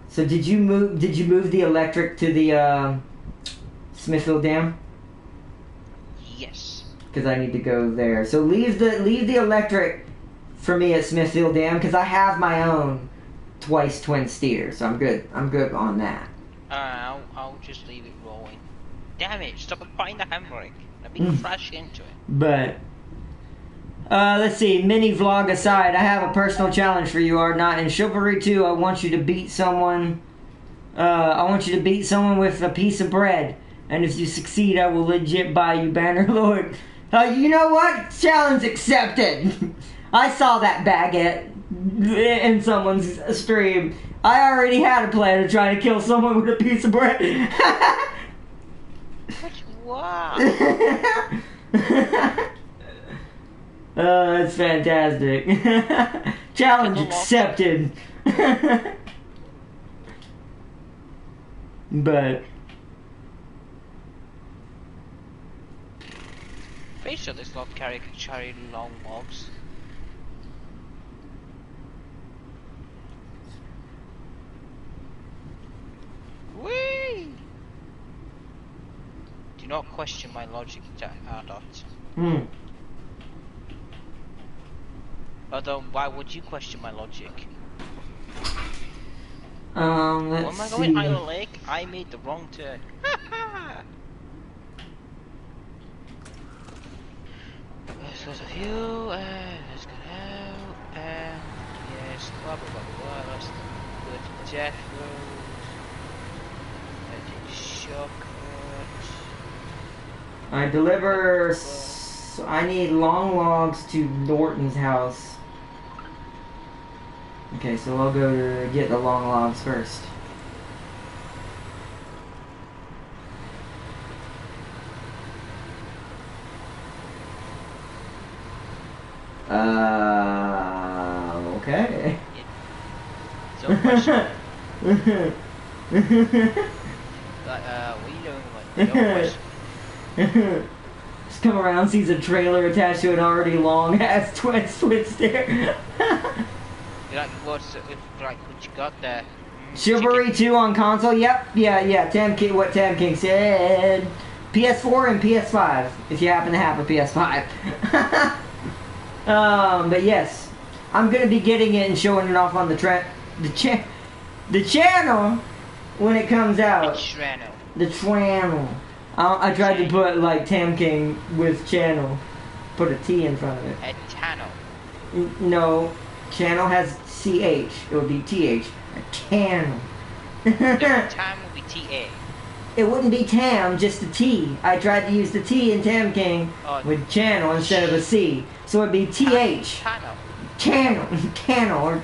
So did you move the electric to the Smithfield Dam? Yes. Because I need to go there. So leave the electric for me at Smithfield Dam, because I have my own twice twin steer, so I'm good on that. I'll just leave it rolling. Damn it! Stop applying the handbrake. Let me crash into it. But let's see. Mini vlog aside, I have a personal challenge for you, Ardnot. In Chivalry 2, I want you to beat someone. I want you to beat someone with a piece of bread, and if you succeed, I will legit buy you Bannerlord. You know what? Challenge accepted. I saw that baguette in someone's stream. I already had a plan to try to kill someone with a piece of bread. Wow. That's fantastic. Challenge accepted. But pretty sure this log carrier can carry long logs. Whee! Do not question my logic, Ardot. Although, why would you question my logic? Let's when am I going see. Isle Lake? I made the wrong turn. There's a few, let's go out, and yes, blah blah blah blah, that's good. Jeff Rose, I did shortcut. I deliver. I need long logs to Norton's house. Okay, so I'll go to get the long logs first. Okay. So question. But, what are you doing? Like, Just come around, sees a trailer attached to an already long ass twin there. like, what's like what you got there? Chivalry 2 on console? Yep. Yeah. What Tam King said. PS4 and PS5, if you happen to have a PS5. But yes, I'm gonna be getting it and showing it off on the channel when it comes out. The channel. I tried to put like Tam King with channel, put a T in front of it. A channel. No, channel has CH. It would be TH. A channel. Tam would be TA. It wouldn't be Tam, just a T. I tried to use the T in Tam King with channel instead of a C. So it'd be TH. Channel. Or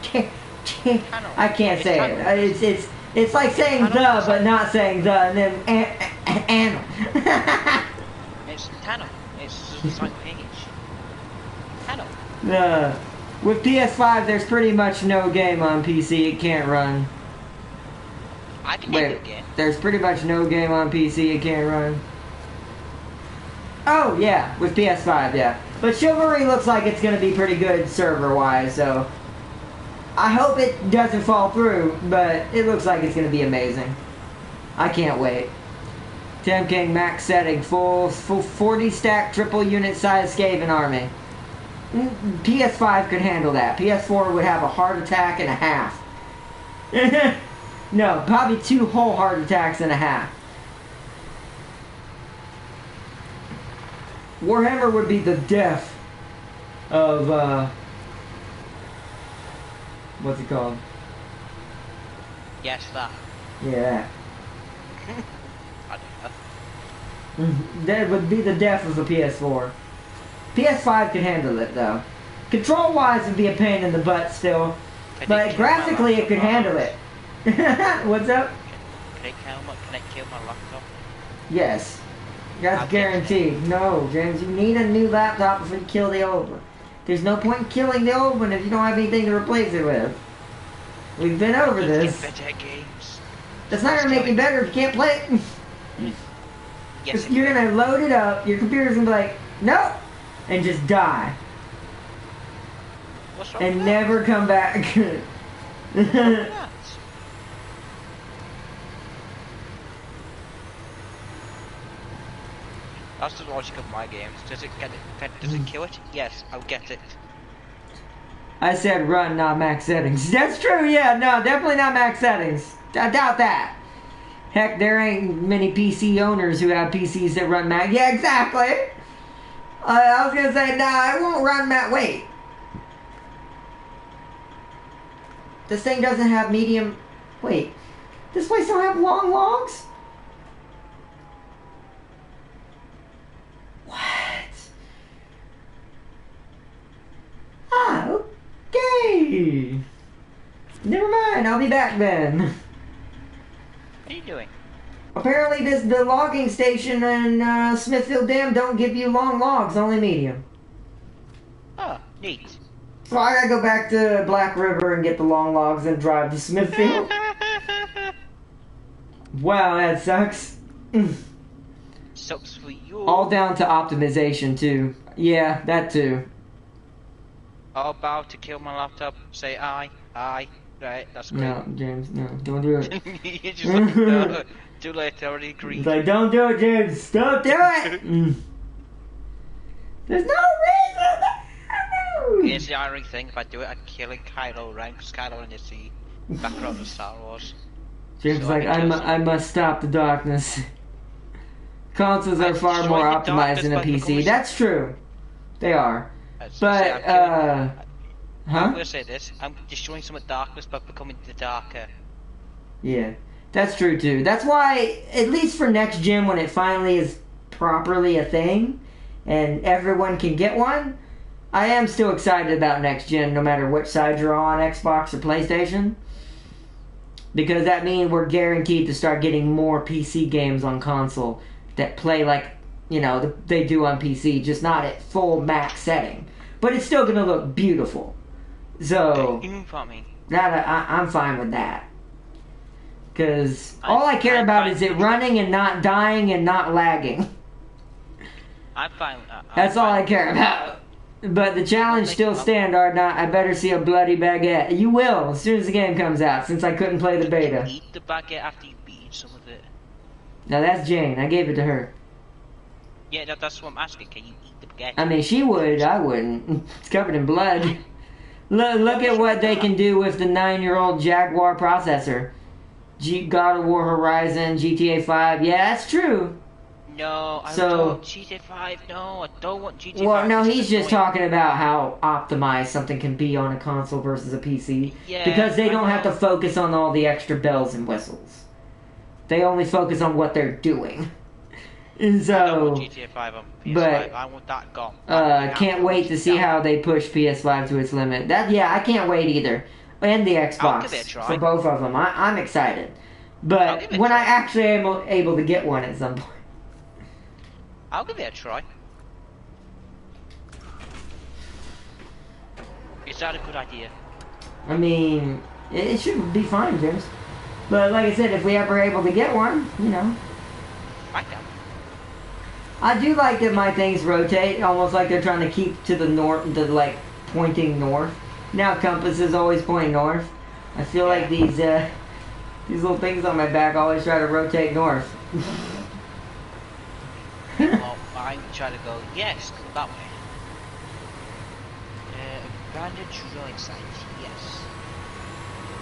I can't say it. It's like saying the, but not saying the, and then anal. It's Tano. It's like page. Tano. With PS5, there's pretty much no game on PC it can't run. I I can Wait, handle game. there's pretty much no game on PC it can't run. Oh, yeah, with PS5, yeah. But Chivalry looks like it's going to be pretty good server-wise, so... I hope it doesn't fall through, but it looks like it's going to be amazing. I can't wait. Tem King max setting, full 40 stack triple unit size Skaven army. PS5 could handle that. PS4 would have a heart attack and a half. No, probably 2 whole heart attacks and a half. Warhammer would be the death of, what's it called? Yes, that. Yeah. I don't know. That would be the death of the PS4. PS5 could handle it, though. Control-wise, it'd be a pain in the butt still. But graphically, it could handle it. What's up? Can I kill my laptop? Yes. That's guaranteed. No, James, you need a new laptop before you kill the old one. There's no point in killing the old one if you don't have anything to replace it with. We've been over this. Better games. That's not going to make it better if you can't play it. Yes, You're going to load it up, your computer's going to be like, nope, and just die. What's wrong And with never come back. that? That's the logic of my games. Does it get it? Does it kill it? Yes, I'll get it. I said run, not max settings. That's true, yeah, no, definitely not max settings. I doubt that. Heck, there ain't many PC owners who have PCs that run max. Yeah, exactly. I was gonna say, nah, it won't run max. Wait. This thing doesn't have medium. Wait. This place don't have long logs? What? Ah, okay. Never mind, I'll be back then. What are you doing? Apparently the logging station in Smithfield Dam don't give you long logs, only medium. Oh, neat. So I gotta go back to Black River and get the long logs and drive to Smithfield. Wow, that sucks. Sucks for you. All down to optimization too. Yeah, that too. All about to kill my laptop. Say aye. Right, that's great. No, James, no, don't do it. You just like, no, too late, I already agreed. It's like, don't do it, James. Don't do it. There's no reason. Here's the irony thing: if I do it, I'm killing Kylo Ren, because Kylo Ren is the background of Star Wars. James So like, I must stop the darkness. Consoles are far destroyed more the optimized than a darkness by PC. becoming- That's true. They are. But But, I'm gonna say this: I'm destroying some of the darkness by becoming the darker. Yeah, that's true too. That's why, at least for next gen, when it finally is properly a thing, and everyone can get one, I am still excited about next gen, no matter which side you're on, Xbox or PlayStation. Because that means we're guaranteed to start getting more PC games on console that play like, you know, they do on PC, just not at full max setting. But it's still going to look beautiful. So, I'm fine with that. Because all I care about is it running and not dying and not lagging. I'm fine. That's all I care about. But the challenge still stands, or not. I better see a bloody baguette. You will, as soon as the game comes out, since I couldn't play the beta. Eat the baguette after you've eaten some of it. Now that's Jane. I gave it to her. Yeah, that's what I'm asking. Can you eat the baguette? I mean, she would. I wouldn't. It's covered in blood. Look at what they can do with the 9-year-old Jaguar processor. God of War Horizon, GTA 5. Yeah, that's true. No, I don't want GTA 5. No, I don't want GTA 5. Well, no, he's just talking about how optimized something can be on a console versus a PC. Yeah, because they don't have to focus on all the extra bells and whistles. They only focus on what they're doing. And so, I don't want GTA 5 on PS5. but, I want that gone. Can't wait to see how they push PS5 to its limit. I can't wait either. And the Xbox. I'll give it a try. For both of them. I'm excited. But when I actually am able to get one at some point. I'll give it a try. Is that a good idea? I mean, it should be fine, James. But like I said, if we ever able to get one, you know. Might know. I do like that my things rotate, almost like they're trying to keep to the north, like pointing north. Now compass is always pointing north. I feel like these little things on my back always try to rotate north. Well, I'm trying to go, yes, go that way. Abandoned drilling site, yes.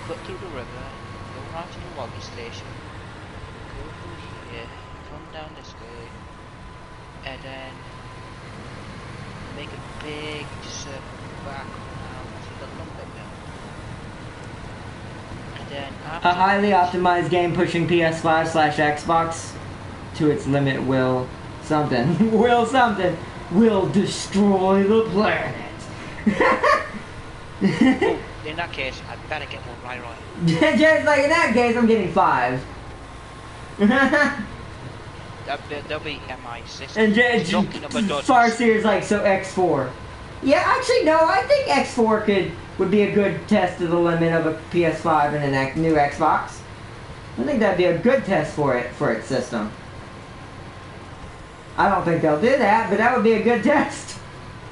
Cut through the river, go right to the logging station, go through here, come down this way, and then make a big circle back around to the lumber mill. And then after A highly optimized game pushing PS5/Xbox to its limit will something, will destroy the planet. in that case, I better get one right. Just like in that case, I'm getting 5. They'll be MI6. And Farseer's like, so X4. Yeah, actually, no, I think X4 would be a good test of the limit of a PS5 and a new Xbox. I think that'd be a good test for its system. I don't think they'll do that, but that would be a good test.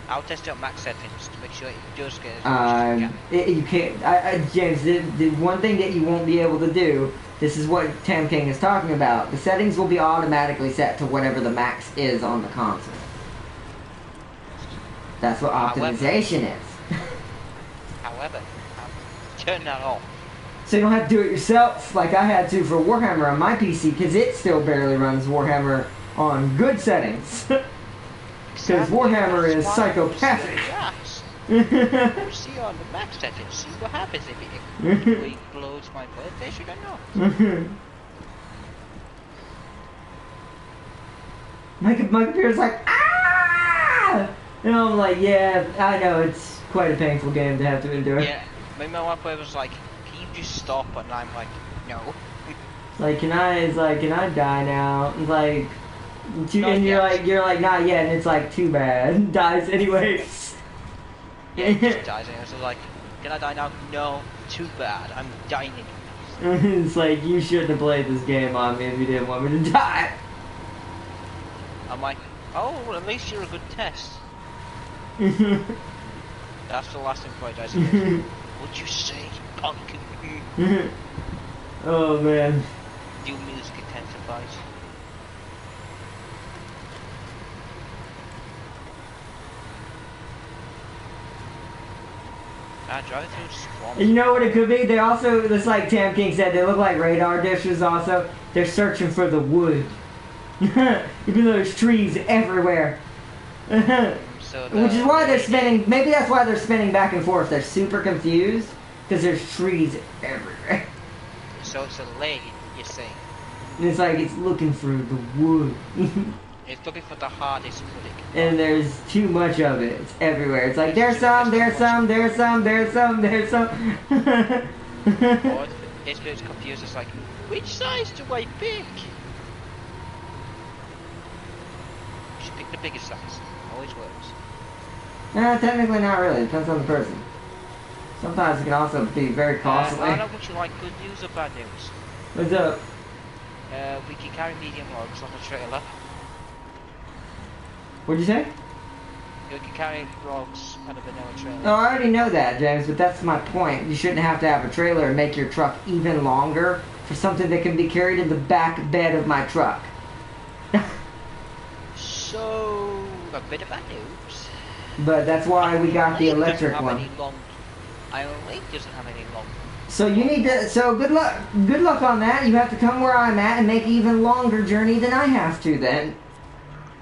I'll test out max settings to make sure it does get as much as you can't, James, the one thing that you won't be able to do, this is what Tam King is talking about, the settings will be automatically set to whatever the max is on the console. That's what optimization is. However, turn that off. So you don't have to do it yourself like I had to for Warhammer on my PC, because it still barely runs Warhammer on good settings. Because Warhammer is psychopathic. See on the max settings, see what happens if it blows my PlayStation or not. My computer's like, ah! And I'm like, yeah, I know, it's quite a painful game to have to endure. Yeah, my wife was like, can you just stop? And I'm like, no. Like, can I die now? It's like, and you're like, not yet, and it's like, too bad. Dies anyways. Yeah, he just dies, and I was like, can I die now? No, too bad, I'm dying anyways. It's like, you shouldn't have played this game on me if you didn't want me to die. I'm like, oh, well, at least you're a good test. That's the last thing before I die. What'd you say, punk? Oh, man. New music intensifies. Driving through swamp. You know what it could be? They also, just like Tam King said, they look like radar dishes also. They're searching for the wood. Even though there's trees everywhere. Which is why they're spinning, maybe that's why they're spinning back and forth. They're super confused, because there's trees everywhere. So it's a lake, you're saying? And it's like, it's looking for the wood. It's looking for the hardest wood. And there's too much of it. It's everywhere. It's like, there's some, there's some, there's some, there's some, there's some. Or it's confused, it's like, which size do I pick? You should pick the biggest size. Always works. Technically not really. Depends on the person. Sometimes it can also be very costly. I don't know what you like, good news or bad news. What's up? We can carry medium logs on the trailer. What'd you say? You can carry logs on a vanilla trailer. Oh, I already know that, James, but that's my point. You shouldn't have to have a trailer and make your truck even longer for something that can be carried in the back bed of my truck. So, a bit of bad news. But that's why we got the electric one. Iron Lake doesn't have any long. So you need to, so good luck on that. You have to come where I'm at and make an even longer journey than I have to then.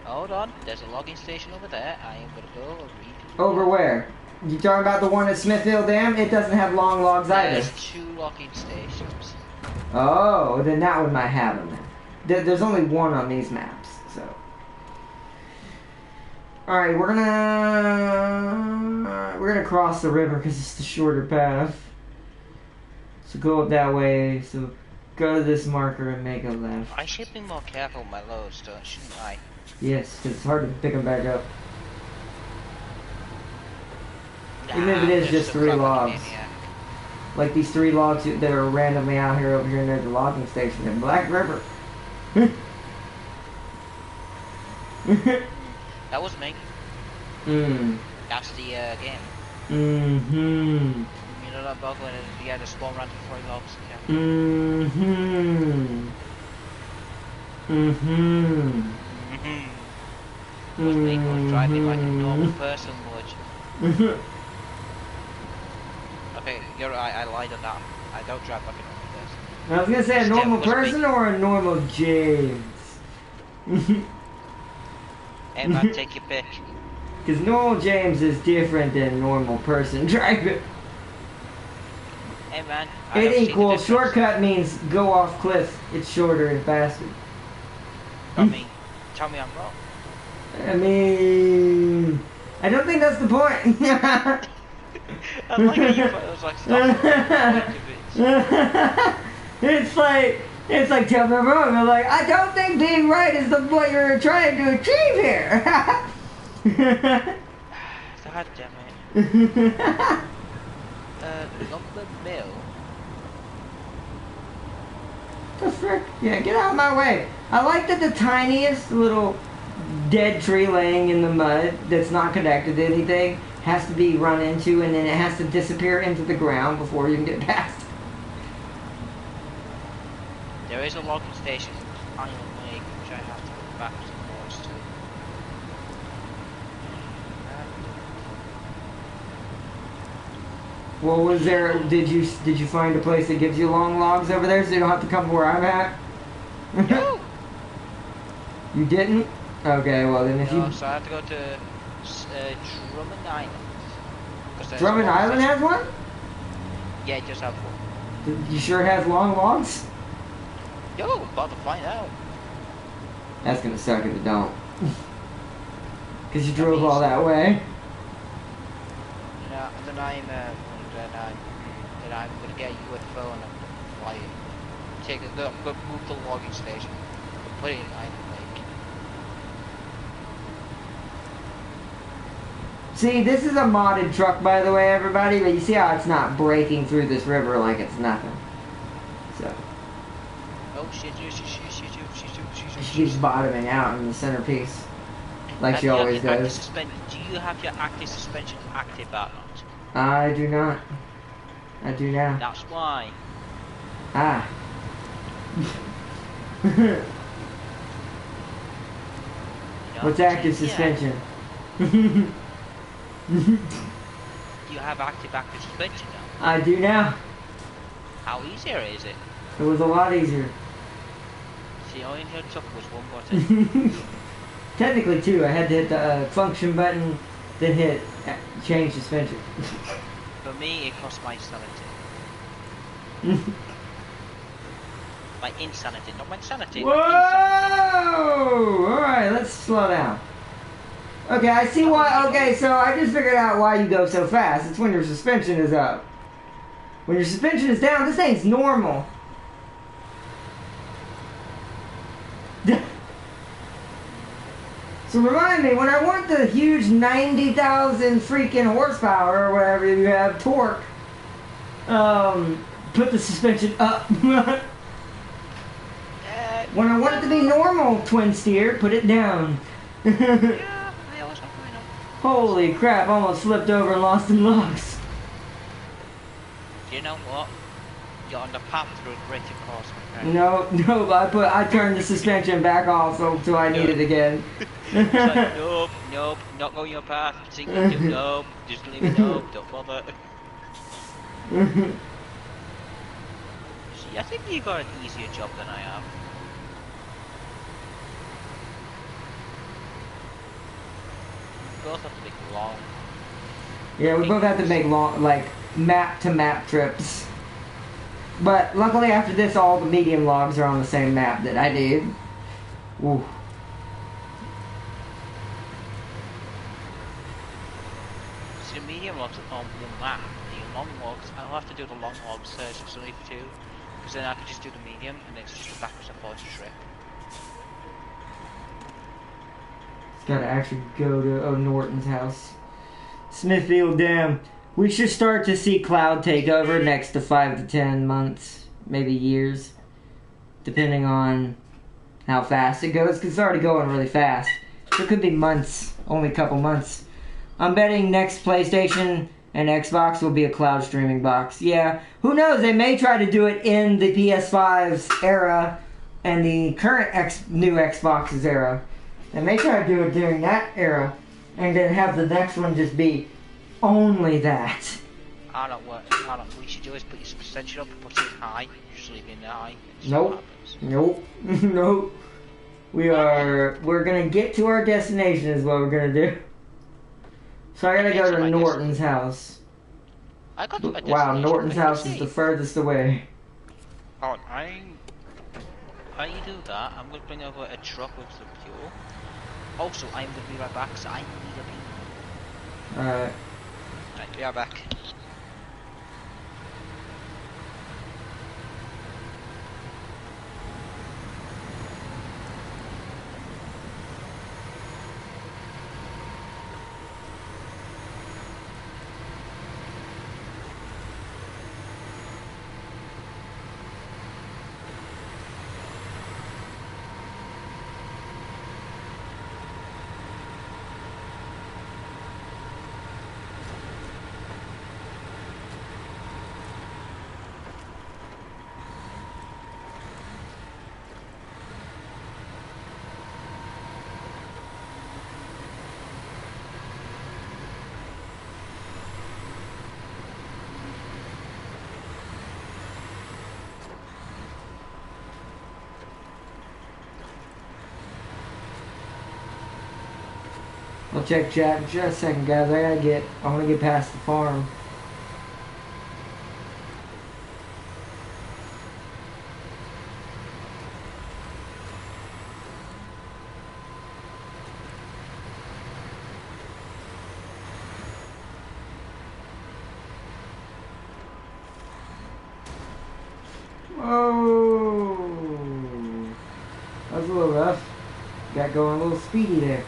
Hold on, there's a logging station over there. I am gonna go read. Over where? You talking about the one at Smithfield Dam? It doesn't have long logs either. There's 2 logging stations. Oh, then that one might have them then. There's only one on these maps, so. Alright, we're gonna cross the river because it's the shorter path. So go up that way, so go to this marker and make a left. I should be more careful with my loads, shouldn't I? Yes, because it's hard to pick them back up. Even if it is just 3 logs. Like these 3 logs that are randomly out here over here near the logging station in Black River. That was me. That's the game. Mm-hmm. You know that bug when you had a small random 4 logs? Yeah. Mm-hmm. Mm-hmm. It was me who was driving like a normal person would. Okay, you're right, I lied on that. I don't drive like a normal person. I was gonna say a normal person or a normal James. Hey man, take your pick. Because normal James is different than normal person driving. Hey man, It equals shortcut means go off cliff. It's shorter and faster. I mean, tell me I'm wrong. I mean, I don't think that's the point. I like how you put it was like stop. It's like tell me I'm wrong. I'm like, I don't think being right is what you're trying to achieve here. God damn it. Lumber Mill. The frick? Yeah, get out of my way. I like that the tiniest little dead tree laying in the mud that's not connected to anything has to be run into, and then it has to disappear into the ground before you can get past. There is a logging station on Island Lake, which I have to go back to to. Well, was there? Did you find a place that gives you long logs over there, so you don't have to come where I'm at? No. You didn't? Okay, well then if you. So I have to go to Drummond Island. Drummond Island has one? Yeah, it just have one. You sure it has long logs? Yo, about to find out. That's gonna suck if it don't. Cause you drove all that way. Yeah, and then I'm gonna get a UFO and I'm gonna fly it. I'm gonna move the logging station. Put it in Island Lake. See, this is a modded truck, by the way, everybody. But you see how it's not breaking through this river like it's nothing. So. Oh shit! She keeps bottoming out in the centerpiece, like she always does. Do you have your active suspension active or not? I do not. I do now. That's why. Ah. What's active suspension? You have active suspension now? I do now. How easier is it? It was a lot easier. See, all you took was one button. Technically 2. I had to hit the function button, then hit change suspension. For me, it cost my sanity. My insanity, not my sanity. Whoa! Alright, let's slow down. Okay, I see why. Okay, so I just figured out why you go so fast. It's when your suspension is up. When your suspension is down, this thing's normal. So remind me, when I want the huge 90,000 freaking horsepower or whatever you have, torque, put the suspension up. When I want it to be normal twin steer, put it down. Holy crap, almost flipped over and lost in logs. You know what? You're on the path through a greater cause, my friend. No, I turned the suspension back off so I need it again. It's like, nope, not going your path. Nope, just leave it, nope, don't bother. See, I think you got an easier job than I have. We both have to make long. Yeah, we both have to make long, like, map-to-map trips. But luckily after this, all the medium logs are on the same map that I did. Ooh. See, the medium logs are on one map. The long logs, I'll have to do the long logs search if only for 2. Because then I could just do the medium and it's just a backwards and forwards trip. Gotta actually go to Norton's house. Smithfield Dam. We should start to see cloud take over next to 5 to 10 months, maybe years, depending on how fast it goes, because it's already going really fast. So it could be months, only a couple months. I'm betting next PlayStation and Xbox will be a cloud streaming box. Yeah, who knows? They may try to do it in the PS5's era and the current new Xbox's era. They may try to do it during that era and then have the next one just be only that. We should do is put your suspension up and put it high. Just leave it in the high. Nope. Nope. We're gonna get to our destination is what we're gonna do. So I gotta go to Norton's house. I got to my destination. Wow, Norton's house is the furthest away. Oh, while you do that, I'm gonna bring over a truck with some fuel. Also, I'm gonna be right back, so I need a pee. Alright. Right, be right back. I'll check chat in just a second, guys. I want to get past the farm. Whoa! That was a little rough. Got going a little speedy there.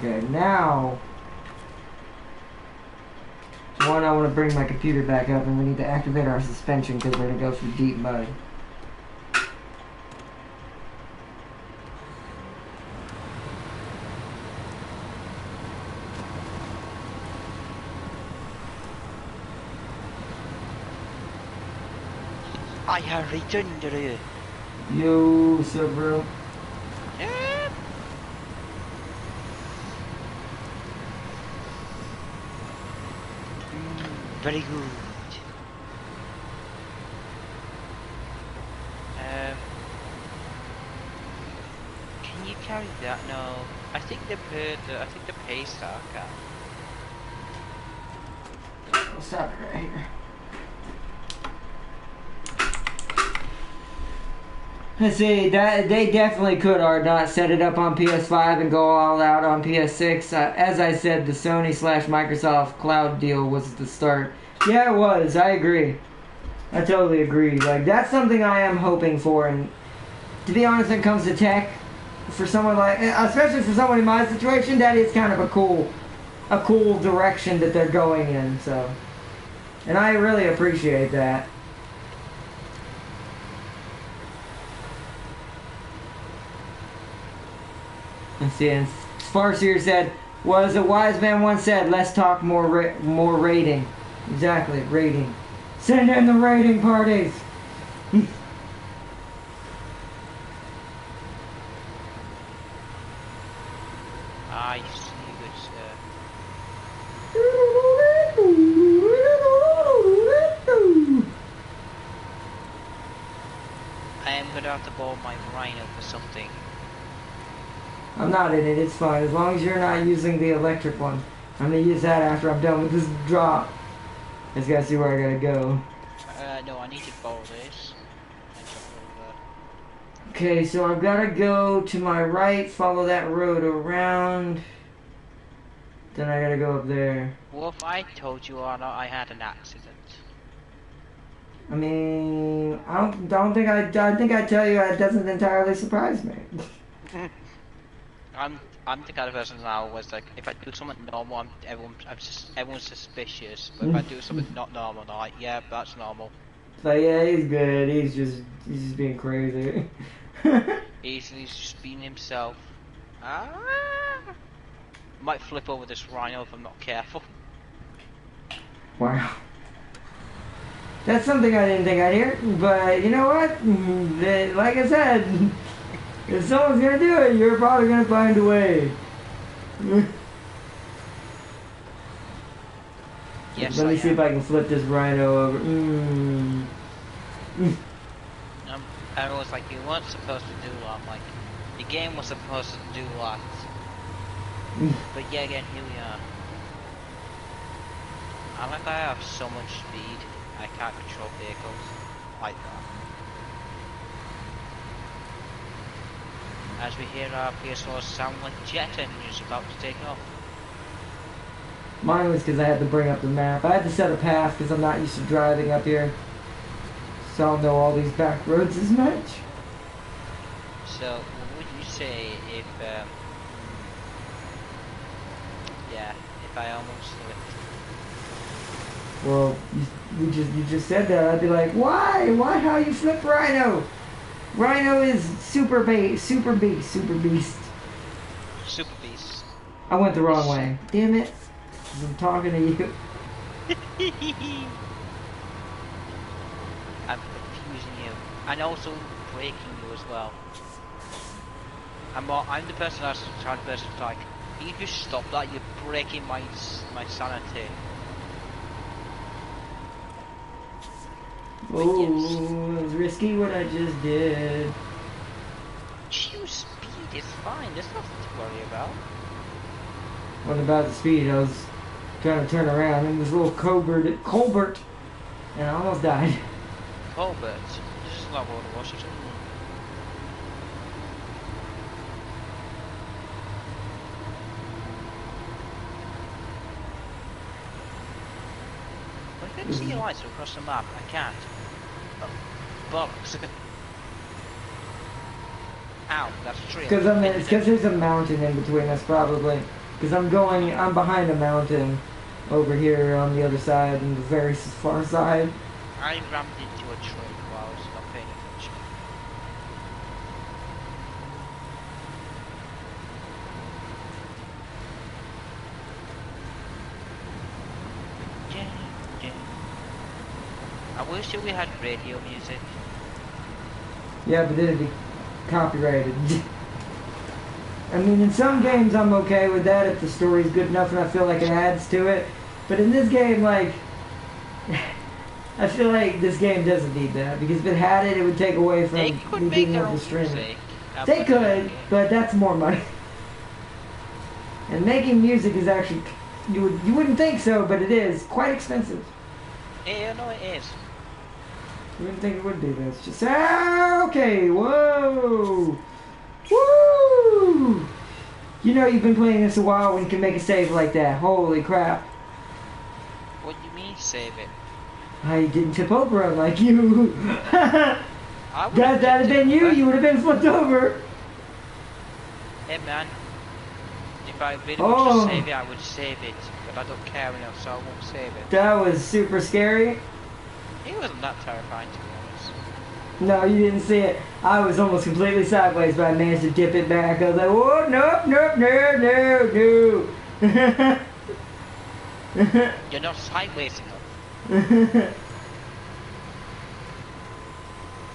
Okay, now, one, I want to bring my computer back up, and we need to activate our suspension because we're going to go through deep mud. I have returned. Yo, what's up, bro? Very good. Can you carry that? No. I think the Paystar can. I'll stop it right here. Let's see, they definitely could or not set it up on PS5 and go all out on PS6. As I said, the Sony/Microsoft cloud deal was the start. Yeah, it was. I agree. I totally agree. Like, that's something I am hoping for. And to be honest, when it comes to tech, for someone like, especially for someone in my situation, that is kind of a cool direction that they're going in. So, and I really appreciate that. Let's see, and Farseer said, was a wise man once said, less talk, more rating. Exactly, rating. Send in the rating parties! I see, good sir. I am gonna have to borrow my Rhino for something. I'm not in it, it's fine. As long as you're not using the electric one. I'm gonna use that after I'm done with this drop. I just gotta see where I gotta go. No, I need to borrow this. Okay, so I've gotta go to my right, follow that road around. Then I gotta go up there. Well, if I told you or not I had an accident. I mean, I don't think I think I tell you it doesn't entirely surprise me. I'm the kind of person now was like, if I do something normal, everyone's suspicious. But if I do something not normal, they're like, yeah, that's normal. But yeah, he's good. He's just being crazy. He's just being himself. Might flip over this rhino if I'm not careful. Wow. That's something I didn't think I'd hear, but you know what? Like I said, if someone's gonna do it, you're probably gonna find a way. Yes, Let me see if I can flip this rhino over. I was like, you weren't supposed to do that. Like, the game was supposed to do that. But yeah, again, here we are. I like I have so much speed. I can't control vehicles like that. As we hear our PS4 sound like jet engines about to take off. Mine was because I had to bring up the map. I had to set a path because I'm not used to driving up here. So I don't know all these back roads as much. So, what would you say if, if I almost slipped? Well, you just said that. I'd be like, why? Why? How you flip Rhino? Rhino is super beast. Super beast. I went the wrong way. Damn it. I'm talking to you. I'm confusing you. And also breaking you as well. I'm the person that's the kind of person who's like, can you just stop that? You're breaking my sanity. Oh, it was risky what I just did. Choose speed is fine. There's nothing to worry about. What about the speed? I was trying to turn around in this little Colbert, and I almost died. Colbert? This is not what it was. I can see your lights across the map. I can't. Oh, bollocks. Ow, that's a tree. It's because there's a mountain in between us, probably. Because I'm behind a mountain over here on the other side, on the very far side. I rammed into a tree while I was not paying attention. I wish that we had radio music. Yeah, but then it'd be copyrighted. I mean, in some games I'm okay with that if the story's good enough and I feel like it adds to it. But in this game, like, I feel like this game doesn't need that. Because if it had it, it would take away from me being able to stream it. They could, but that's more money. And making music is actually, you wouldn't think so, but it is quite expensive. Yeah, no, it is. You wouldn't think it would be, but it's just, okay, whoa! Woo! You know you've been playing this a while when you can make a save like that. Holy crap. What do you mean, save it? I didn't tip over unlike you. Guys, that had been you would have been flipped over. Hey man, if I really wanted to save it, I would save it. But I don't care enough, so I won't save it. That was super scary. It wasn't that terrifying, to be honest. No, you didn't see it. I was almost completely sideways, but I managed to dip it back. I was like, whoa, nope, nope, no, no, no. You're not sideways enough.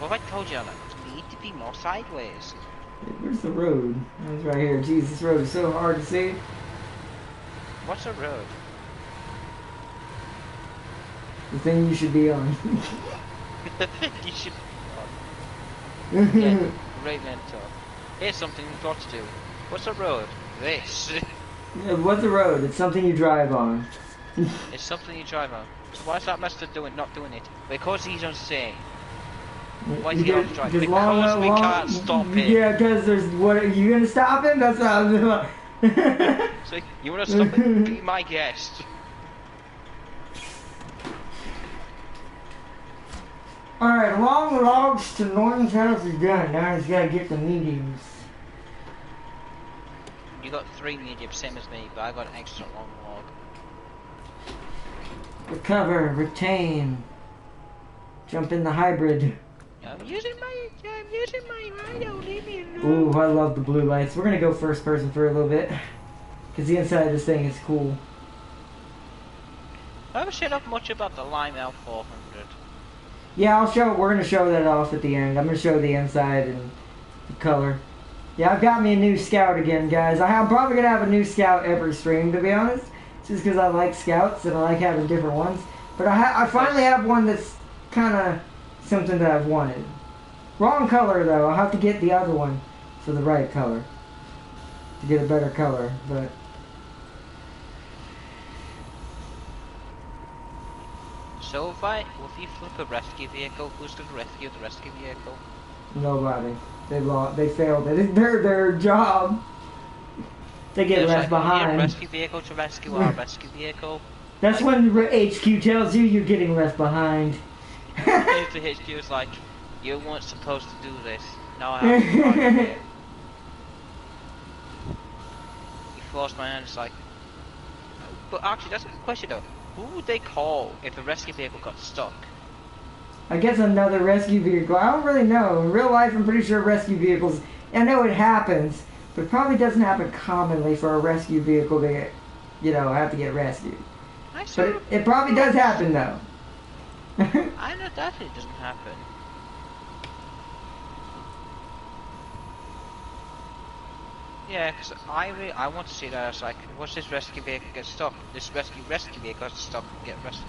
What have I told you, Alan? You need to be more sideways. Where's the road? It's right here. Jeez, this road is so hard to see. What's a road? The thing you should be on. The thing you should be on. Yeah, great mentor. Here's something you've got to do. What's a road? This. Yeah, what's a road? It's something you drive on. It's something you drive on. So why is that master not doing it? Because he's insane. Why is he not driving? Because we can't stop him. Yeah, because there's what? Are you gonna stop him? That's what I was. So, you wanna stop it? Be my guest. Alright, long logs to Norton's house is done. Now he's gotta get the mediums. You got 3 medium, same as me, but I got an extra long log. Recover, retain. Jump in the hybrid. I'm using my rhino, leave me alone. Ooh, I love the blue lights. We're gonna go first person for a little bit. Because the inside of this thing is cool. I haven't said up much about the Lime L400. Yeah, we're gonna show that off at the end. I'm gonna show the inside and the color. Yeah, I've got me a new Scout again, guys. I'm probably gonna have a new Scout every stream, to be honest. Just because I like Scouts and I like having different ones. But I finally have one that's kind of something that I've wanted. Wrong color, though. I'll have to get the other one for the right color. To get a better color, but... So if you flip a rescue vehicle, who's going to rescue the rescue vehicle? Nobody. They failed it. It's their job. They get left behind. We need a rescue vehicle to rescue our rescue vehicle. That's when HQ tells you you're getting left behind. The HQ is like, you weren't supposed to do this. Now I have to run it. You forced my hand, it's like... But actually, that's a good question though. Who would they call if the rescue vehicle got stuck? I guess another rescue vehicle. I don't really know. In real life, I'm pretty sure rescue vehicles... I know it happens, but it probably doesn't happen commonly for a rescue vehicle to get, have to get rescued. But it probably does happen, though. I know that it doesn't happen. Yeah, because I want to see that. It's like, once this rescue vehicle gets stuck, this rescue vehicle has to stop and get rescued.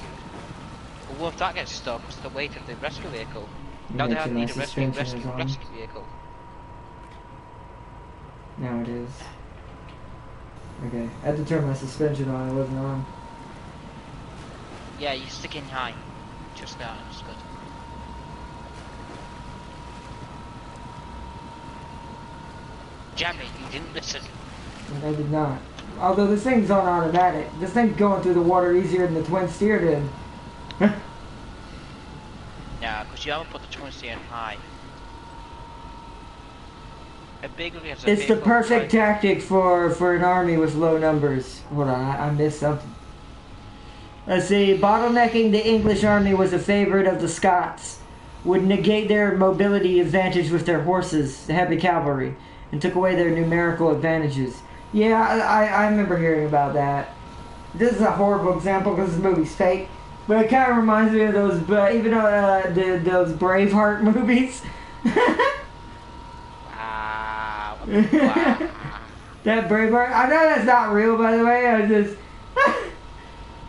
But what if that gets stuck? What's the weight of the rescue vehicle? Now they have to need a rescue vehicle. Now it is. Okay, I had to turn my suspension on. It wasn't on. Yeah, you stick in high. Just now, it's good. Damn it, you didn't listen. And I did not. Although this thing's on automatic. This thing's going through the water easier than the twin steer did. Yeah, because you haven't put the twin steer in high. It's the perfect tactic for an army with low numbers. Hold on, I missed something. Let's see, bottlenecking the English army was a favorite of the Scots. Would negate their mobility advantage with their horses, the heavy cavalry, and took away their numerical advantages. Yeah, I remember hearing about that. This is a horrible example because this movie's fake, but it kind of reminds me of those, even those Braveheart movies. Wow. That Braveheart, I know that's not real, by the way. I just,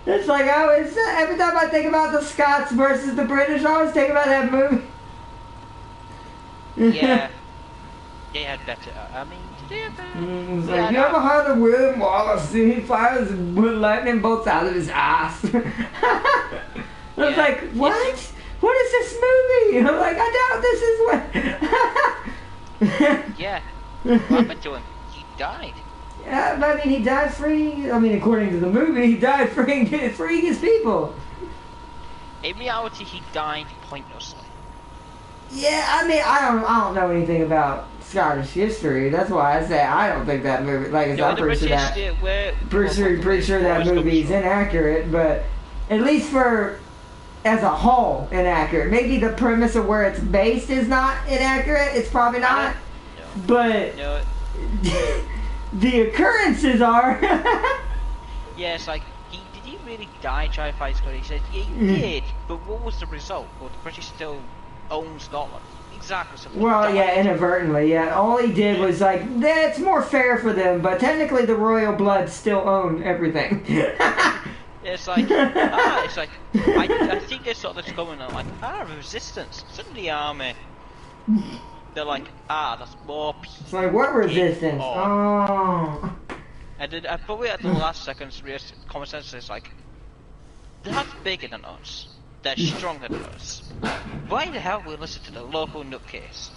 it's like I always, every time I think about the Scots versus the British, I always think about that movie. Yeah. They had better. I mean, they had better. It's like, you ever heard of William Wallace? He fires lightning bolts out of his ass. I was like, what? What is this movie? I'm like, I doubt this is what. Yeah. What happened to him? He died. Yeah, I mean, he died freeing. I mean, according to the movie, he died freeing his people. In reality, he died pointlessly. Yeah, I mean, I don't know anything about Scottish history. That's why I say I don't think that movie. Like, No, I'm pretty sure that movie's inaccurate. But at least for as a whole, inaccurate. Maybe the premise of where it's based is not inaccurate. It's probably not. No. But No. the occurrences are. Yeah, it's like, did he really die trying to fight Scotland? He said, yeah, he did, but what was the result? Well, the British still own Scotland. Exactly. So well, yeah, inadvertently, yeah. All he did was like, it's more fair for them, but technically the royal blood still own everything. It's like, I think they saw this going on, like, resistance. Suddenly the army, they're like, that's more people. It's like, what resistance? Oh. And then, probably at the last seconds, common sense is like, they're bigger than us. They're stronger than us. Why the hell we listen to the local nutcase?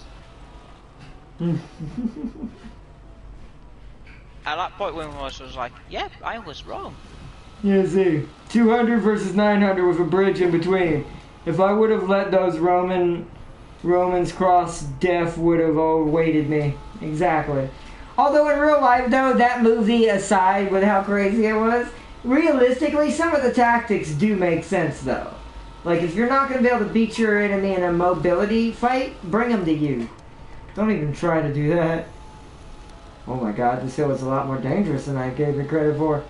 At that point when I was like, yep, I was wrong. Yeah, see, 200 versus 900 with a bridge in between. If I would have let those Romans cross, death would have awaited me. Exactly. Although in real life, though, that movie aside with how crazy it was, realistically, some of the tactics do make sense, though. Like, if you're not going to be able to beat your enemy in a mobility fight, bring them to you. Don't even try to do that. Oh my god, this hill is a lot more dangerous than I gave it credit for.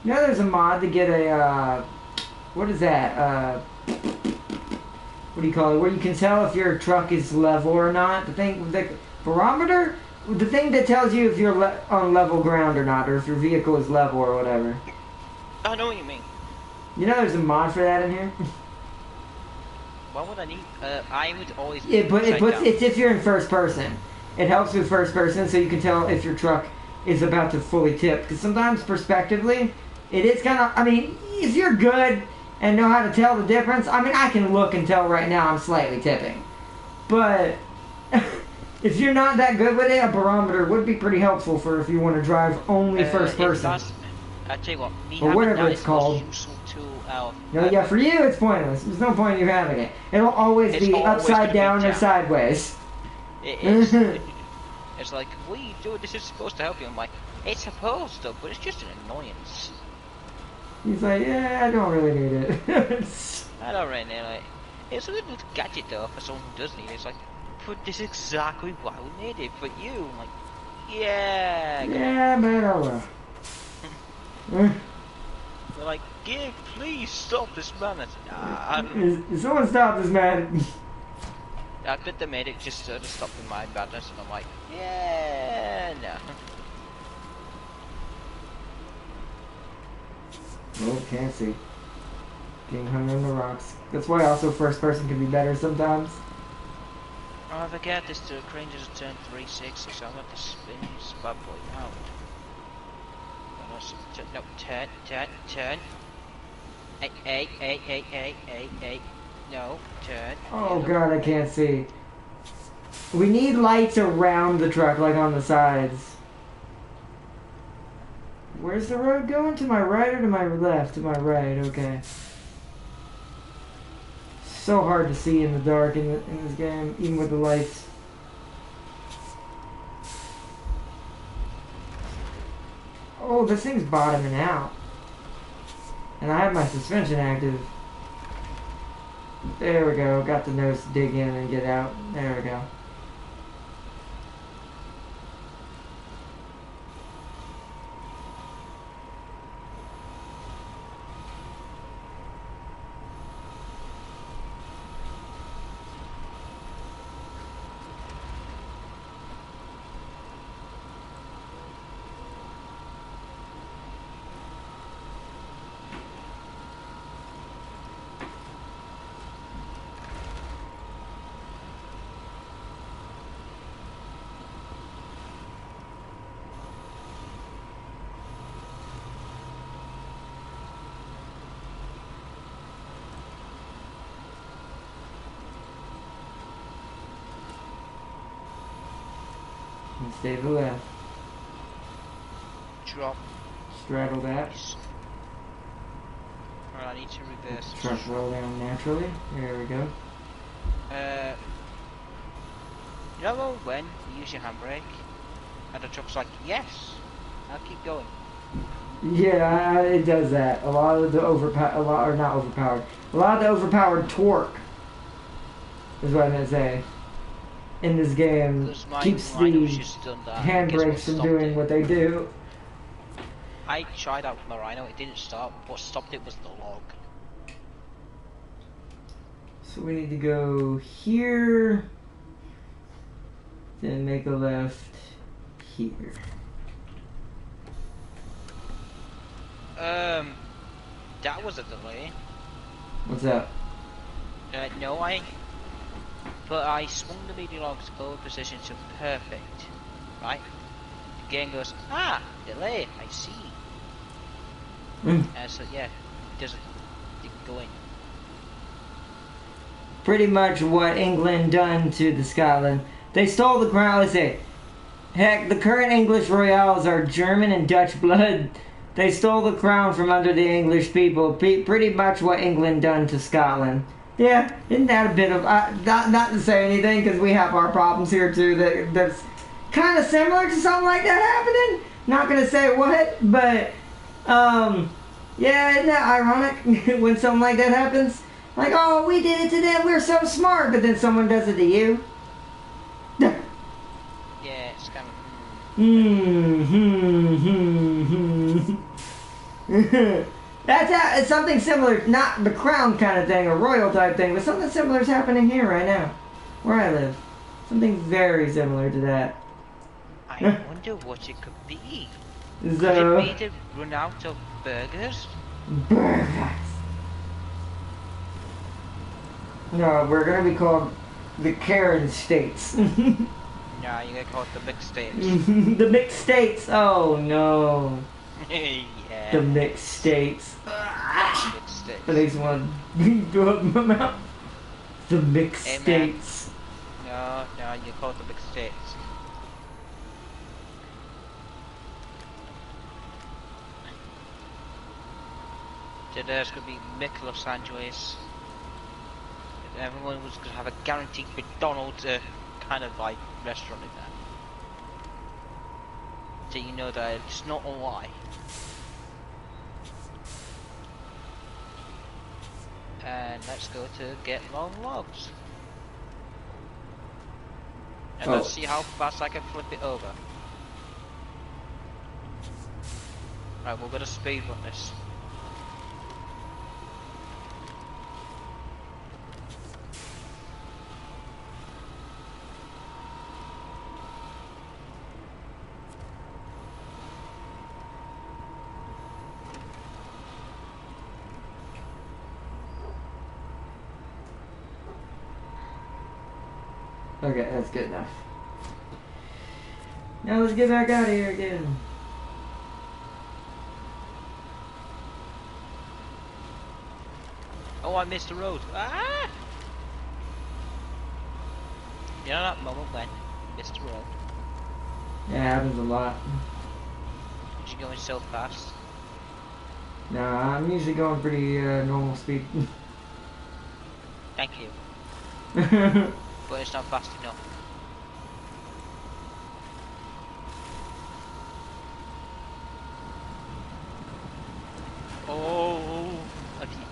You know there's a mod to get a, what is that? What do you call it? Where you can tell if your truck is level or not. The barometer? The thing that tells you if you're on level ground or not, or if your vehicle is level or whatever. I know what you mean. You know there's a mod for that in here? Why would I need? I would always. It's if you're in first person. It helps with first person, so you can tell if your truck is about to fully tip. Because sometimes, perspectively, it is kind of. I mean, if you're good and know how to tell the difference, I mean, I can look and tell right now I'm slightly tipping. But if you're not that good with it, a barometer would be pretty helpful for if you want to drive only first person. I tell you what, or whatever it's called. No, yeah, for you it's pointless. There's no point in you having it. It'll always be upside down or sideways. It is. It's like, what are you doing? This is supposed to help you. I'm like, it's supposed to, but it's just an annoyance. He's like, yeah, I don't really need it. I don't really need it. It's a little gadget though for someone who does need it. It's like, but this is exactly why we need it for you. I'm like, yeah. Yeah, but oh well. They're like, Gig, please stop this man. Someone stop this man. I bet they made it just to stop my badness, and I'm like, yeah, no. Oh, can't see. Getting hung on the rocks. That's why also first person can be better sometimes. Oh, I forget this crane just turned 360, so I'm going to spin this bad boy out. No, turn. Hey. No, turn. Oh god, I can't see. We need lights around the truck, like on the sides. Where's the road going? To my right or to my left? To my right, okay. So hard to see in the dark in this game, even with the lights. Oh, this thing's bottoming out. And I have my suspension active. There we go. Got the nose to dig in and get out. There we go. And stay to the left. Drop. Straddle that. Alright, I need to reverse. Truck roll down naturally. There we go. You know when you use your handbrake and the truck's like, yes, I'll keep going. Yeah, it does that. A lot of the overpowered torque is what I meant to say. In this game, keeps the handbrakes from doing what they do. I tried out with my Rhino, it didn't stop. What stopped it was the log. So we need to go here, then make a left here. That was a delay. What's up? No, but I swung the media log's forward position to perfect, right? The game goes, delay, I see. Mm. So yeah, it didn't go in. pretty much what England done to the Scotland. They stole the crown. Let's say, heck, the current English royals are German and Dutch blood. They stole the crown from under the English people. Pretty much what England done to Scotland. Yeah, isn't that a bit of not to say anything because we have our problems here too. That's kind of similar to something like that happening. Not gonna say what, but yeah, isn't that ironic when something like that happens? Like, oh, we did it to them. We're so smart, but then someone does it to you. Yeah, it's kind of. It's something similar, not the crown kind of thing or royal type thing, but something similar is happening here right now, where I live. Something very similar to that. I wonder what it could be. So, could it be to run out of burgers? Burgers. No, we're gonna be called the Karen States. Yeah, you get called the mixed states. The mixed states. Oh no. Yeah. The mixed states. Mixed states. I just want to go up my mouth. The mixed states. No, you call it the mixed states. So there's gonna be Los Angeles. Everyone was gonna have a guaranteed McDonald's kind of like restaurant in there. So you know that it's not a lie. And let's go to get long logs. And let's see how fast I can flip it over. Right, we're gonna speed run this. Okay, that's good enough. Now let's get back out of here again. Oh, I missed the road. Ah! You know that moment when you missed the road? Yeah, it happens a lot. You're going so fast. Nah, I'm usually going pretty normal speed. Thank you. But it's not fast enough. Oh,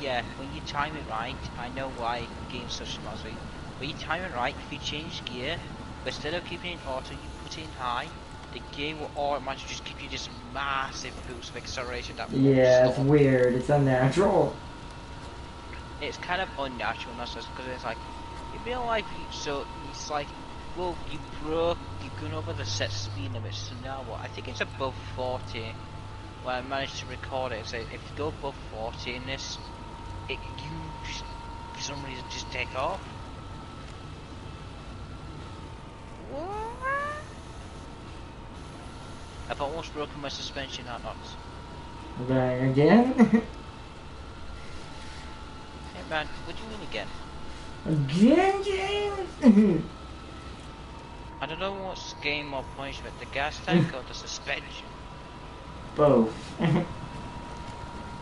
yeah, when you time it right, I know why the game's so smuzzy. When you time it right, if you change gear, but instead of keeping it in auto, you put it in high, the game will automatically just give you this massive boost of acceleration that yeah, it's weird, it's unnatural. It's kind of unnatural, not just because it's like, in real life, so it's like, well, you've gone over the set speed limit, so now what? I think it's above 40. Well, I managed to record it, so if you go above 40 in this, you just, for some reason, just take off. What? I've almost broken my suspension out knots. Right, again? Hey man, what do you mean again? Again, James? I don't know what's game or punishment, the gas tank or the suspension. Both.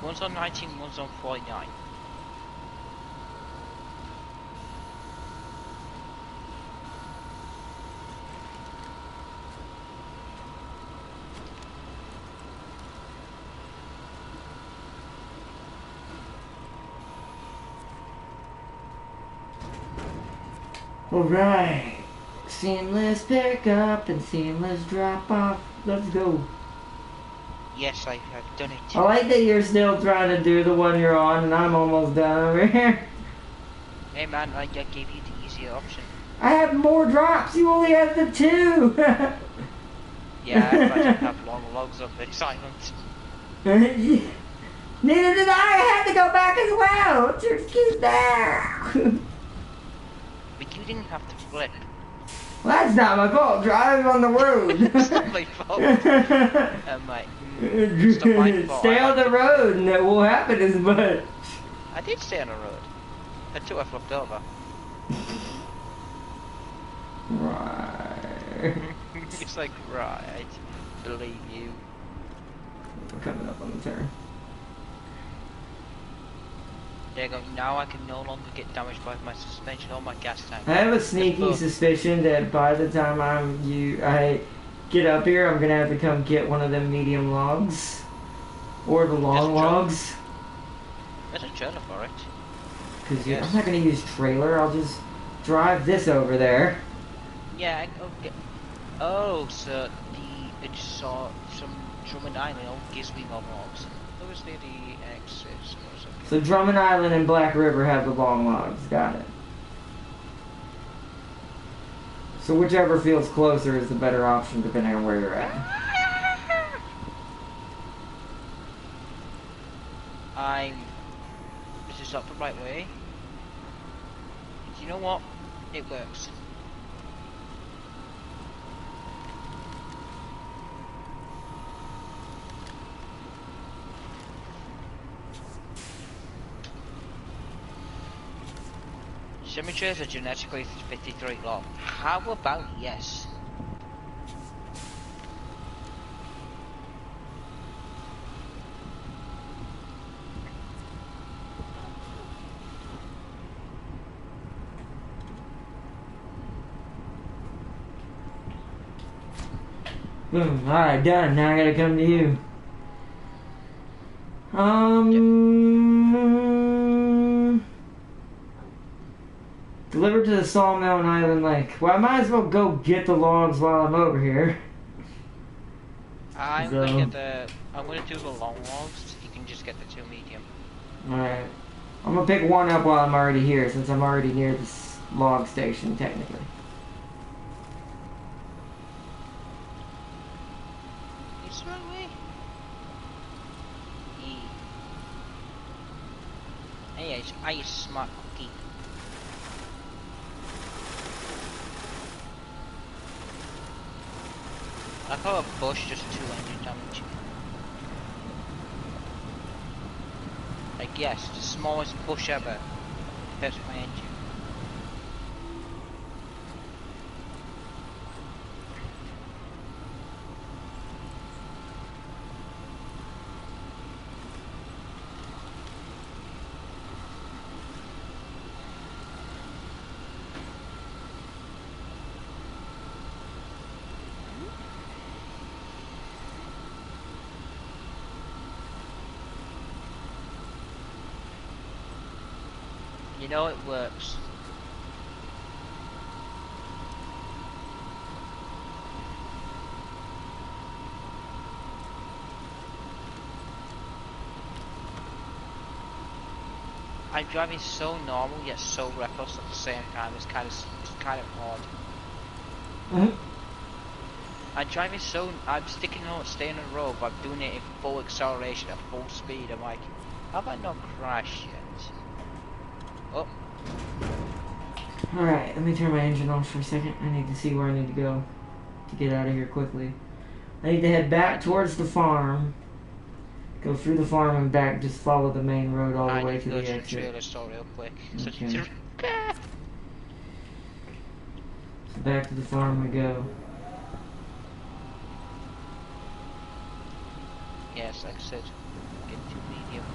One's on 19, one's on 49. Alright. Seamless pickup and seamless drop off. Let's go. Yes, I have done it. I like that you're still trying to do the one you're on and I'm almost done over here. Hey man, I gave you the easier option. I have more drops. You only have the 2. Yeah, I didn't have long logs of excitement. Neither did I. I had to go back as well. Just there. But you didn't have to flip. Well, that's not my fault. Drive on the road. It's not my fault. Mate, it's not my fault. Stay on the road and it will happen as much. I did stay on the road. Until I flipped over. Right. It's like, right, believe you. We're coming up on the turn. There you go, now I can no longer get damaged by my suspension or my gas tank. I have a sneaky suspicion that by the time I get up here, I'm gonna have to come get one of them medium logs. Or the long logs. There's a trailer for it. Because I'm not gonna use trailer, I'll just drive this over there. Yeah, okay. Oh, so it saw some Drummond Island gives me long logs. Those near the exits. So Drummond Island and Black River have the long logs, got it. So whichever feels closer is the better option depending on where you're at. Is this not the right way? You know what? It works. Cemeteries are genetically 53 long. How about yes? Boom. Alright, done. Now I gotta come to you. Delivered to the sawmill on Island Lake. Well, I might as well go get the logs while I'm over here. I'm gonna do the long logs. You can just get the 2 medium. Alright. I'm gonna pick one up while I'm already here, since I'm already near this log station, technically. It's the right way. Hey, I smart cookie. I call a bush just 2 engine damage. Like, yes, the smallest bush ever hurts my engine. You know it works. I'm driving so normal yet so reckless at the same time. It's kind of odd. I'm sticking out, staying on the road, but I'm doing it in full acceleration at full speed. I'm like, how have I not crashed yet? Oh. Alright, let me turn my engine off for a second. I need to see where I need to go to get out of here quickly. I need to head back towards the farm. Go through the farm and back, just follow the main road all the way to the exit. Trailer store real quick. Okay. So back to the farm we go. Yes, like I said, get to medium.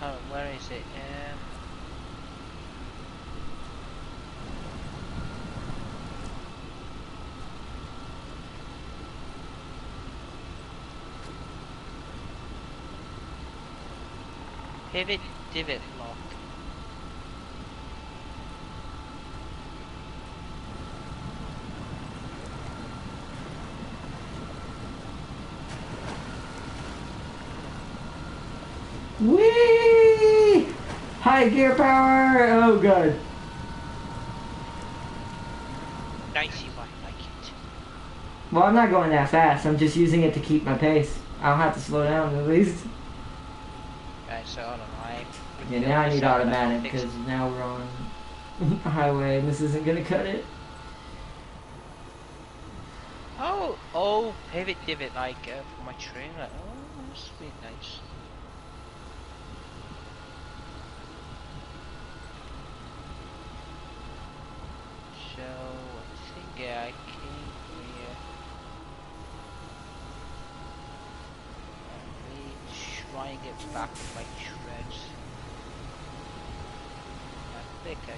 Oh, where is it? Pivot divot lock. high gear power. Oh god. Nice, you might like it. Well, I'm not going that fast. I'm just using it to keep my pace. I don't have to slow down at least. Right, so hold on, Yeah, now I need automatic because now we're on a highway and this isn't gonna cut it. Oh, pivot divot like for my trailer. Oh, that's really nice. So I think yeah, I came here. Let me try and get back with my treads. I think I am.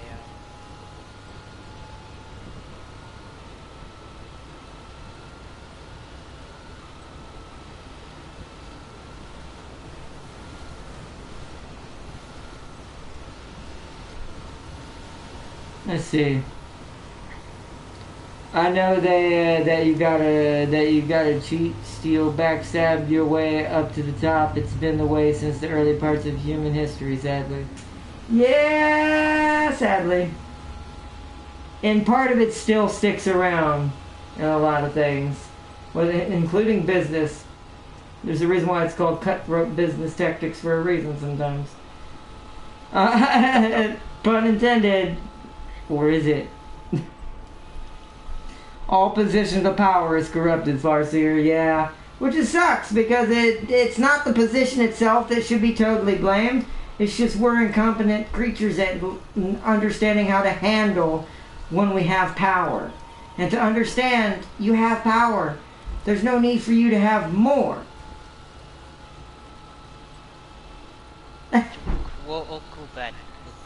Let's see. I know that you gotta cheat, steal, backstab your way up to the top. It's been the way since the early parts of human history, sadly. Yeah, sadly. And part of it still sticks around in a lot of things, including business. There's a reason why it's called cutthroat business tactics for a reason sometimes. Pun intended. Or is it? All positions of power is corrupted, Farseer, yeah. Which it sucks, because it's not the position itself that should be totally blamed. It's just we're incompetent creatures at understanding how to handle when we have power. And to understand you have power, there's no need for you to have more. Well, Uncle Ben.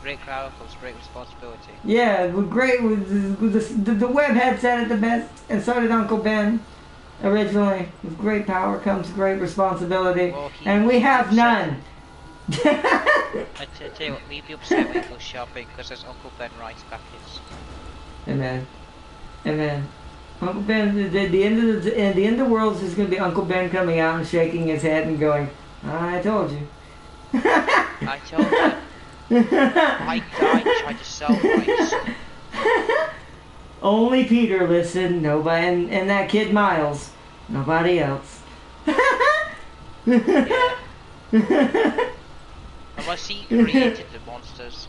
Great crowd equals great responsibility. Yeah, the webhead said it the best, and so did Uncle Ben originally. With great power comes great responsibility, well, and we have none. I tell you what, leave the upset when you go shopping, because there's Uncle Ben rice packets. Amen. Uncle Ben, at the end of the world is going to be Uncle Ben coming out and shaking his head and going, "I told you." I told you. I tried to sell rice. Only Peter listened, nobody, and that kid Miles. Nobody else. Yeah. Unless he created the monsters.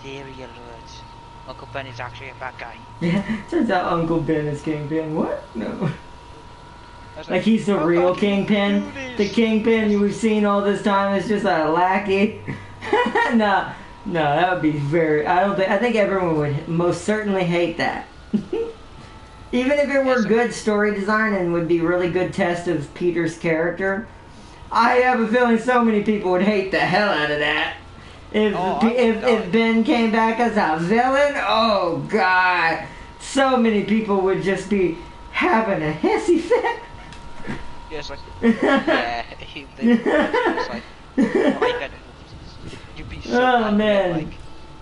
Theory alert. Uncle Ben is actually a bad guy. Yeah, turns out Uncle Ben is Kingpin. What? No. Like he's the real Kingpin. The Kingpin we've seen all this time is just a lackey. No, that would be very. I think everyone would most certainly hate that. Even if it were good story design and would be really good test of Peter's character, I have a feeling so many people would hate the hell out of that. If Ben came back as a villain, oh god, so many people would just be having a hissy fit. Yeah, it's like, yeah, it's like, why you'd be so oh man.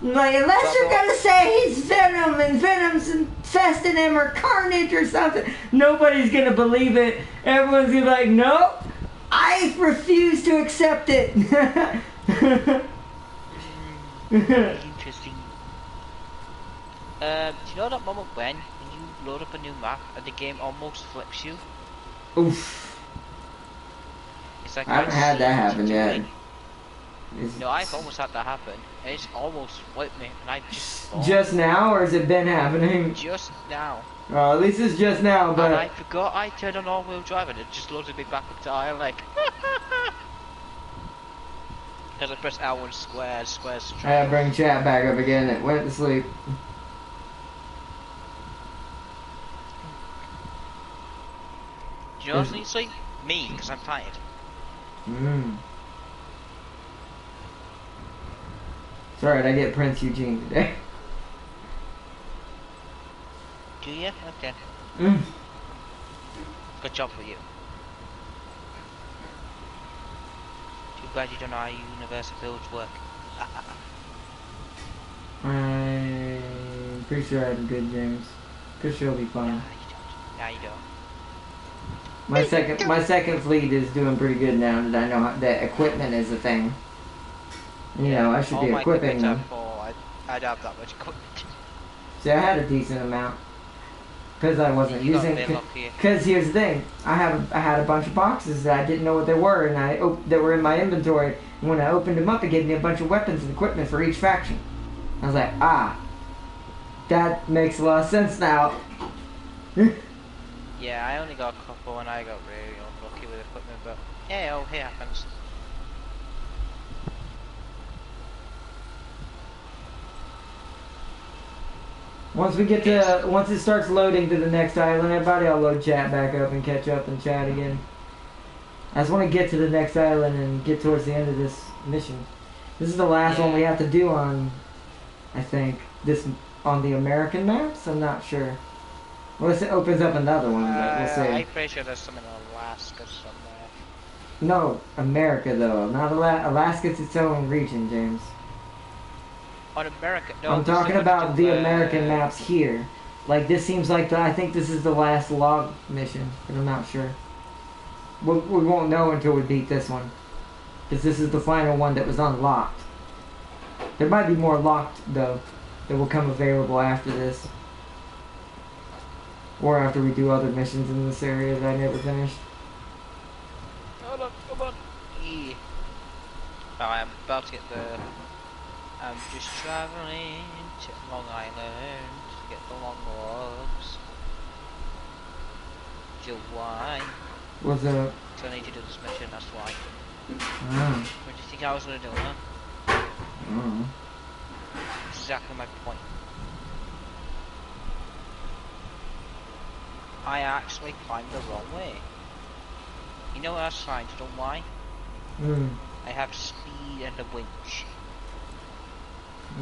Like, unless you're gonna say he's Venom and Venom's infesting him or Carnage or something, nobody's gonna believe it. Everyone's gonna be like, nope, I refuse to accept it. Interesting. Do you know that moment when you load up a new map and the game almost flips you? Oof. It's like I haven't had that happen yet. No, I've almost had that happen. It's almost flipped me, and I just thought, just now, or has it been happening? Just now. Oh, at least it's just now, but... And I forgot I turned on all-wheel drive and it just loaded me back up to I like... Because I pressed L1 squares to try. I gotta bring chat back up again, it went to sleep. Do you know what's needs sleep? Me, because I'm tired. It's alright, I get Prince Eugene today. Do you? Okay. Good job for you. Too bad you don't know how universal builds work. I'm pretty sure I have a good James. Pretty sure it'll be fine. Nah, you don't. My second fleet is doing pretty good now that I know that equipment is a thing. You know, I should be equipping them. I'd have that much equipment. See, I had a decent amount because I wasn't using. Because here's the thing, I had a bunch of boxes that I didn't know what they were, and that were in my inventory. And when I opened them up, it gave me a bunch of weapons and equipment for each faction. I was like, that makes a lot of sense now. Yeah, I only got a couple, and I got really unlucky with equipment, but yeah, it happens. Once it starts loading to the next island, everybody, I'll load chat back up and catch up and chat again. I just want to get to the next island and get towards the end of this mission. This is the last one we have to do on, I think, on the American maps? I'm not sure. Unless it opens up another one, but we'll see. I'm pretty sure there's some in Alaska somewhere. No, America though. Not Alaska's its own region, James. On America? No, I'm talking about the American maps here. Like, this seems like I think this is the last log mission, but I'm not sure. We won't know until we beat this one. Because this is the final one that was unlocked. There might be more locked, though, that will come available after this. Or after we do other missions in this area that I never finished. Hold on, come on. Yeah. I'm about to get the... I'm just travelling to Long Island to get the long logs. Why? What's up? So I need to do this mission, that's why. Ah. What do you think I was going to do, huh? That's exactly my point. I actually climbed the wrong way. You know what I was trying to do, why? I have speed and a winch.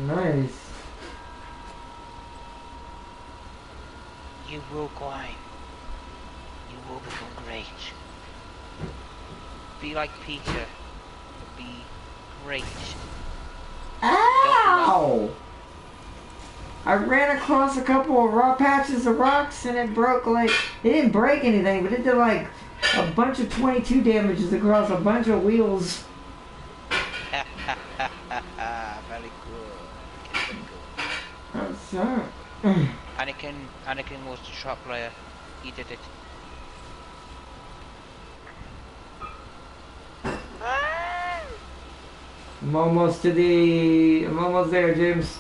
Nice. You will climb. You will become great. Be like Peter. Be great. Ow! I ran across a couple of raw patches of rocks and it broke it didn't break anything, but it did like a bunch of 22 damages across a bunch of wheels. Very good. That's that. Anakin was the shot player. He did it. I'm almost there, James.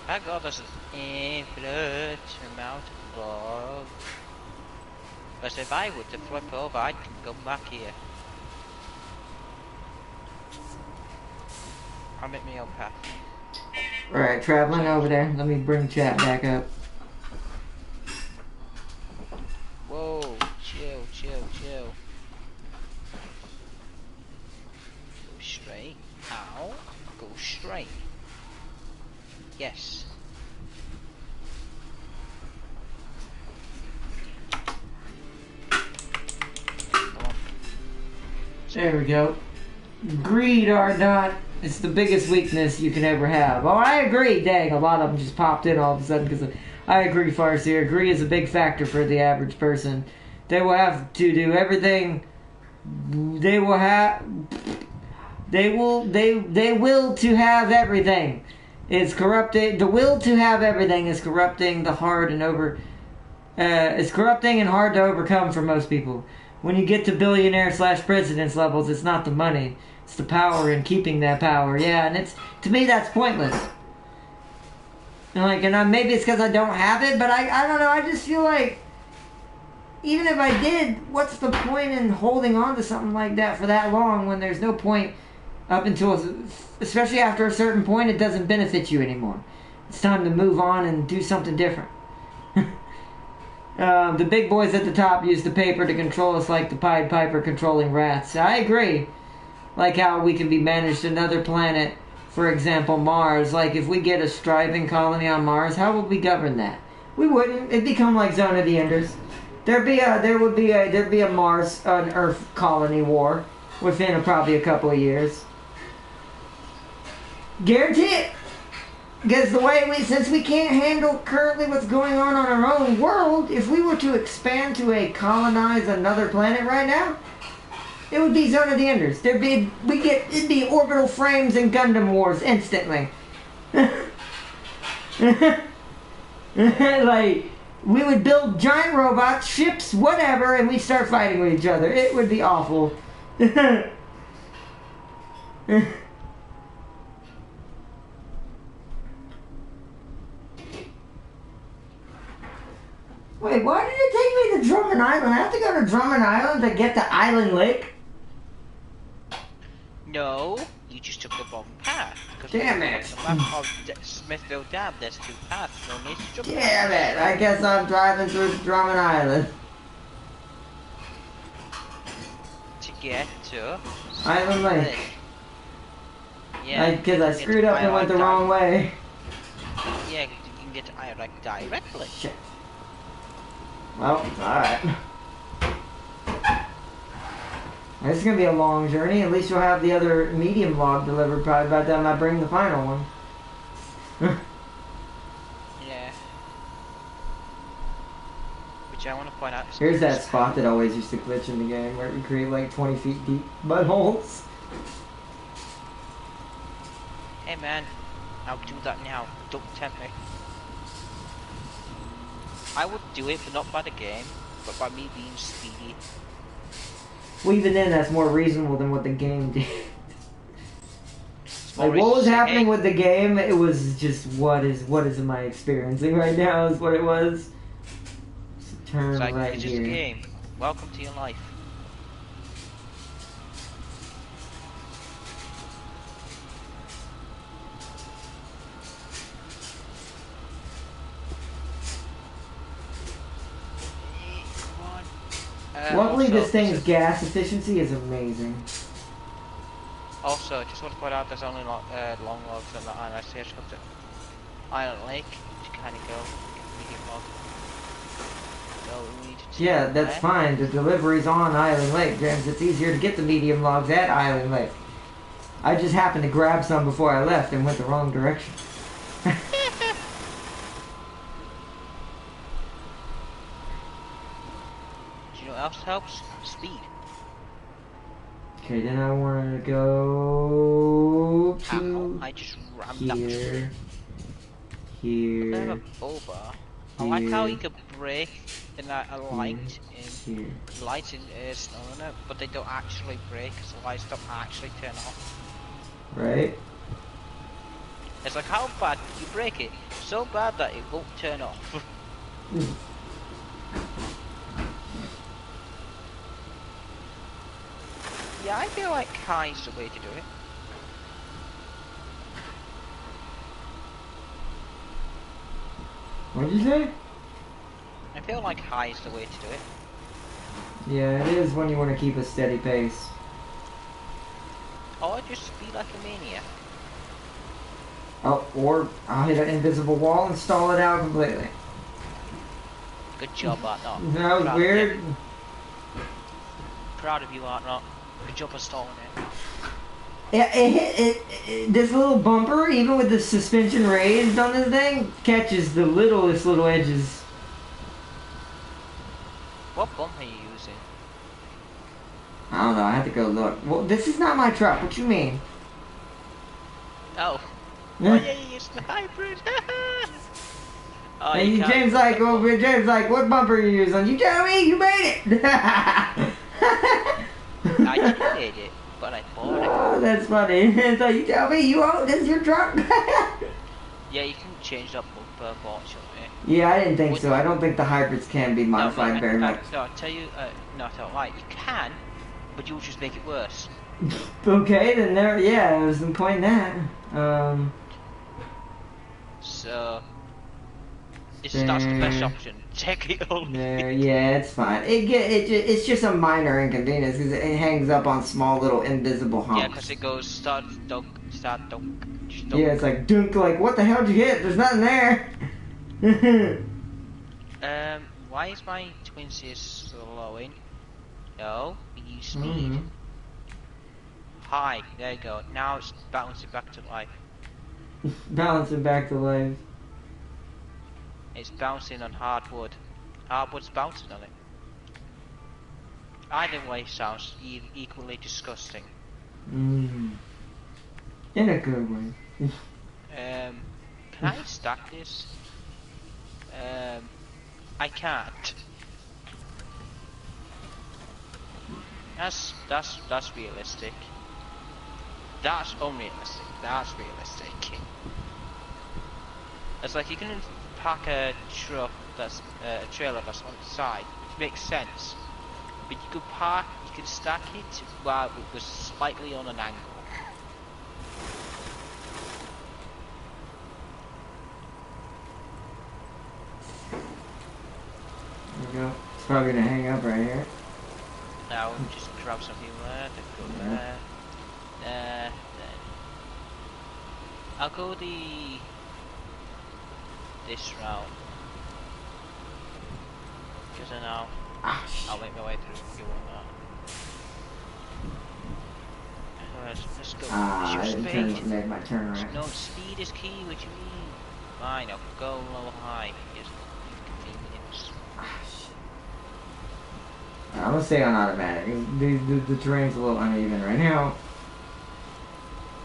I got this infinite amount of love. But if I were to flip over, I can go back here. I'll make my own path. Alright, traveling over there. Let me bring chat back up. Whoa, chill. Go straight. Ow. Go straight. Yes. Come on. There we go. Greed or not, it's the biggest weakness you can ever have. Oh, I agree. Dang, a lot of them just popped in all of a sudden because I agree, Farseer. Greed is a big factor for the average person. They will have to do everything. They will to have everything. It's corrupting. The will to have everything is corrupting the hard and over. It's corrupting and hard to overcome for most people. When you get to billionaire/president's levels, it's not the money. It's the power and keeping that power. Yeah, and to me that's pointless. And maybe it's because I don't have it, but I don't know. I just feel like even if I did, what's the point in holding on to something like that for that long when there's no point up until, especially after a certain point, it doesn't benefit you anymore. It's time to move on and do something different. The big boys at the top use the paper to control us like the Pied Piper controlling rats. I agree. Like how we can be managed another planet, for example, Mars. Like if we get a striving colony on Mars, how would we govern that? We wouldn't. It'd become like Zone of the Enders. There'd be a Mars, an Earth colony war within probably a couple of years. Guarantee it. Because the way since we can't handle currently what's going on our own world, if we were to expand to colonize another planet right now, it would be Zone of the Enders. It'd be orbital frames and Gundam wars instantly. Like, we would build giant robots, ships, whatever, and we'd start fighting with each other. It would be awful. Wait, why did it take me to Drummond Island? I have to go to Drummond Island to get to Island Lake? No, you just took the wrong path. Damn it. Of Smithville Dam, there's 2 paths. No need to jump. Damn it. I guess I'm driving through Drummond Island. To get to Island Lake. Yeah. Because I screwed up and went the wrong way. Yeah, you can get to Island Lake directly. Shit. Well, alright. This is going to be a long journey. At least you'll have the other medium log delivered probably by the time I bring the final one. Yeah. Which I want to point out. Here's that spot that always used to glitch in the game where we create like 20 feet deep buttholes. Hey man, I'll do that now. Don't tempt me. I would do it, but not by the game, but by me being speedy. Well, even then, that's more reasonable than what the game did. Like, what was happening with the game, it was just, what am I experiencing right now is what it was. So turn like, right it's here. just a game. Welcome to your life. Luckily, this thing's gas efficiency is amazing. Also, I just want to point out there's only long logs on the island. I say I just got to Island Lake to kind of go medium log. So we need to Yeah, that's fine. The delivery's on Island Lake, James. It's easier to get the medium logs at Island Lake. I just happened to grab some before I left and went the wrong direction. What else helps? Speed. Okay, then I want to go to I just rammed up here. I have a bull bar. I like how you can brake in a light in Snowrunner, but they don't actually brake because the lights don't actually turn off. Right. It's like, how bad can you brake it? So bad that it won't turn off. Yeah, I feel like high is the way to do it. What did you say? I feel like high is the way to do it. Yeah, it is when you want to keep a steady pace. Or just be like a maniac. Oh, or I'll hit an invisible wall and stall it out completely. Good job, Art Not. That was weird. Proud of you, Art Not. Good job of stalling it. Yeah, this little bumper, even with the suspension raised on this thing, catches the littlest little edges. What bumper are you using? I don't know, I have to go look. Well, this is not my truck, what you mean? Oh. Oh yeah, you used the hybrid. Oh, and James like, what bumper are you using? You tell me, you made it! I didn't made it, but I bought it. Oh, that's funny. So you tell me, you own this is your truck? Yeah, you can change that bumper, fortunately. Yeah, I didn't think so. I don't think the hybrids can be modified very much. No, I'll tell you, no, I don't like. You can, but you'll just make it worse. Okay, then there, yeah, there's no point in that. So, that's the best option. Take it all. There, yeah, it's fine. It's just a minor inconvenience because it hangs up on small little invisible humps. Yeah, because it goes start dunk. Yeah, it's like dunk. Like what the hell did you hit? There's nothing there. Why is my twin seer slowing? No, we use speed. High. There you go. Now it's bouncing back to life. Bouncing back to life. It's bouncing on hardwood. Hardwood's bouncing on it. Either way sounds equally disgusting. In a good way. Can I stack this? I can't. That's realistic. That's unrealistic. That's realistic. It's like you can park a truck that's a trailer that's on the side, which makes sense. But you could stack it while it was slightly on an angle. There we go. It's probably gonna hang up right here. Now just grab some fuel there, then go there, then I'll go this route. Because then I'll make my way through fuel and that. Let's go. I didn't make my turn right. No, speed is key, what you mean? Fine, I'll go a little high. Here's convenience. I'm gonna stay on automatic. The terrain's a little uneven right now.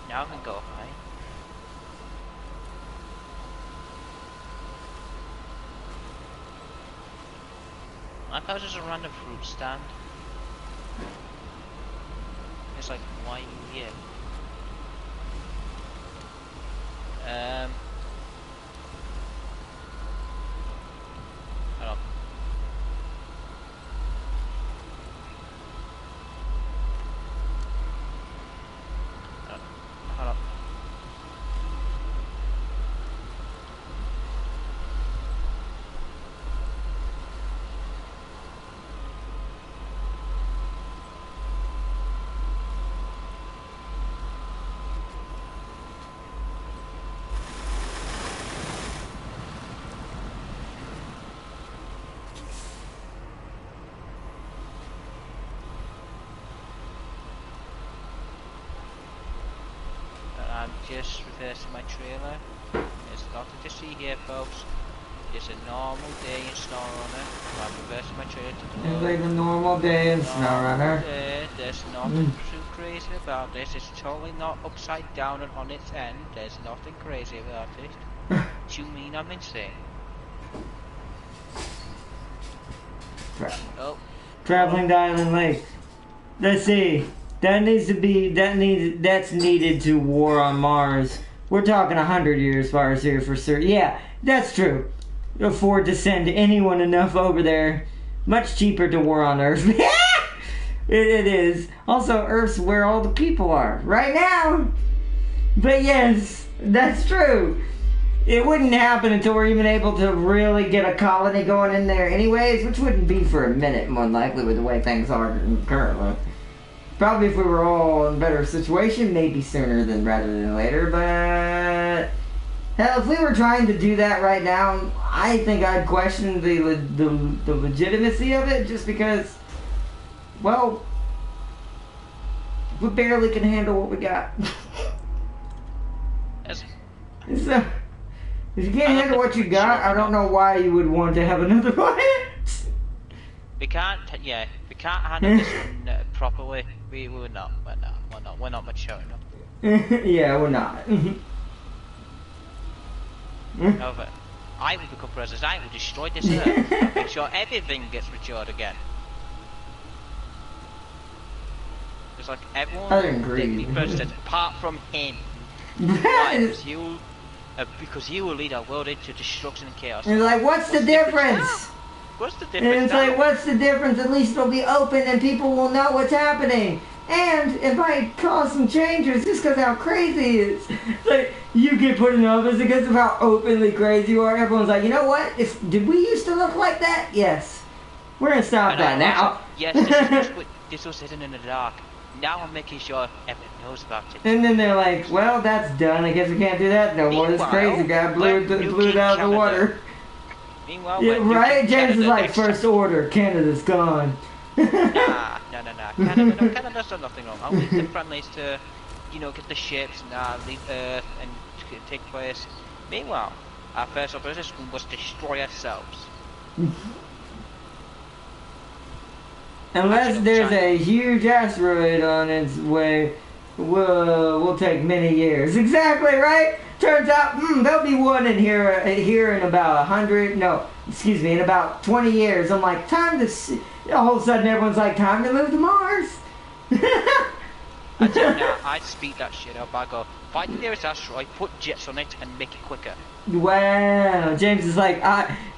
Now I can go high. I thought it was a random fruit stand. It's like, why are you here? Hold on. Hold on. I'm just reversing my trailer. There's nothing to see here, folks. It's a normal day in Snowrunner. I'm reversing my trailer to the It's like a normal day in Snowrunner. There's nothing too crazy about this. It's totally not upside down and on its end. There's nothing crazy about it. What do you mean I'm insane? Oh. Traveling to Island Lake. Let's see. That's needed to war on Mars. We're talking 100 years far as here for certain. Yeah, that's true. Afford to send anyone enough over there. Much cheaper to war on Earth. it is. Also, Earth's where all the people are right now. But yes, that's true. It wouldn't happen until we're even able to really get a colony going in there anyways, which wouldn't be for a minute, more likely, with the way things are currently. Probably if we were all in a better situation, maybe sooner rather than later, but hell, if we were trying to do that right now, I think I'd question the legitimacy of it, just because, well, we barely can handle what we got. So, if you can't handle what you got, I don't know why you would want to have another one. We can't handle this one properly. We're not mature enough. Yeah, we're not. However, I will become president. I will destroy this earth. And make sure everything gets matured again. It's like everyone will be president apart from him. Why? Because you will lead our world into destruction and chaos. And like, what's the difference? What's the difference? And it's like, what's the difference? At least it'll be open and people will know what's happening. And it might cause some changes just because how crazy it is. It's like, you get put in office because of how openly crazy you are. Everyone's like, you know what? Did we used to look like that? Yes. We're going to stop that now. Yes, this was hidden in the dark. Now I'm making sure everyone knows about it. And then they're like, well, that's done. I guess we can't do that no more. This crazy guy blew it out of the water. Meanwhile, yeah, right? James is like, first order, Canada's gone. Nah. Canada's done nothing wrong. I'll leave the friendlies to, get the ships and leave Earth and take place. Meanwhile, our first objective was destroy ourselves. Unless there's a huge asteroid on its way, will take many years. Exactly right. Turns out, there'll be one in here in about 100. No, excuse me, in about 20 years. I'm like, time to. All of a sudden, everyone's like, time to move to Mars. I tell you now, I'd speed that shit up. I go, find the nearest asteroid, put jets on it, and make it quicker. Wow, James is like,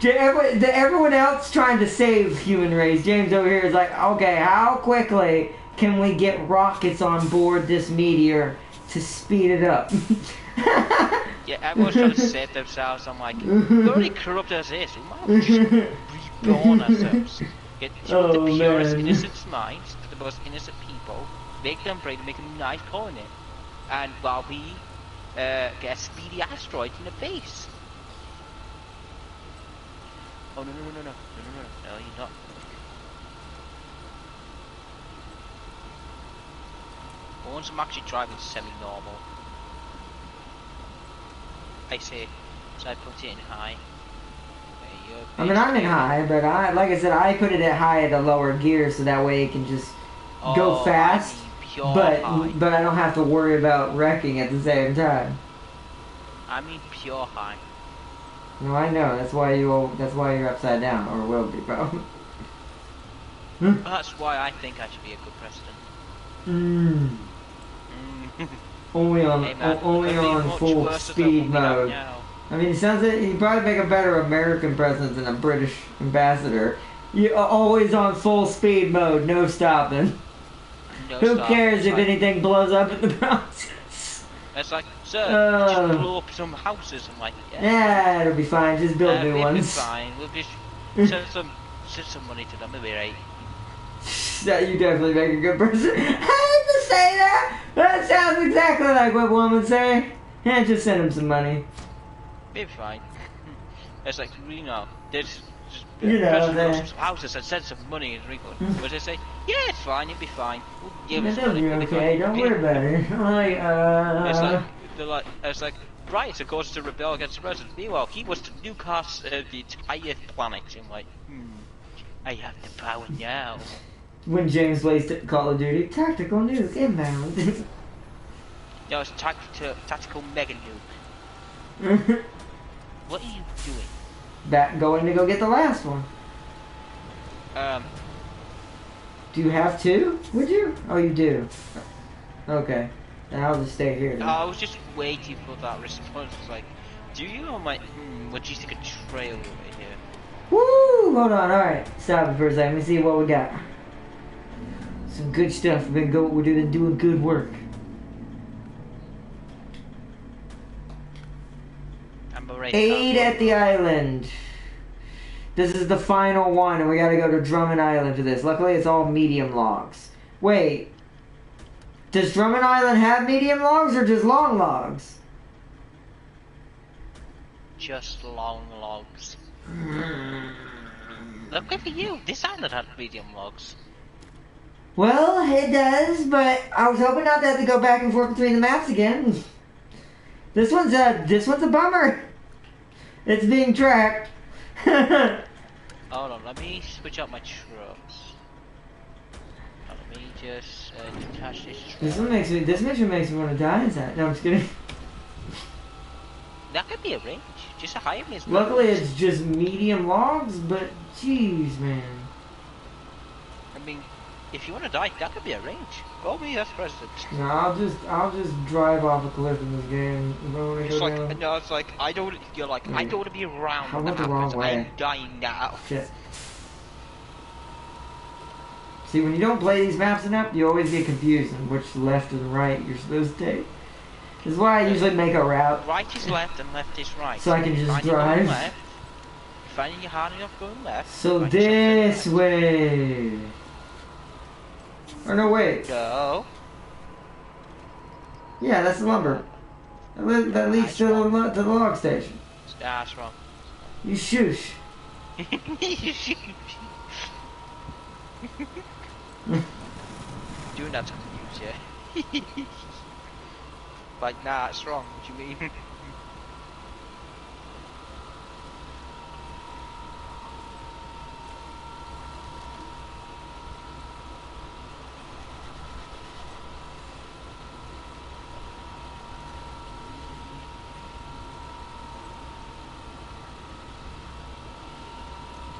everyone else trying to save human race. James over here is like, okay, how quickly can we get rockets on board this meteor to speed it up? Yeah, everyone's trying to save themselves. I'm like, we're already corrupt as is. We might have just reborn ourselves. Get the purest, innocent minds, the most innocent people, make them brave, make them nice colony. And while we get a speedy asteroid in the face. Oh no, you're not. Once I'm actually driving semi-normal, I say, so I put it in high. I mean, I'm in high, but like I said, I put it at high at a lower gear so that way it can just go fast. But I don't have to worry about wrecking at the same time. I mean pure high. No, I know. That's why you're upside down, or will be, probably. That's why I think I should be a good president. Only on full speed mode. I mean, it sounds like you'd probably make a better American president than a British ambassador. You're always on full speed mode, no stopping. Who cares if anything blows up in the process? It's like, sir, just blow up some houses. I'm like, yeah, it'll be fine. Just build new ones. It'll be fine. We'll just send some money to them. It'll be right. That you definitely make a good person. I hate to say that. That sounds exactly like what women would say. Yeah, just send them some money. It'll be fine. It's like, there's some houses and send some money and Rico. But they say, yeah, it's fine, it'll be fine. We'll give us money. It'll be okay, don't worry about it. It's like, right, so goes to rebel against the president. Meanwhile, he was to nukecast the entire planet. I'm like, I have the power now. When James plays Call of Duty, tactical nuke inbound. No, it's tactical mega nuke. What are you doing? Going to go get the last one. Do you have two? Would you? Oh, you do. Okay. Then I'll just stay here. No, I was just waiting for that response. It's like, do you? I'm like, what do you think a trail over here? Woo! Hold on. All right. Stop it for a second. Let me see what we got. Some good stuff. We're doing good work. Aid at the island. This is the final one, and we gotta go to Drummond Island for this. Luckily, it's all medium logs. Wait. Does Drummond Island have medium logs or just long logs? Just long logs. Luckily for you, this island had medium logs. Well, it does, but I was hoping not to have to go back and forth between the maps again. This one's a bummer. It's being tracked. Hold on, let me switch out my trucks. Let me just detach this truck. This mission makes me want to die. Is that? No, I'm just kidding. That could be a range. Just a higher range. Luckily, it's just medium logs, but jeez, man. I mean, if you want to die, that could be a range. Go me as president. No, I'll just drive off a cliff in this game. It's like, no, it's like, I don't, you're like, I don't want to be around I when went that the wrong happens. way. I'm dying now. Shit. See, when you don't play these maps enough, you always get confused on which left and right you're supposed to take. This is why I usually make a route. Right is left and left is right. So I can just drive. Left, finding you hard enough going left. So this way. Or no, wait. Go. Yeah, that's the lumber. That leads to the log station. That's wrong. You shush. You shoot. Doing that to confuse you. Like, nah, it's wrong. What do you mean?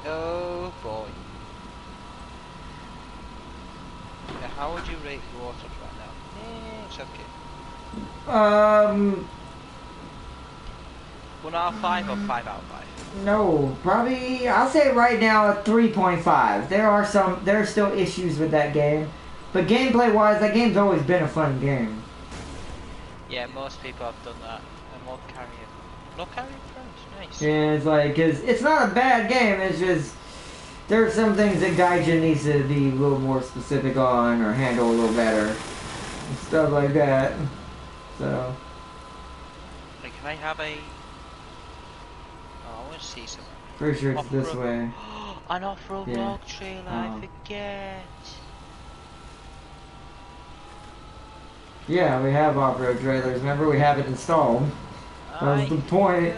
Oh boy. How would you rate your autos right now? It's okay. 1 out of 5 or 5 out of 5? No, probably, I'll say right now a 3.5. There are still issues with that game. But gameplay-wise, that game's always been a fun game. Yeah, most people have done that. And Log Carrier. Log Carrier Friends, nice. Yeah, it's like, cause it's not a bad game, it's just, there are some things that Gaijin needs to be a little more specific on, or handle a little better. And stuff like that. So. Like, can I have a... Oh, I want to see something. Pretty sure it's this way. An off-road Yeah. log trailer, I forget. Yeah, we have off-road trailers. Remember, we have it installed. That was the point.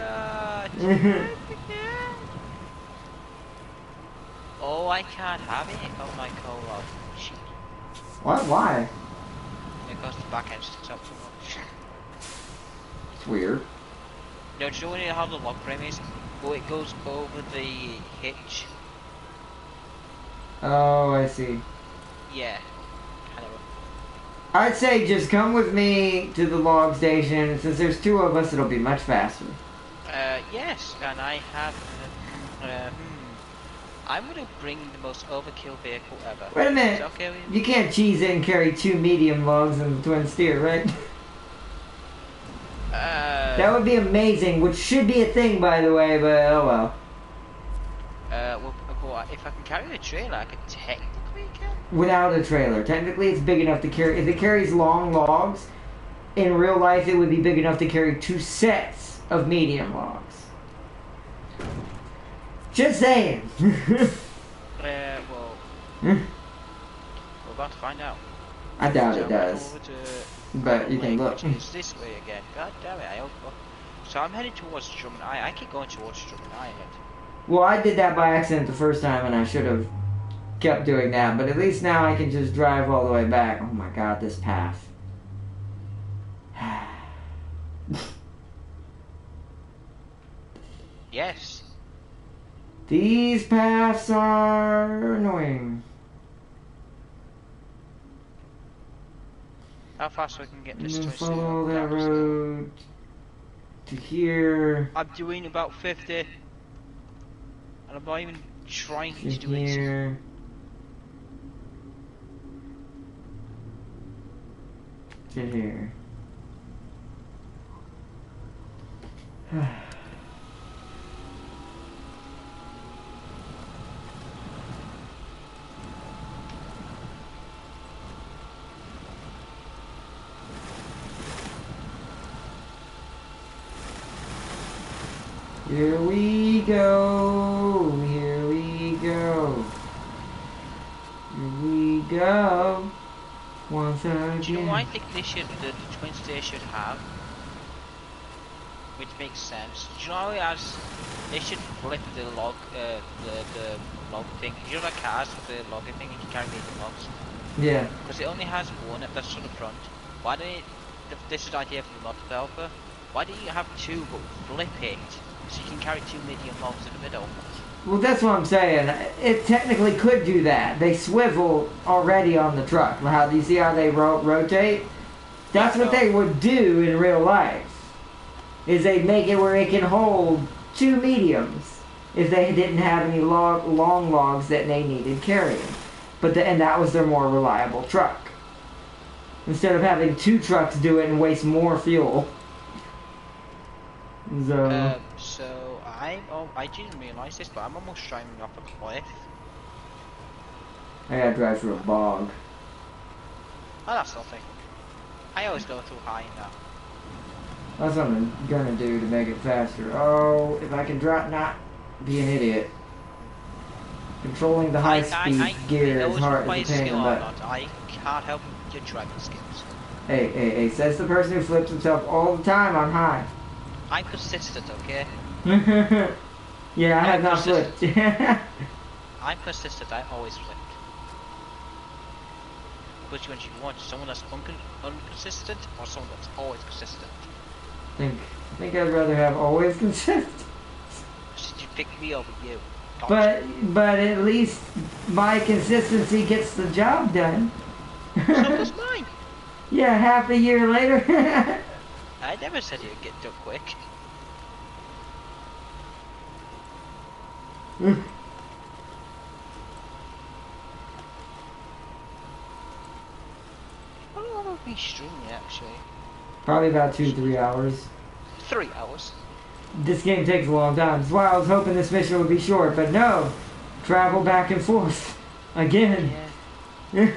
Oh, I can't have it on my co-op. Shit. What? Why? Because the back end sticks up so much. It's weird. No, do you know when you have the log frame is? Oh, it goes over the hitch. Oh, I see. Yeah. I know. I'd say just come with me to the log station. Since there's 2 of us, it'll be much faster. Yes, and I have... I'm gonna bring the most overkill vehicle ever. Wait a minute. Okay with you can't cheese in and carry 2 medium logs and the twin steer, right? That would be amazing, which should be a thing, by the way, but oh well. Well, if I can carry a trailer, I could technically carry... Without a trailer. Technically, it's big enough to carry... If it carries long logs, in real life, it would be big enough to carry 2 sets of medium logs. Just saying. Well... We're about to find out. I doubt it does. But you can look. It's this way again. God damn it, I hope... So I'm heading towards Drummond Island. I keep going towards Drummond Island. Well, I did that by accident the first time, and I should have kept doing that. But at least now I can just drive all the way back. Oh my god, this path. Yes. These paths are annoying. How fast we can get this to follow that road to here. I'm doing about 50. And I'm not even trying to do here. To here. Here we go, here we go, here we go, once again. Do you know what I think they should, the twin steer should have? Which makes sense. Do you know how they should flip the log, the log thing. You know like cars with the logging thing, you can carry the logs? Yeah. Because it only has one, that's on the front. Why don't this is an idea for the mod developer, why don't you have 2 but flip it? So you can carry 2 medium logs in the middle. Well, that's what I'm saying. It technically could do that. They swivel already on the truck. How do you see how they rotate? That's what they would do in real life. Is they make it where it can hold 2 mediums if they didn't have any long logs that they needed carrying. And that was their more reliable truck. Instead of having 2 trucks do it and waste more fuel. So I didn't realise this, but I'm almost driving up a cliff. I gotta drive through a bog. Oh, that's nothing. I always go too high in that. That's what I'm gonna do to make it faster. Oh, if I can not be an idiot. Controlling the high speed gear is hard as a pain in the butt. I can't help your driving skills. Hey, says the person who flips himself all the time on high. I'm consistent, okay? Yeah, I have not flipped. I'm persistent, I always flip. Which one do you want? Someone that's inconsistent or someone that's always consistent? I think I'd rather have always consistent. Should you pick me over you? But at least my consistency gets the job done. So does mine. Yeah, half a year later. I never said it'd get done quick. How long have we been streaming actually? Probably about 2-3 hours. 3 hours. This game takes a long time. That's why I was hoping this mission would be short, but no. Travel back and forth. Again. Yeah.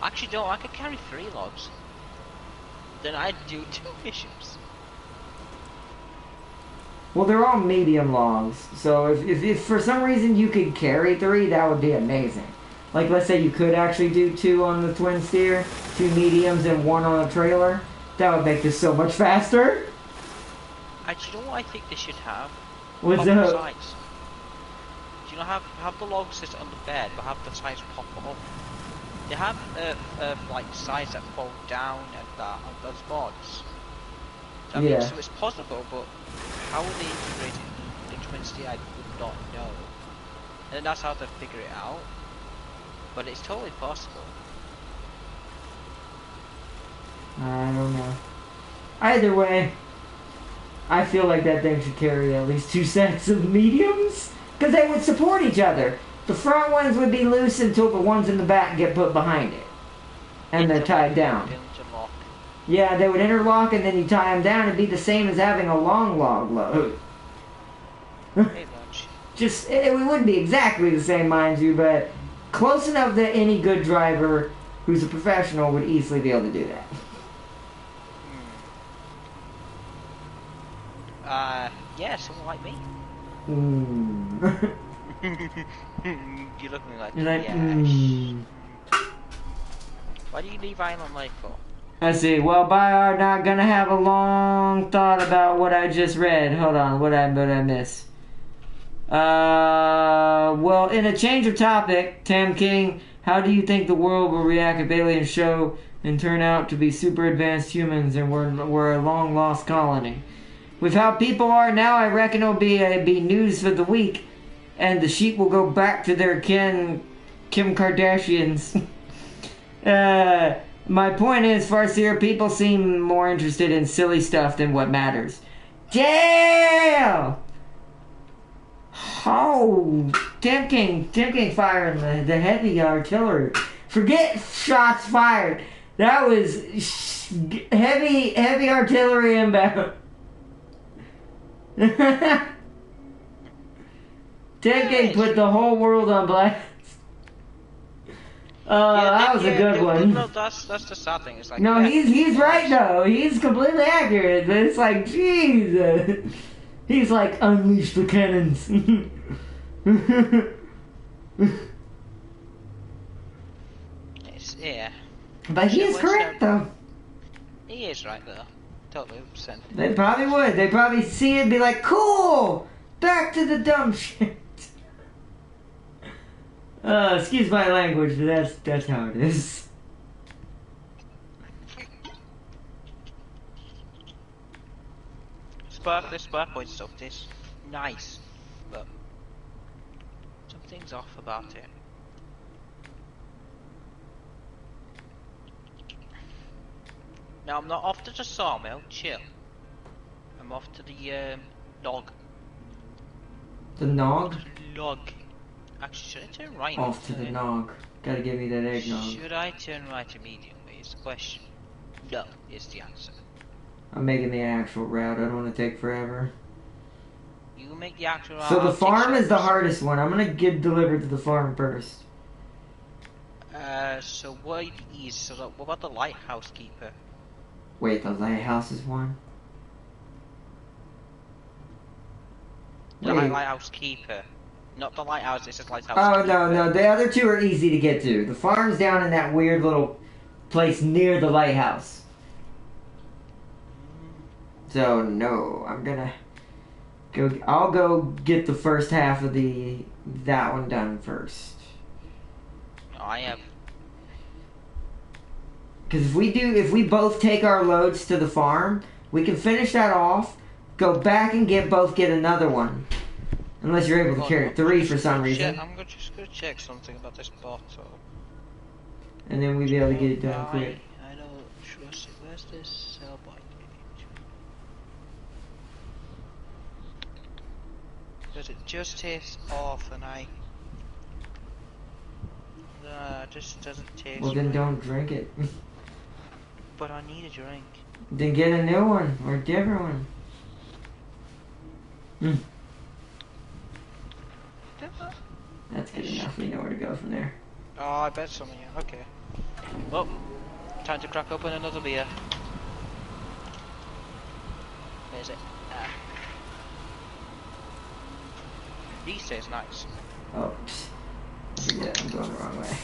Actually, no, I could carry 3 logs. Then I'd do 2 missions. Well, they're all medium logs. So if for some reason you could carry 3, that would be amazing. Like, let's say you could actually do 2 on the twin steer, 2 mediums and 1 on a trailer. That would make this so much faster. Actually, you know what I think they should have? What's Pop up? sides. Do you know have the logs sit on the bed, but have the sides pop up? They have like sides that fold down and that on those mods. I mean, so it's possible, but how will they integrate it in the twin steer? I would not know. And that's how they figure it out. But it's totally possible. I don't know. Either way, I feel like that thing should carry at least 2 sets of mediums. Because they would support each other. The front ones would be loose until the ones in the back get put behind it. And they're tied down. Interlock. Yeah, they would interlock and then you tie them down. It'd be the same as having a long log load. Pretty much. Just, it wouldn't be exactly the same, mind you, but close enough that any good driver who's a professional would easily be able to do that. Yeah, someone like me. You look at me like, You're like, yeah. Why do you leave Island Life for? Let's see. Well, by our not gonna have a long thought about what I just read. Hold on, what I miss? Well, in a change of topic, Tam King, how do you think the world will react if aliens show and turn out to be super advanced humans and we're a long lost colony? With how people are now, I reckon it'll be news for the week, and the sheep will go back to their Kim Kardashians. My point is, Farseer, people seem more interested in silly stuff than what matters. Jail! Oh, Tim King firing the heavy artillery. Forget shots fired. That was heavy artillery inbound. Tim King put the whole world on blast. That was a good one. No, that's the sad thing. It's like, no, yeah, he's right though. He's completely accurate. But it's like, jeez. He's like, unleash the cannons. Yeah. But he is correct though. He is right though. Totally %. They probably would. They'd probably see it and be like, cool! Back to the dumb shit. Excuse my language, but that's how it is. This spark point stuff is nice, but something's off about it. Now I'm not off to the sawmill, chill. I'm off to the log. The nog? Log. Actually, should I turn right? Off to the nog. Gotta give me that eggnog. Should I turn right immediately? Is the question. No, is the answer. I'm making the actual route. I don't want to take forever. You make the actual route. So the farm is the hardest one. I'm gonna get delivered to the farm first. So what is what about the lighthouse keeper? Wait, the lighthouse is one? The lighthouse keeper. Not the lighthouse, it's just lighthouse Oh, keeper. no. The other two are easy to get to. The farm's down in that weird little place near the lighthouse. So, no. I'm gonna go... I'll go get the first half of that one done first. I have... Because if we both take our loads to the farm, we can finish that off, go back and get another one. Unless you're able to carry 3 for some reason. I'm just gonna check something about this bottle. And then we'll be able to get it done quick. I don't trust it. Where's this sell by page? Because it just tastes off and it just doesn't taste Well then right. don't drink it. But I need a drink. Then get a new one or a different one. That's good enough. We know where to go from there. Oh, I bet some of you. Okay. Well, time to crack open another beer. Where's it? These taste nice. Oh, yeah, I'm going the wrong way.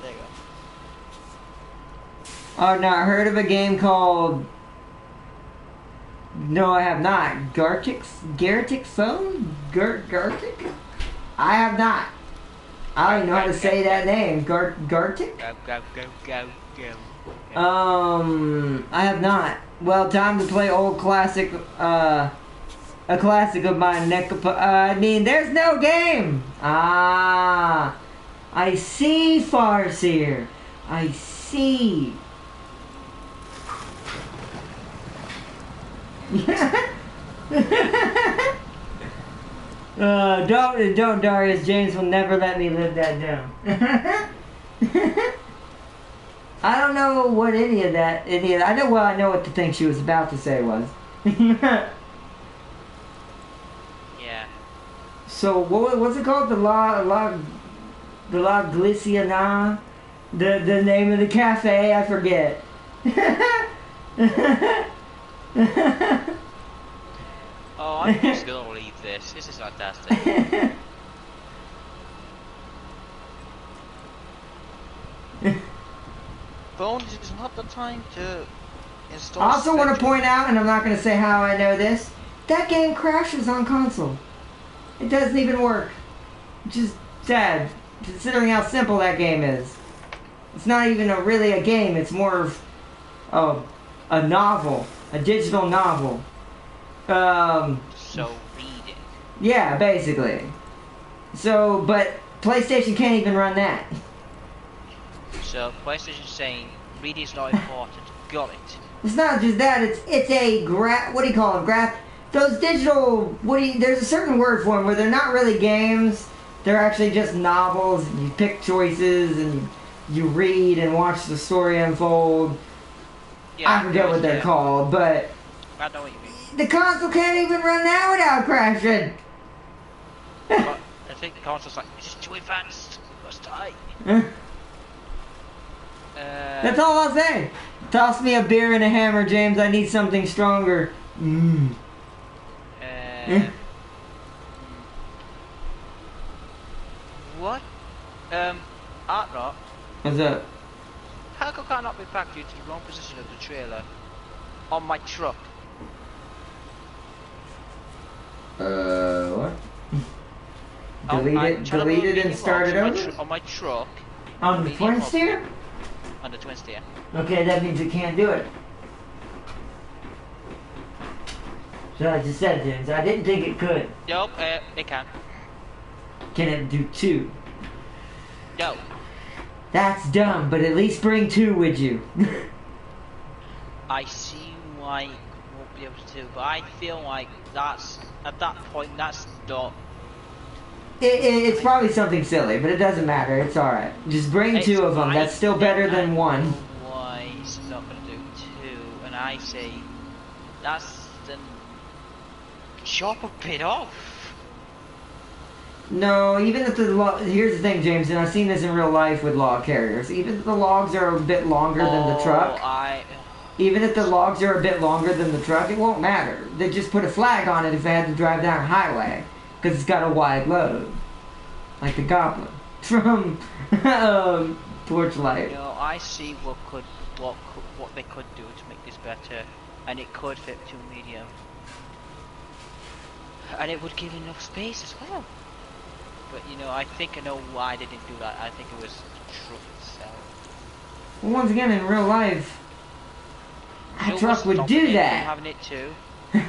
There you go. Oh, no, I heard of a game called... No, I have not. Gartic Phone? Gartic? I have not. I don't even know how to say that name. Gartic? Go. I have not. Well, time to play old classic, a classic of mine, there's no game! Ah, I see, Farseer. I see. Don't, Darius. James will never let me live that down. I don't know what any of that. I know what the thing she was about to say was. Yeah. So what's it called? The La Gliciana? The name of the cafe? I forget. Oh, I'm just gonna leave this. This is fantastic. Phone, this is not the time to install. I also want to point out, and I'm not going to say how I know this, that game crashes on console. It doesn't even work. Which is sad, considering how simple that game is. It's not even really a game, it's more of a novel, a digital novel. So reading. Yeah, basically. So, but PlayStation can't even run that. So PlayStation saying reading is not important. Got it. It's not just that. It's a what do you call them? Those digital. There's a certain word for them where they're not really games. They're actually just novels. And you pick choices and you read and watch the story unfold. Yeah, I forget what they're called, but I know what you mean. The console can't even run that without crashing. But I think the console's like, this is too advanced. Must die. That's all I'll say. Toss me a beer and a hammer, James. I need something stronger. What? Art Rock. What's up? Cargo cannot be packed due to the wrong position of the trailer on my truck. What? Delete it and start it over? On my truck. On the twin steer? On the twin steer. Okay, that means it can't do it. So I just said, James, I didn't think it could. Nope, it can. Can it do 2? No. That's dumb, but at least bring 2 with you. I see why you won't be able to, but I feel like that's, at that point, that's not... It's probably something silly, but it doesn't matter. It's alright. Just bring 2 of them. That's still better than 1. Why it's not going to do 2, and I say, that's the... chop a bit off. No, even if here's the thing, James, and I've seen this in real life with log carriers. Even if the logs are a bit longer than the truck, even if the logs are a bit longer than the truck, it won't matter. They just put a flag on it if they had to drive down a highway, because it's got a wide load, like the Goblin from Torchlight. You know, I see what they could do to make this better, and it could fit to a medium, and it would give enough space as well. But you know, I think I know why they didn't do that. I think it was the truck itself. Well, once again, in real life, a truck would do that. Having it too.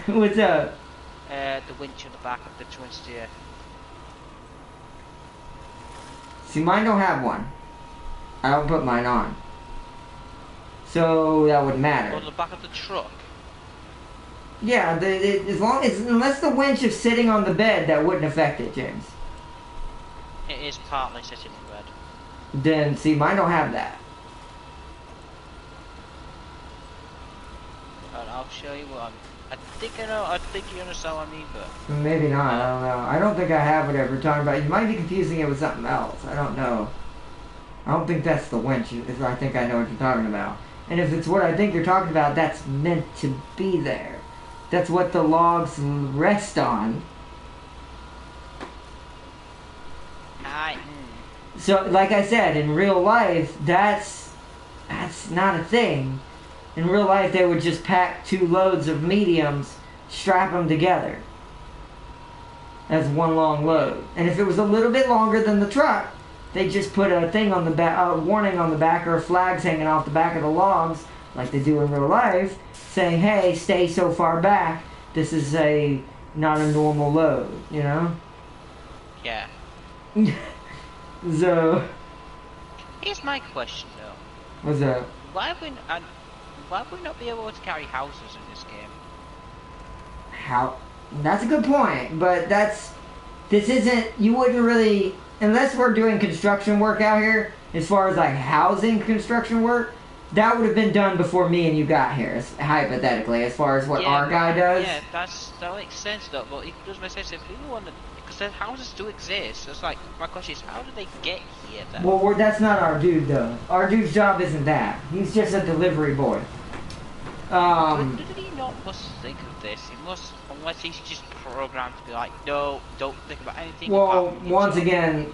What's up? The winch on the back of the twin steer. See, mine don't have one. I don't put mine on. So that wouldn't matter. On the back of the truck? Yeah, unless the winch is sitting on the bed, that wouldn't affect it, James. It is partly sitting in the bed. Then, see, mine don't have that. And I'll show you what I think I know. I think you understand what I mean, but Maybe not, I don't know. I don't think I have whatever you're talking about. You might be confusing it with something else. I don't know. I don't think that's the winch. I think I know what you're talking about. And if it's what I think you're talking about, that's meant to be there. That's what the logs rest on. So, like I said, in real life, that's not a thing. In real life, they would just pack 2 loads of mediums, strap them together as one long load. And if it was a little bit longer than the truck, they just put a thing on the back, a warning on the back, or flags hanging off the back of the logs, like they do in real life, saying, "Hey, stay so far back. This is not a normal load," you know? Yeah. So. Here's my question, though. What's that? Why would we not be able to carry houses in this game? That's a good point, but this isn't, you wouldn't really, unless we're doing construction work out here, as far as like housing construction work, that would have been done before me and you got here, hypothetically, as far as what our guy does. Yeah, that makes sense though, but it does make sense if we want to, because the houses do exist, so it's like, my question is, how did they get here then? Well, that's not our dude though. Our dude's job isn't that. He's just a delivery boy. But did he not must think of this? He must, unless he's just programmed to be like, no, don't think about anything. Well, once again,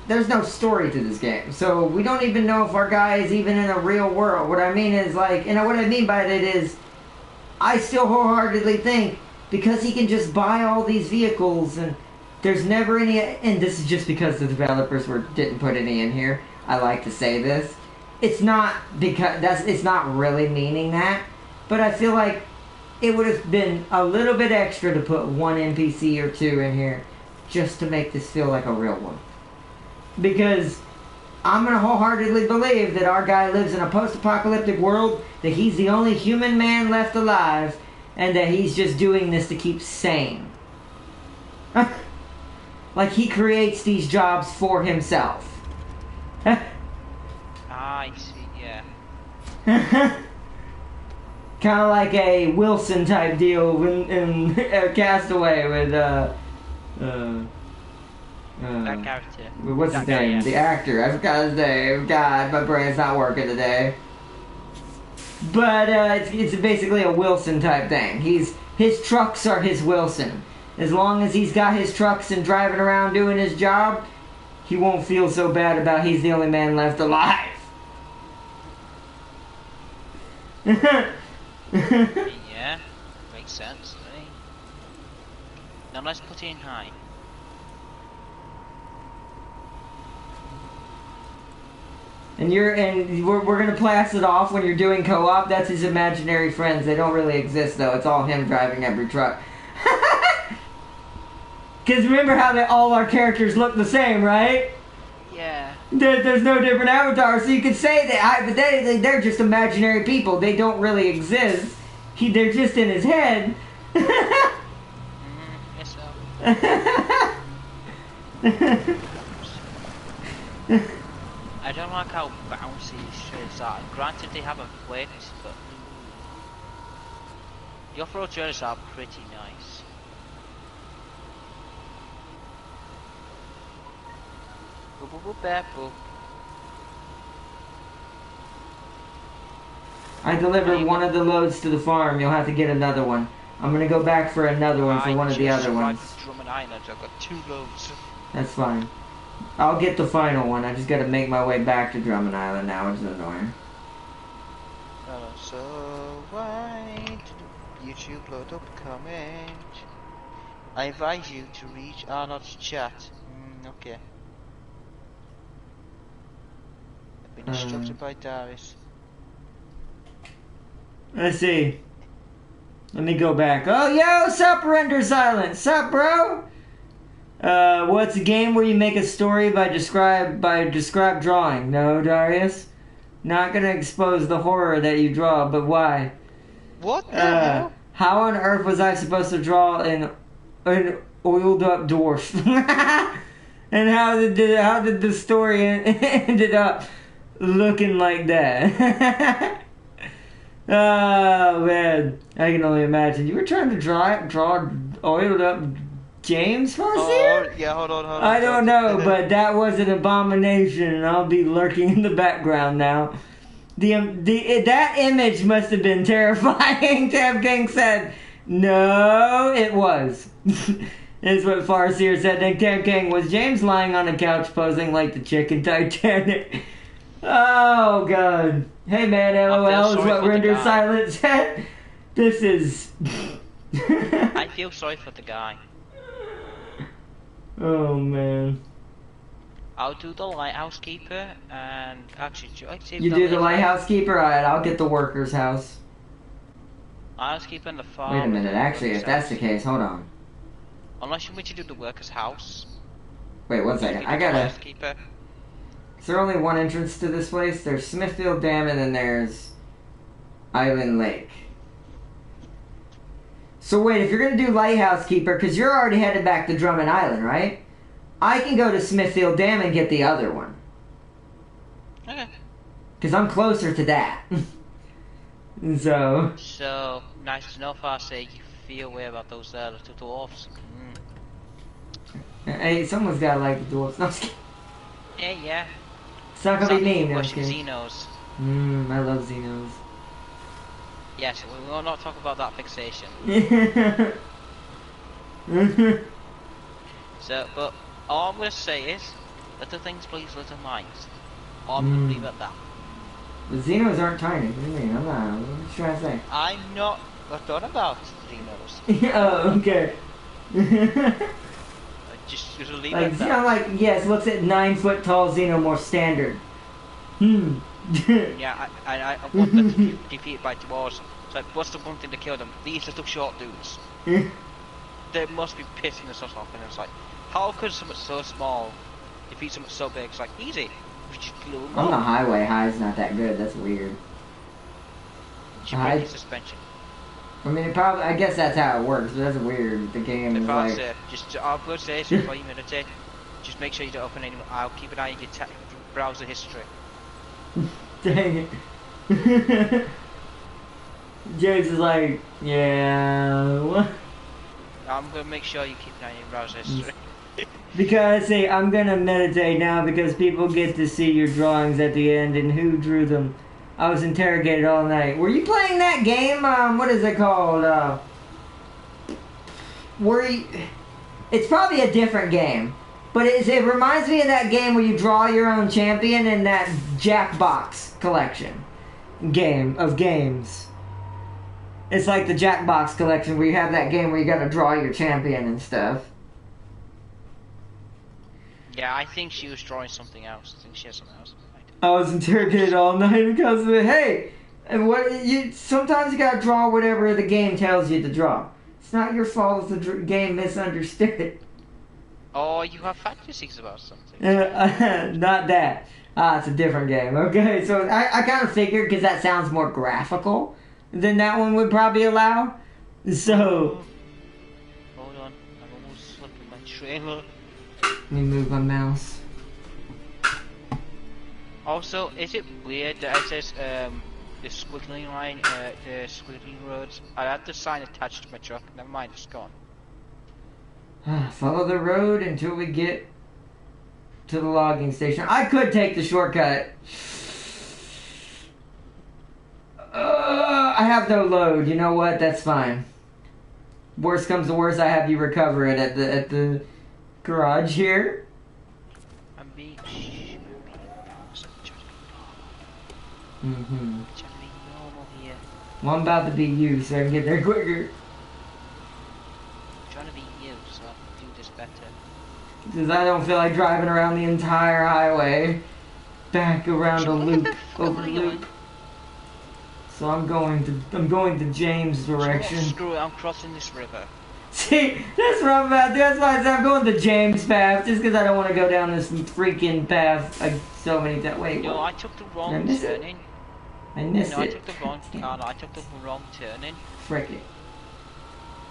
there's no story to this game, so we don't even know if our guy is even in a real world. What I mean is, like, and what I mean by it is, I still wholeheartedly think, because he can just buy all these vehicles, and there's never any, and this is just because the developers didn't put any in here, I like to say this, it's not really meaning that, but I feel like it would have been a little bit extra to put 1 NPC or 2 in here, just to make this feel like a real one. Because I'm going to wholeheartedly believe that our guy lives in a post-apocalyptic world, that he's the only human man left alive, and that he's just doing this to keep sane. Like he creates these jobs for himself. I see, yeah. Kind of like a Wilson type deal in Castaway with that character. What's his name? The actor. I forgot his name. God, my brain's not working today. But it's basically a Wilson type thing. His trucks are his Wilson. As long as he's got his trucks and driving around doing his job, he won't feel so bad about he's the only man left alive. Yeah, makes sense to me. Now let's put it in high. And we're gonna pass it off when you're doing co-op. That's his imaginary friends. They don't really exist though. It's all him driving every truck. Because remember how all our characters look the same, right? Yeah. There's no different avatars, so you could say that hypothetically they're just imaginary people. They don't really exist. They're just in his head. Yes, so. I don't like how bouncy these trails are. Granted, they have a weight, but the off-road trails are pretty nice. Boop, boop, boop, boop, boop. I delivered one of the loads to the farm. You'll have to get another one. I'm gonna go back for another one for one of the other ones. Drummond Island. I've got 2 loads. That's fine. I'll get the final one. I just gotta make my way back to Drummond Island now, which is annoying. So why did YouTube load up comment? I advise you to reach Arnold's chat. Okay. I've been instructed by Darius. Let's see. Let me go back. Oh, yo, sup, Render Silent. Sup, bro? What's a game where you make a story by described drawing? No, Darius. Not gonna expose the horror that you draw, but why? What the hell? How on earth was I supposed to draw an oiled up dwarf? And how did the story ended up looking like that? Oh man, I can only imagine. You were trying to draw oiled up James Farseer? Oh yeah, hold on. I don't know, but that was an abomination, and I'll be lurking in the background now. That image must have been terrifying. Tab King said, "No, it was." Is what Farseer said. Then Tab King was James lying on a couch posing like the chick in Titanic. Oh god. Hey man, LOL is what Render Silent said. This is. I feel sorry for the guy. Oh man. I'll do the lighthouse keeper and actually, you do the lighthouse keeper? Alright, I'll get the worker's house. Lighthouse keeper and the farm. Wait a minute, actually, if that's the case, hold on. Unless you want to do the worker's house. Wait, one second. I gotta. Lighthouse keeper. Is there only one entrance to this place? There's Smithfield Dam and then there's Island Lake. So wait, if you're going to do Lighthouse Keeper, because you're already headed back to Drummond Island, right? I can go to Smithfield Dam and get the other one. Okay. Because I'm closer to that. So, nice to know, Farseer, you feel way about those little dwarfs. Hey, someone's got to like the dwarfs. No, I'm just kidding. Yeah. It's not gonna be me, no. Xenos. I love Xenos. Yes, we will not talk about that fixation. But all I'm gonna say is, little things please little minds. All I'm gonna leave at that. The Xenos aren't tiny. What do you mean? What are you trying to say? I'm not talking about Xenos. Oh, okay. Just leave like, it at that. Xeno, like, yes, looks at 9 foot tall Xenomorph standard. Yeah, I want them to be defeated by dwarves. So what's the one thing to kill them? These little short dudes. They must be pissing us off, and it's like, how could something so small defeat something so big? It's like, easy. We just blew them On the up. highway, high's not that good. That's weird. Should break suspension. I mean, it probably. I guess that's how it works. But that's weird. The game is like. I'll go say this before you meditate. Just make sure you don't open any. I'll keep an eye on your browser history. Dang it. James is like, yeah. What? I'm gonna make sure you keep an eye on your browser history. Because see, I'm gonna meditate now because people get to see your drawings at the end and who drew them. I was interrogated all night. Were you playing that game? What is it called? It's probably a different game, but it reminds me of that game where you draw your own champion in that Jackbox collection game of games. It's like the Jackbox collection where you have that game where you gotta draw your champion and stuff. Yeah, I think she was drawing something else. I think she has something else. I was interrogated all night because of it. Hey, and sometimes you gotta draw whatever the game tells you to draw. It's not your fault if the game misunderstood. Oh, you have fantasies about something. Not that. It's a different game. Okay, so I kind of figured because that sounds more graphical than that one would probably allow. So. Hold on, I'm almost slipping my trailer. Let me move my mouse. Also, is it weird that it says the squiggly line, the squiggly roads? I had the sign attached to my truck. Never mind, it's gone. Follow the road until we get to the logging station. I could take the shortcut. I have no load. You know what? That's fine. Worst comes to worst, I have you recover it at the garage here. I'm being Mm-hmm. trying to be normal here. Well, I'm about to be you, so I can get there quicker. I'm trying to be you, so I can do this better. Because I don't feel like driving around the entire highway. Back around a loop, over loop. So I'm going to James' direction. Screw it, I'm crossing this river. See, that's what I'm about. That's why I said I'm going to James' path, just because I don't want to go down this freaking path like so many times. Wait, No, what? I took the wrong turning. I missed it. No, I took the wrong. Oh, no, I took the wrong turning. Frick it.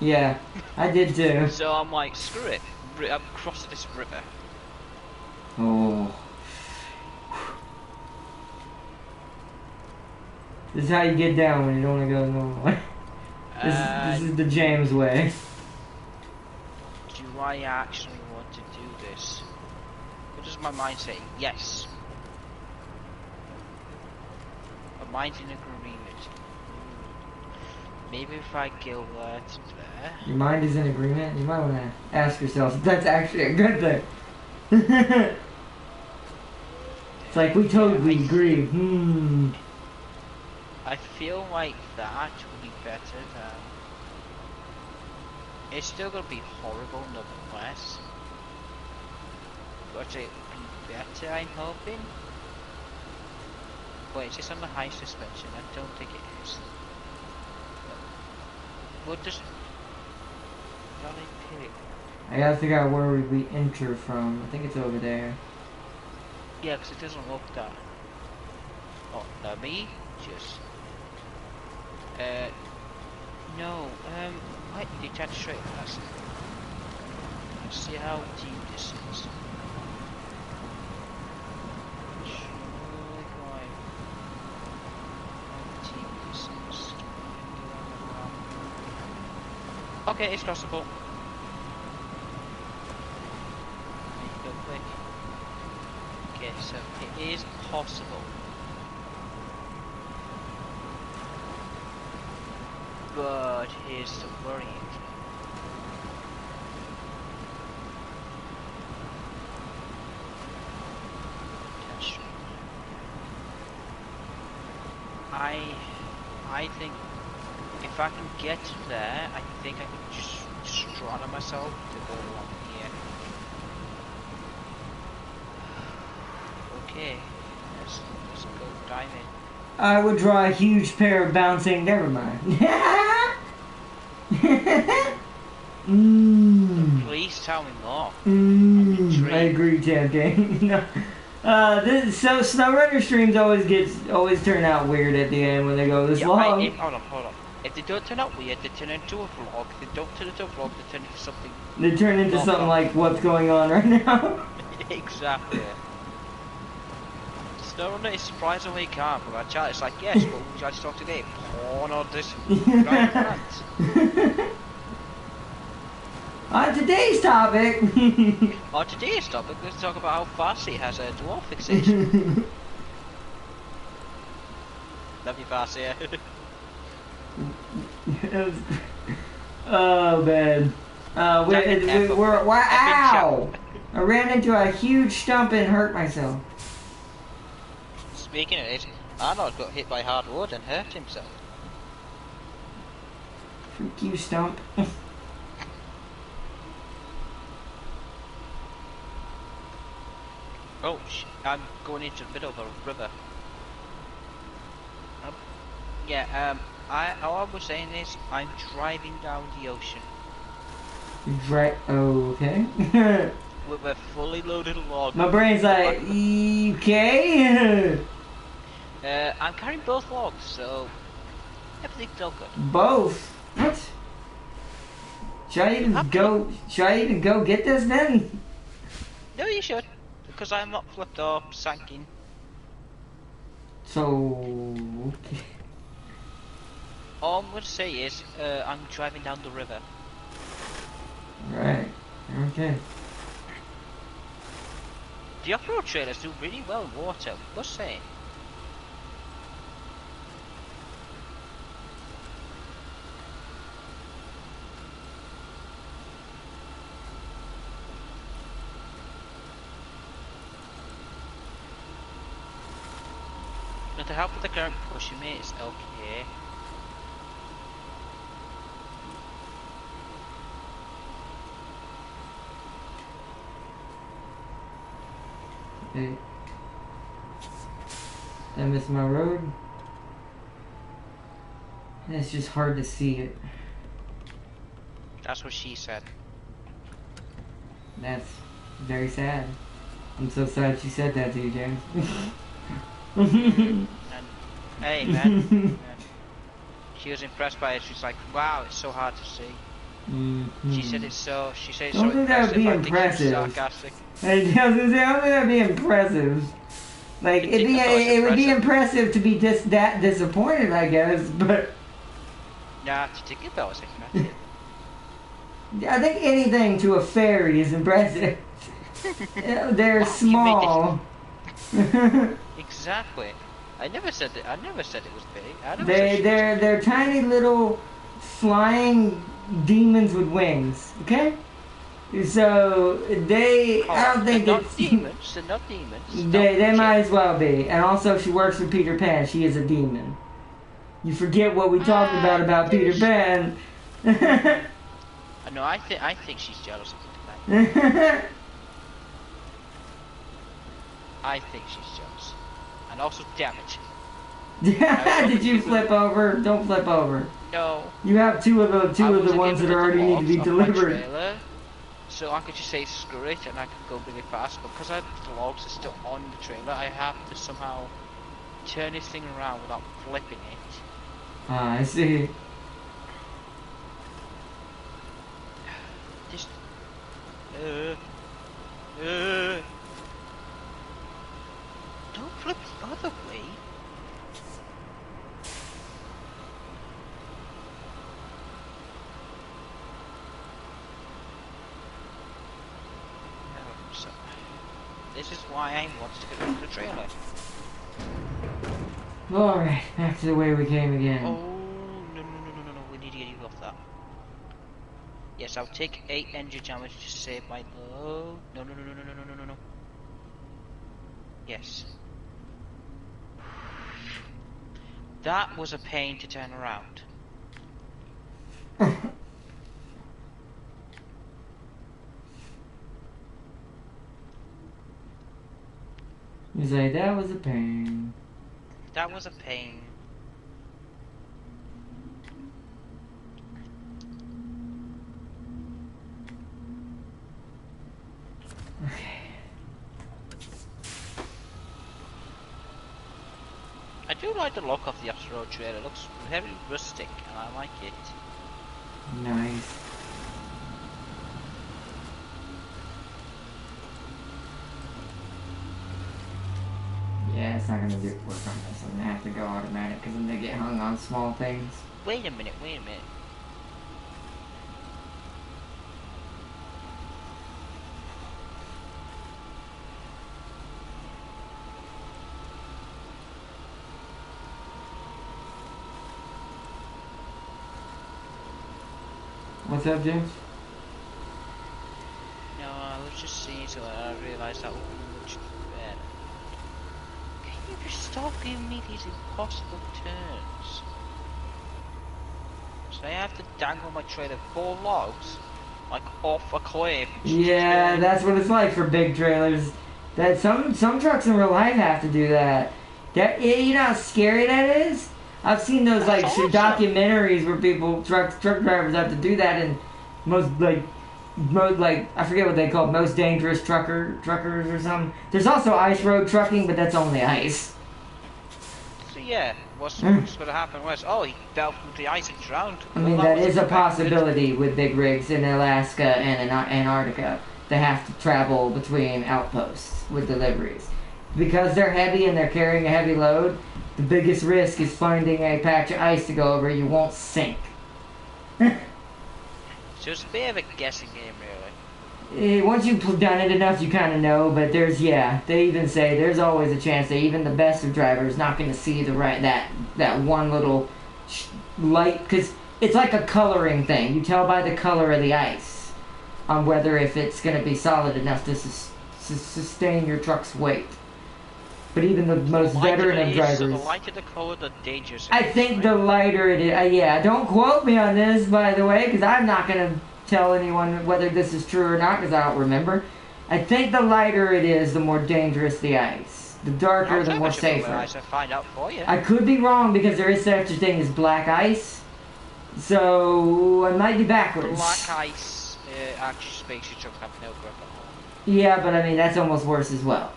Yeah, I did too. So I'm like, screw it. I'm crossing this river. Oh. This is how you get down when you don't want to go the normal way. This is the James way. Do I actually want to do this? What does my mind say? Yes. My mind's in agreement. Maybe if I go there. Your mind is in agreement? You might want to ask yourself if that's actually a good thing. It's like we totally agree. I feel like that would be better than... It's still gonna be horrible nonetheless. But it would be better, I'm hoping. But it's just on the high suspension, I don't think it is. What does... I gotta figure out where we enter from. I think it's over there. Yeah, because it doesn't look that... Oh, let me just... No, why did you touch straight past it? Let's see how deep this is. Okay, it's crossable. Go quick. Okay, so it is possible. But here's the worrying thing. I think if I can get there, I think I can just strata myself to go along here. Okay, let's go dive in. I would draw a huge pair of bouncing. Never mind. Please tell me more. I agree, Champion. No. So Snowrunner streams always turn out weird at the end when they go this long. Hold on. If they don't turn out weird, they turn into a vlog. If they don't turn into a vlog, they turn into something. They turn into something like what's going on right now. Exactly. Snowrunner is surprisingly calm. But our chat is like, yes, what would you like to talk today? Porn or this? On today's topic. Let's talk about how Farsi has a dwarf fixation. Love you, Farsi. Oh man. We're wow! I ran into a huge stump and hurt myself. Speaking of it, Arnold got hit by hard wood and hurt himself. Freak you, stump. Oh, I'm going into the middle of a river. All I was saying is, I'm driving down the ocean. Okay. With a fully loaded log. My brain's like, okay? I'm carrying both logs, so everything's all good. Both? What? Should I even go get this then? No, you should. Because I'm not flipped up, sinking. So, okay. All I'm going to say is, I'm driving down the river. Right. Okay. The off-road trailers do really well in water, must say. Now, to help with the current pushing me, it's okay. Okay. Did I miss my road? And it's just hard to see it. That's what she said. That's very sad. I'm so sad she said that to you, James. And, hey, man. She was impressed by it. She's like, wow, it's so hard to see. Mm-hmm. She said it's so. She said it's don't so think that would be impressive. impressive. I think she's sarcastic. I was gonna say, I don't think that'd be impressive. Like it would be impressive to be just that disappointed, I guess. But nah, to think about it's impressive. I think anything to a fairy is impressive. They're small. Exactly. I never said it was big. They're tiny little flying demons with wings. Okay. So I don't think they're it's not demons. They're not demons. They might as well be. And also, she works with Peter Pan. She is a demon. You forget what we talked about Peter Pan. No, I think she's jealous of Peter Pan. I think she's jealous. And also, damn it. Did you flip over? Don't flip over. No. You have two of the ones that already need to be delivered. So I could just say screw it and I can go really fast, but because the logs are still on the trailer, I have to somehow turn this thing around without flipping it. Ah, I see. Just don't flip the other way. So, this is why I want to get rid of the trailer. Alright, back to the way we came again. Oh, no, we need to get you off that. Yes, I'll take 8 engine damage to save my load. No. Yes. That was a pain to turn around. You say that was a pain. That was a pain. Okay. I do like the look of the off-road trailer. It looks very rustic and I like it. Nice. Yeah, it's not gonna do work on this. I'm gonna have to go automatic because I'm gonna get hung on small things. Wait a minute. What's up, James? No, I was just seeing so I realised that would be much better. Can you just stop giving me these impossible turns? So I have to dangle my trailer 4 logs, like off a cliff. Yeah, that's what it's like for big trailers. That some trucks in real life have to do that. You know how scary that is? I've seen those like awesome. documentaries where truck drivers have to do that, and most I forget what they call it, most dangerous truckers or something. There's also ice road trucking, but that's only ice. So yeah, what's going to happen was, he fell through the ice and drowned. I mean, that is a possibility with big rigs in Alaska and in Antarctica. They have to travel between outposts with deliveries. Because they're heavy and they're carrying a heavy load, the biggest risk is finding a patch of ice to go over. You won't sink. So it's a bit of a guessing game, really. Once you've done it enough, you kind of know. But they even say there's always a chance that even the best of drivers not going to see that one little light, because it's like a coloring thing. You tell by the color of the ice on whether if it's going to be solid enough to sustain your truck's weight. But even the most veteran of drivers... So the lighter the color, the dangerous it I is, think right? the lighter it is... yeah, don't quote me on this, by the way, because I'm not going to tell anyone whether this is true or not, because I don't remember. I think the lighter it is, the more dangerous the ice. The darker, the more safer. I should find out for you. I could be wrong because there is such a thing as black ice. So I might be backwards. Black ice actually makes your truck have no grip at all. Yeah, but I mean that's almost worse as well.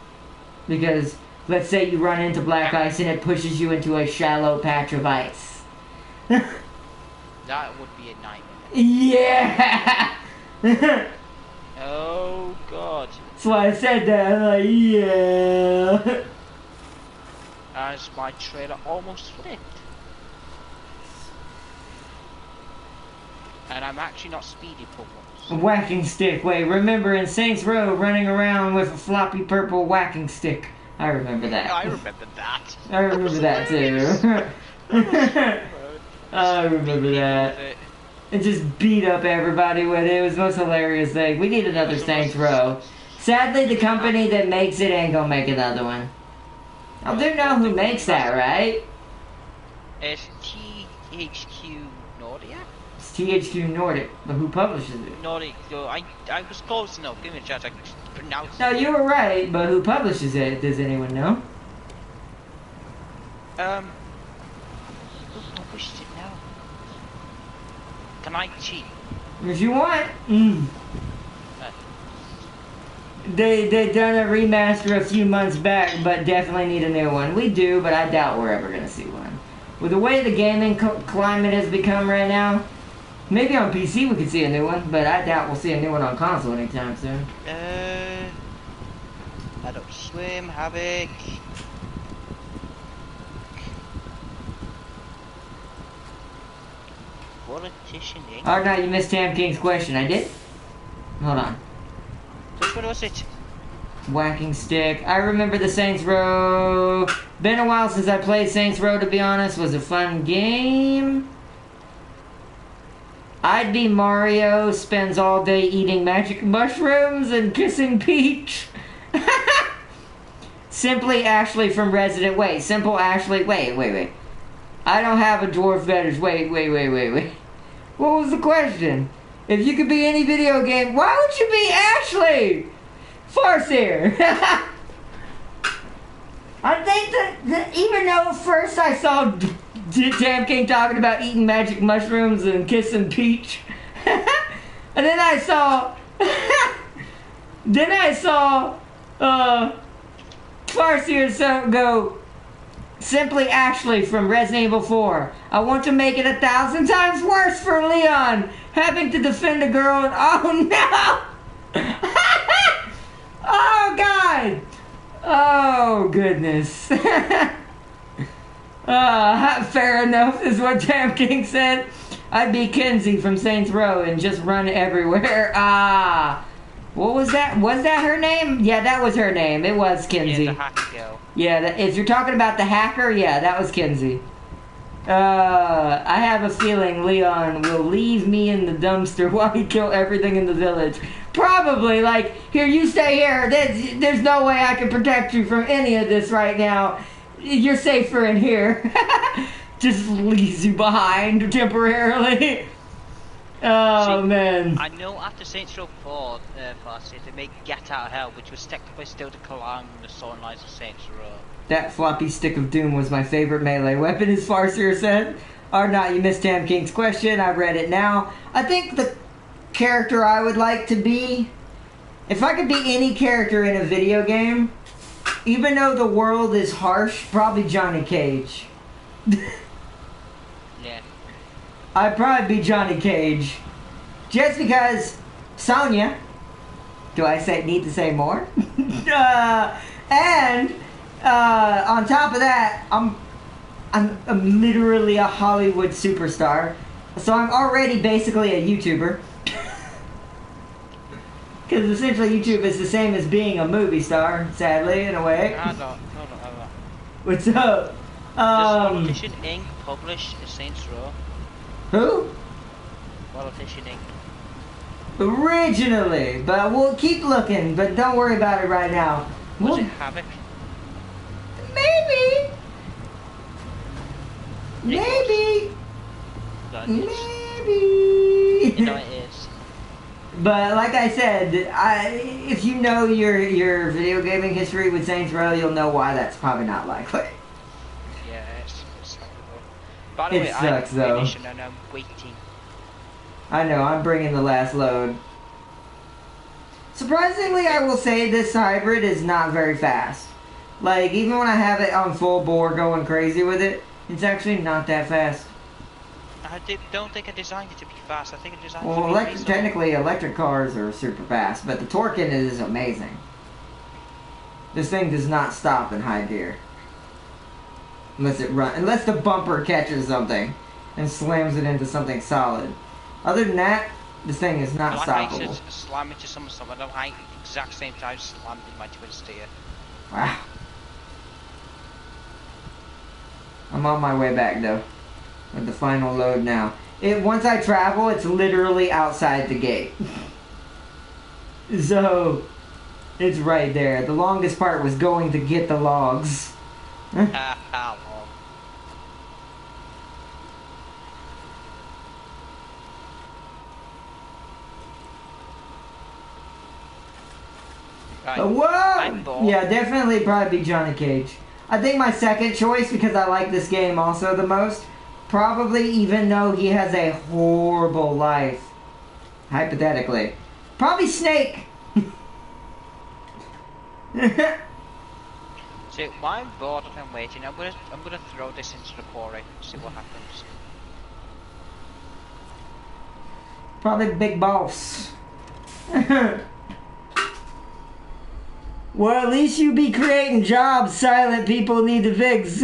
Because let's say you run into black ice and it pushes you into a shallow patch of ice. That would be a nightmare. Yeah! Oh god. That's why I said that. I'm like, yeah. As my trailer almost flipped. And I'm actually not speedy for once. Whacking stick. Wait, remember in Saints Row running around with a floppy purple whacking stick. I remember that. I remember that. I remember that too. I remember that. And just beat up everybody with it. It was the most hilarious thing. We need another Saints Row. Sadly, the company that makes it ain't gonna make another one. I do know who makes that, right? It's THQ Nordic? It's THQ Nordic, but who publishes it? Nordic, so I was close enough. Give me a chance, I can pronounce No, it. you were right, but who publishes it? Does anyone know? Who published it now? Can I cheat? If you want. They done a remaster a few months back, but definitely need a new one. We do, but I doubt we're ever gonna see one. With the way the gaming climate has become right now, maybe on PC we could see a new one, but I doubt we'll see a new one on console anytime soon. Adult Swim, Havoc. Politician Inc. Oh no, you missed Tam King's question. I did? Hold on. Which one was it? Whacking stick. I remember the Saints Row. Been a while since I played Saints Row, to be honest. Was a fun game. I'd be Mario, spends all day eating magic mushrooms and kissing Peach. Simply Ashley from Resident. Wait, Simple Ashley. Wait. I don't have a dwarf fetish. Wait. What was the question? If you could be any video game, why would you be Ashley? Farseer. I think that even though first I saw Tam King talking about eating magic mushrooms and kissing Peach, and then I saw Farseer go, Simply Ashley from Resident Evil 4. I want to make it 1,000 times worse for Leon, having to defend a girl and oh no! Oh god! Oh goodness. Fair enough is what Tam King said. I'd be Kenzie from Saints Row and just run everywhere. What was that? Was that her name? Yeah, that was her name. It was Kenzie. Yeah, the hacker girl. Yeah, if you're talking about the hacker, yeah, that was Kenzie. I have a feeling Leon will leave me in the dumpster while he kill everything in the village. Probably, like, here, you stay here. There's no way I can protect you from any of this right now. You're safer in here. Just leaves you behind temporarily. Oh, see, man. I know after Saints Row 4, they made Get Out of Hell, which was technically still the climb the storylines of Saints Row. That floppy stick of doom was my favorite melee weapon, as Farseer said. Or not, you missed Tam King's question. I read it now. I think the character I would like to be, if I could be any character in a video game, even though the world is harsh, probably Johnny Cage. Yeah. I'd probably be Johnny Cage. Just because Sonya, do I need to say more? And on top of that, I'm literally a Hollywood superstar. So I'm already basically a YouTuber. Because essentially YouTube is the same as being a movie star, sadly, in a way. No. What's up? Politician Inc. published Saints Row? Who? Politician Inc. Originally, but we'll keep looking, but don't worry about it right now. Was it Havoc? Maybe. You know it is. But like I said, if you know your video gaming history with Saints Row, you'll know why that's probably not likely. Yeah, it's not good. By the way, sucks, I'm though. finishing and I'm waiting. I know, I'm bringing the last load. Surprisingly, I will say this hybrid is not very fast. Like, even when I have it on full bore going crazy with it, it's actually not that fast. I don't think I designed it to be fast. I think I designed it Well, to be reasonable. technically, electric cars are super fast, but the torque in it is amazing. This thing does not stop in high gear. Unless the bumper catches something and slams it into something solid. Other than that, this thing is not stoppable. I said, slam into some stuff. I don't like the exact same time slammed in my twin steer. Wow. I'm on my way back though, with the final load now. Once I travel, it's literally outside the gate. So, it's right there. The longest part was going to get the logs. How long? Right. Whoa! Yeah, definitely probably be Johnny Cage. I think my second choice, because I like this game also the most, probably even though he has a horrible life, hypothetically, probably Snake. So while I'm bored and I'm waiting, I'm gonna throw this into the quarry and see what happens. Probably Big Boss. Well, at least you be creating jobs. Silent people need to fix.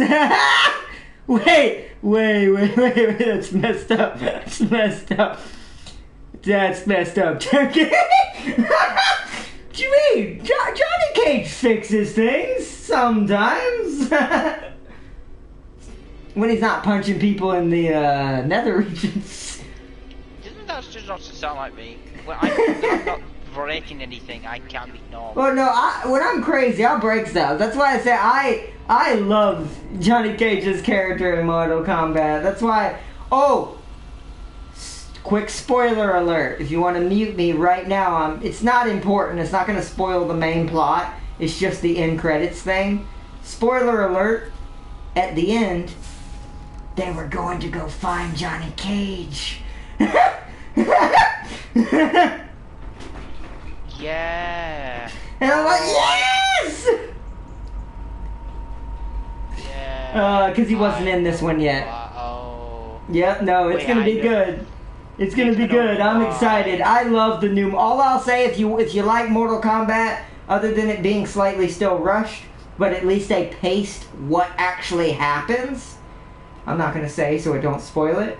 Wait. That's messed up. That's messed up. That's messed up. What you mean? Johnny Cage fixes things sometimes. When he's not punching people in the nether regions. Doesn't that just not sound like me? When I'm not breaking anything, I can't be normal. Well, no, when I'm crazy, I'll break stuff. That's why I say I love Johnny Cage's character in Mortal Kombat. That's why. Oh, quick spoiler alert! If you want to mute me right now, it's not important. It's not going to spoil the main plot. It's just the end credits thing. Spoiler alert! At the end, they were going to go find Johnny Cage. Yeah. And I'm like, yes! Yeah. Because he wasn't in this one yet. Oh. Yep, no, it's gonna be good. It's gonna be good. I'm excited. I love the new. All I'll say, if you like Mortal Kombat, other than it being slightly still rushed, but at least they paced what actually happens. I'm not gonna say so I don't spoil it.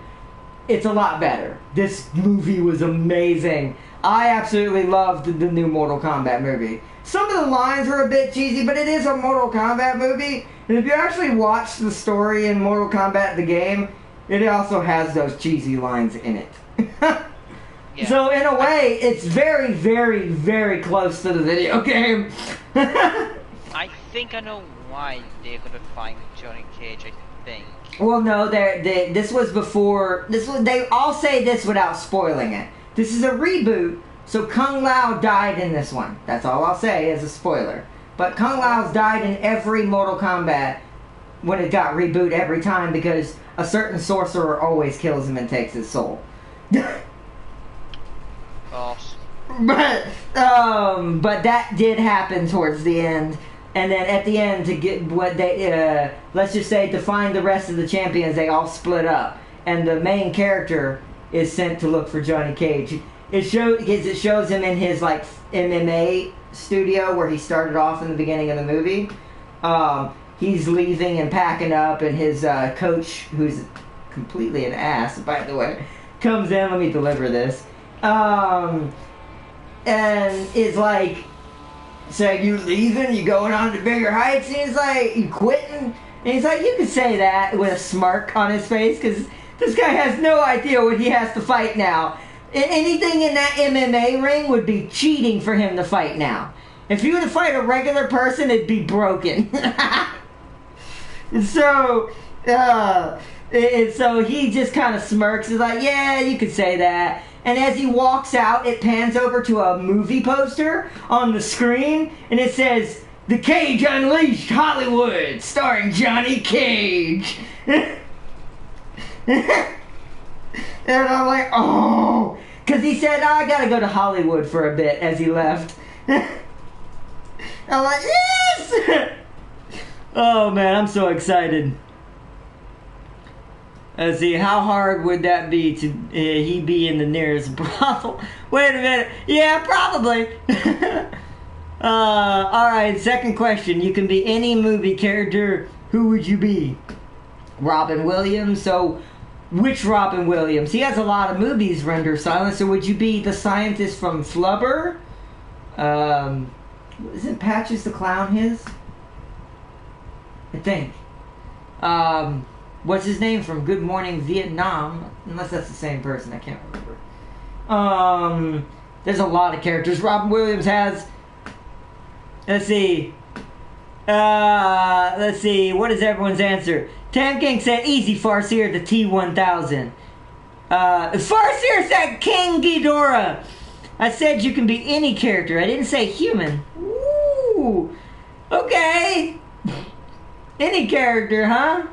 It's a lot better. This movie was amazing. I absolutely loved the new Mortal Kombat movie. Some of the lines were a bit cheesy, but it is a Mortal Kombat movie. And if you actually watch the story in Mortal Kombat the game, it also has those cheesy lines in it. Yeah. So in a way, it's very, very, very close to the video game. I think I know why they're gonna find Johnny Cage, I think. Well, no, this was before. I'll say this without spoiling it. This is a reboot, so Kung Lao died in this one. That's all I'll say as a spoiler. But Kung Lao's died in every Mortal Kombat when it got reboot every time because a certain sorcerer always kills him and takes his soul. Boss. But that did happen towards the end. And then at the end, to get what they, let's just say, to find the rest of the champions, they all split up. And the main character is sent to look for Johnny Cage. It shows him in his, like, MMA studio where he started off in the beginning of the movie. He's leaving and packing up, and his coach, who's completely an ass, by the way, comes in. Let me deliver this. And is like, so you leaving? You going on to bigger heights? And he's like, you quitting? And he's like, you can say that with a smirk on his face because this guy has no idea what he has to fight now. And anything in that MMA ring would be cheating for him to fight now. If he were to fight a regular person, it'd be broken. So he just kind of smirks. He's like, yeah, you could say that. And as he walks out, it pans over to a movie poster on the screen, and it says, "The Cage Unleashed Hollywood, starring Johnny Cage." And I'm like, oh, because he said, I gotta go to Hollywood for a bit as he left. I'm like, yes! Oh man, I'm so excited. Let's see, how hard would that be to he be in the nearest brothel? Wait a minute. Yeah, probably. Alright, second question. You can be any movie character. Who would you be? Robin Williams. So, which Robin Williams? He has a lot of movies render silent. So, would you be the scientist from Flubber? Isn't Patches the Clown his? I think. What's his name from Good Morning Vietnam? Unless that's the same person, I can't remember. There's a lot of characters Robin Williams has. Let's see. What is everyone's answer? Tam King said easy Farseer, the T-1000. Farseer said King Ghidorah. I said you can be any character. I didn't say human. Ooh. Okay. Any character, huh?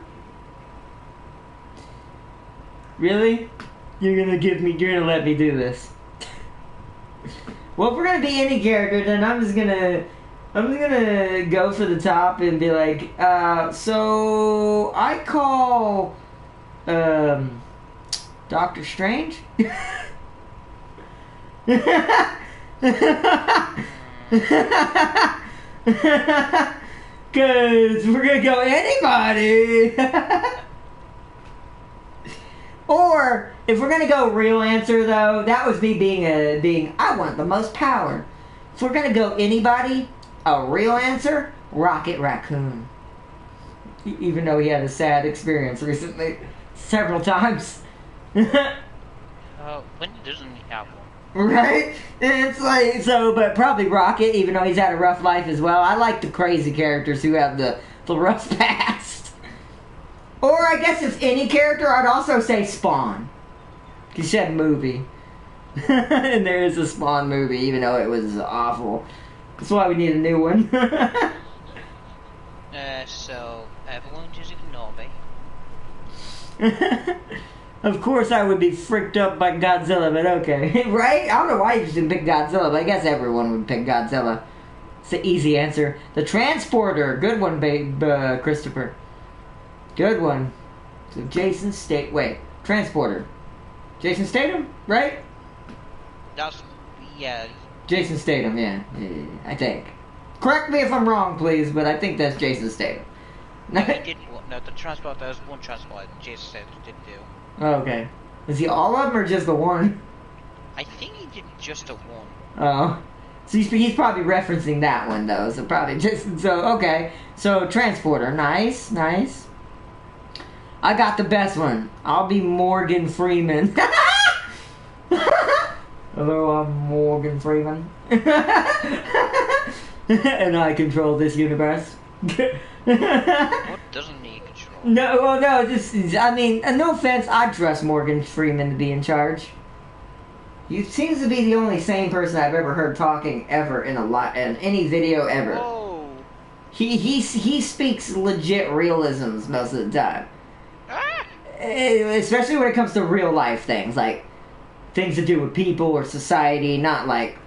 Really? You're gonna let me do this. Well, if we're gonna be any character, then I'm just gonna go for the top and be like, so I call, Doctor Strange? Cause we're gonna go anybody. Or if we're gonna go real answer though, that was me being I want the most power. If we're gonna go anybody, a real answer, Rocket Raccoon. Even though he had a sad experience recently, several times. When doesn't he have one? Right? And it's like, so, but probably Rocket, even though he's had a rough life as well. I like the crazy characters who have the rough past. Or I guess if any character, I'd also say Spawn. He said movie. And there is a Spawn movie, even though it was awful. That's why we need a new one. So everyone just ignore me. Of course I would be freaked up by Godzilla, but okay. Right? I don't know why you just didn't pick Godzilla, but I guess everyone would pick Godzilla. It's the easy answer. The Transporter. Good one, babe, Christopher. Good one. So Jason Statham. Wait, Transporter. Jason Statham, right? Yeah. Jason Statham, yeah, I think. Correct me if I'm wrong, please, but I think that's Jason Statham. No, the Transporter, there's one Transporter Jason Statham did do. Oh, okay. Is he all of them or just the one? I think he did just the one. Oh. So he's probably referencing that one, though, so probably just... So, okay. So, Transporter. Nice, nice. I got the best one. I'll be Morgan Freeman. Hello, I'm Morgan Freeman. And I control this universe. What doesn't he control? No, well, no, I mean, no offense, I trust Morgan Freeman to be in charge. He seems to be the only sane person I've ever heard talking ever in any video ever. Whoa. He speaks legit realisms most of the time. Ah. Especially when it comes to real life things, like things to do with people or society, not like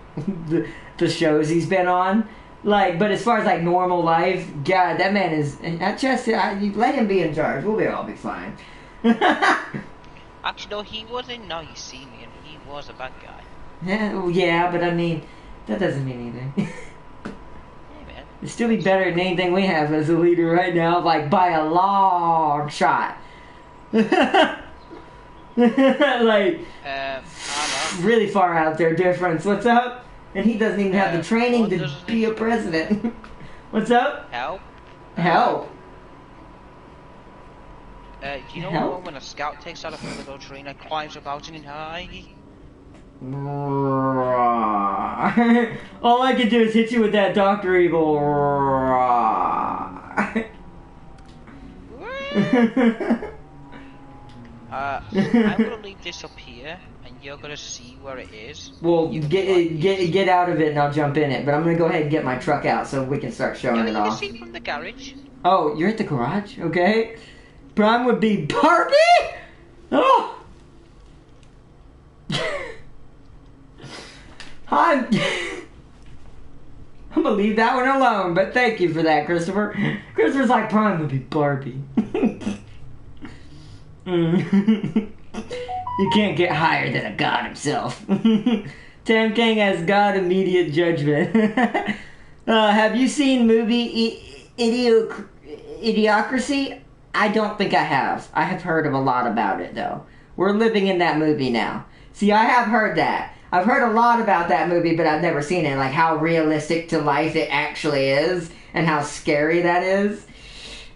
the shows he's been on. Like, but as far as like normal life, God, that man is. You let him be in charge. We'll all be fine. Actually, no, he wasn't. Now you see me, and he was a bad guy. Yeah, but I mean, that doesn't mean anything. Hey, man. It'd still be better than anything we have as a leader right now, like by a long shot. Like, really far out there difference. What's up? And he doesn't even have the training to be a president. What's up? Help. Help. Do you know when a scout takes out a little train and climbs up out in high? All I can do is hit you with that Dr. Evil. I'm gonna leave this up here, and you're gonna see where it is. Well, get out of it, and I'll jump in it. But I'm gonna go ahead and get my truck out so we can start showing it off. You can see from the garage. Oh, you're at the garage? Okay. Prime would be Barbie? Oh! I'm gonna leave that one alone, but thank you for that, Christopher. Christopher's like, Prime would be Barbie. You can't get higher than a god himself. Tam King has God immediate judgment. Have you seen movie Idiocracy? I don't think I have. I have heard of a lot about it, though. We're living in that movie now. See, I have heard that. I've heard a lot about that movie, but I've never seen it. Like, how realistic to life it actually is, and how scary that is.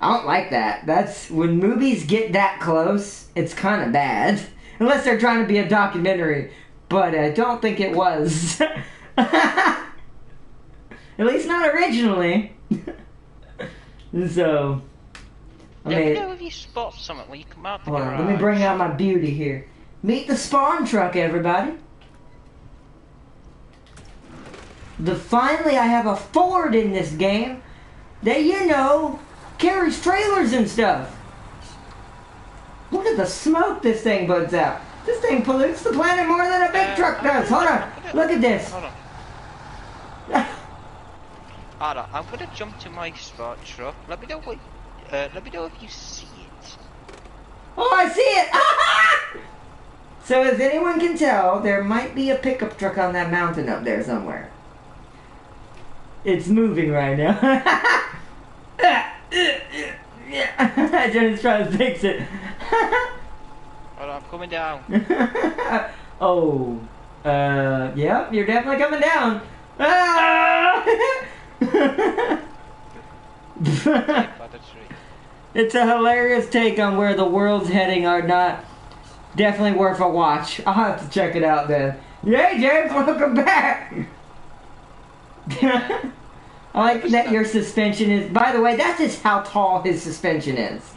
I don't like that. That's, when movies get that close, it's kind of bad. Unless they're trying to be a documentary. But I don't think it was. At least not originally. So... Let me know if you spot something when you come out the garage. Let me bring out my beauty here. Meet the spawn truck, everybody. Finally, I have a Ford in this game that, you know, carries trailers and stuff. Look at the smoke this thing puts out. This thing pollutes the planet more than a big truck does. Hold on. Look at this. Hold on. Hold on. I'm gonna jump to my spot truck. Let me know if you see it. Oh, I see it! So as anyone can tell, there might be a pickup truck on that mountain up there somewhere. It's moving right now. Jenny's trying to fix it. Hold on, I'm coming down. Oh. Yeah, you're definitely coming down. It's a hilarious take on where the world's heading are not definitely worth a watch. I'll have to check it out then. Yay, James, welcome back! I like that your suspension is... By the way, that's just how tall his suspension is.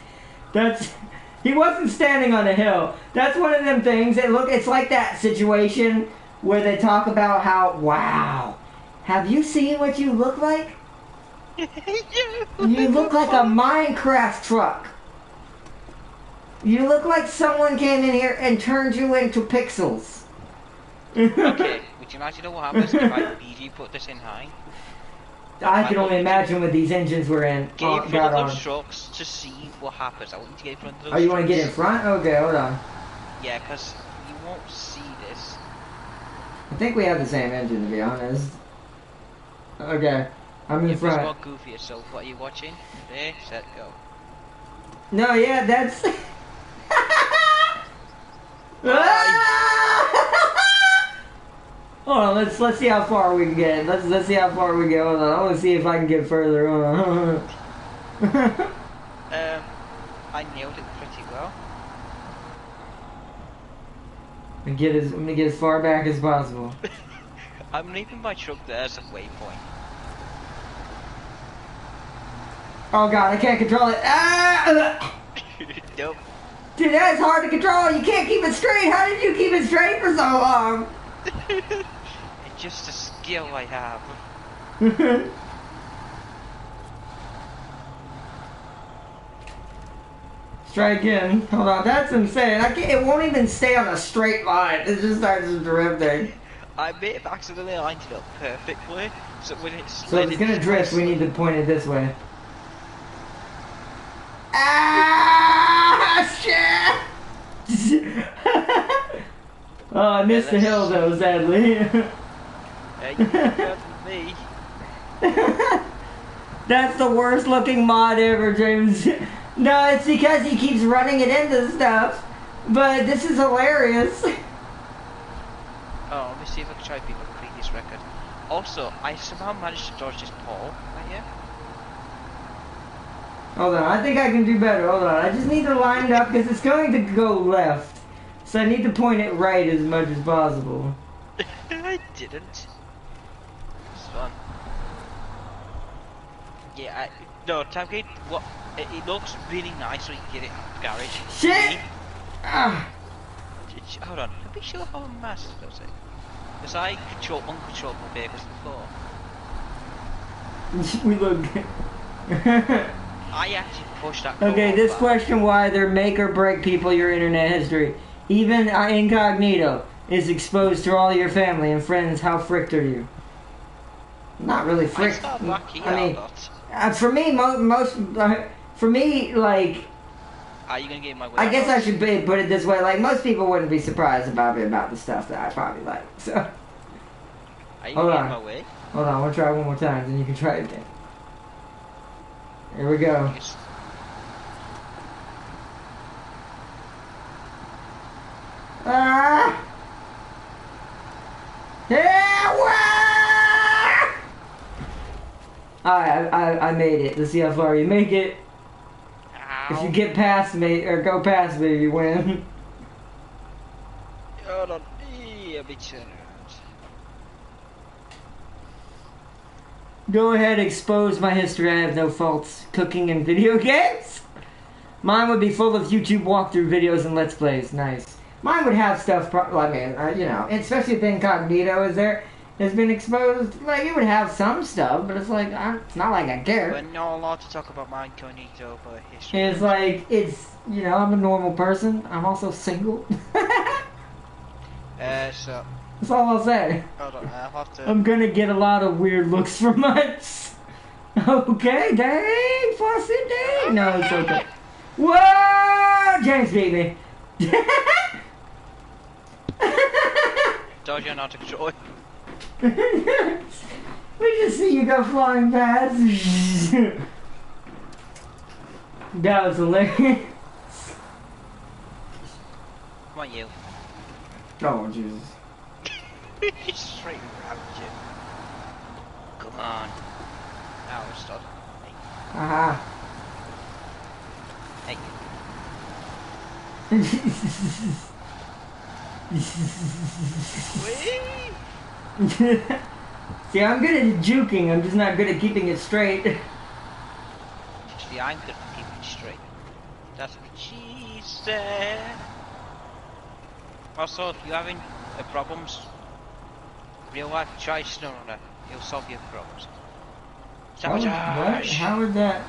He wasn't standing on a hill. That's one of them things. It's like that situation where they talk about how... Wow. Have you seen what you look like? You look like a Minecraft truck. You look like someone came in here and turned you into pixels. Okay, would you like to know what happens if I BG put this in high? I can only imagine what these engines were in. Get in front of those trucks to see what happens. I want you to get in front of those trucks. Oh, you want to get in front? Okay, hold on. Yeah, because you won't see this. I think we have the same engine, to be honest. Okay. I'm in front. It's more goofy, so what are you watching? There, set, go. No, yeah, that's... Hold on, let's see how far we can get. Let's see how far we go. Hold on, I want to see if I can get further. Hold on. I nailed it pretty well. I'm gonna get as far back as possible. I'm leaving my truck there as a waypoint. Oh god, I can't control it. Nope. Dude, that's hard to control. You can't keep it straight. How did you keep it straight for so long? It's just a skill I have. Let's try again. Hold on, that's insane. It won't even stay on a straight line. It just starts drifting. I may have accidentally lined it up perfectly, so when So if it's gonna drift, we need to point it this way. Ah, shit! Oh, I missed the hill though, sadly. Hey, you better than me. That's the worst looking mod ever, James. No, it's because he keeps running it into stuff. But this is hilarious. Oh, let me see if I can try to beat my previous record. Also, I somehow managed to dodge this pole right here. Hold on, I think I can do better. Hold on, I just need to line it up because it's going to go left. So I need to point it right as much as possible. I didn't. It's fun. Yeah, no, Tamgate, what? It looks really nice when you get it out of the garage. Shit! Ah. Hold on, are we sure how massive does it? Because I control uncontrollable vehicles before. We look good. I actually pushed that Okay, this back. question why they're make or break people your internet history. Even incognito is exposed to all your family and friends. How fricked are you? Not really fricked. I mean, for me, for me, like. Are you gonna get my way? I guess I should put it this way: like most people wouldn't be surprised about the stuff that I probably like. So. Are you getting my way? Hold on, we'll try one more time, then you can try it again. Here we go. Ah! Yeah! Alright, I made it. Let's see how far you make it. Ow. If you get past me, or go past me, you win. Hold on. Yeah, big turn around. Go ahead, expose my history. I have no faults. Cooking and video games? Mine would be full of YouTube walkthrough videos and Let's Plays. Nice. Mine would have stuff, I mean, you know, especially if incognito has been exposed. Like, it would have some stuff, but it's like, it's not like I care. We're not allowed to talk about my incognito for history. It's like, you know, I'm a normal person. I'm also single. So... That's all I'll say. Hold on, I'll have to... I'm gonna get a lot of weird looks for months. Okay, dang, fussy, dang. No, it's okay. Whoa! James beat me. Told you not to control it. We just see you go flying past. That was hilarious. Come on, you. Oh, Jesus. Straight grabbed you. Come on. Now we're stuck. Hey. Aha. Hey. See, I'm good at juking, I'm just not good at keeping it straight. See, I'm good at keeping it straight. That's what she said. Also, if you're having problems, real life, try Snowrunner. He'll solve your problems. What? How would that...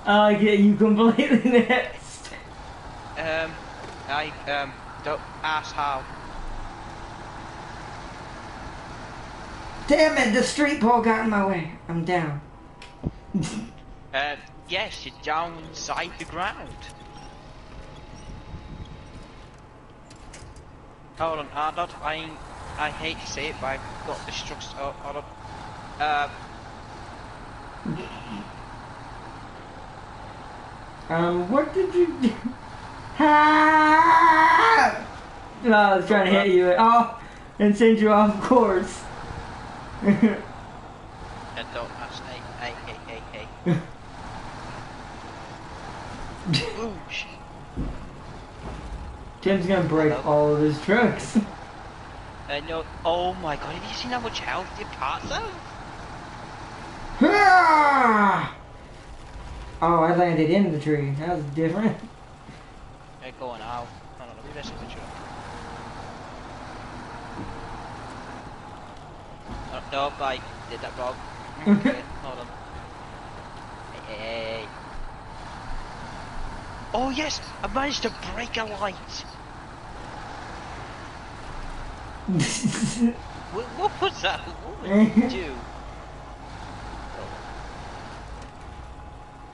I get you completely next. Don't ask how. Damn it, the street pole got in my way. I'm down. Yes, you're down inside the ground. Hold on, Arnold, I hate to say it, but I've got the structure. Oh, hold on. What did you do? Ha! Oh, I was trying to hit you. Oh, and send you off course. Don't ask. Hey. Oosh. Tim's gonna break all of his trucks. No. Oh my god, have you seen how much health your parts have? Oh, I landed in the tree. That was different. They're going out. I don't know, we messed with the truck. No, I did that wrong. Okay, hold on. Hey. Oh yes, I managed to break a light. What was that? What did you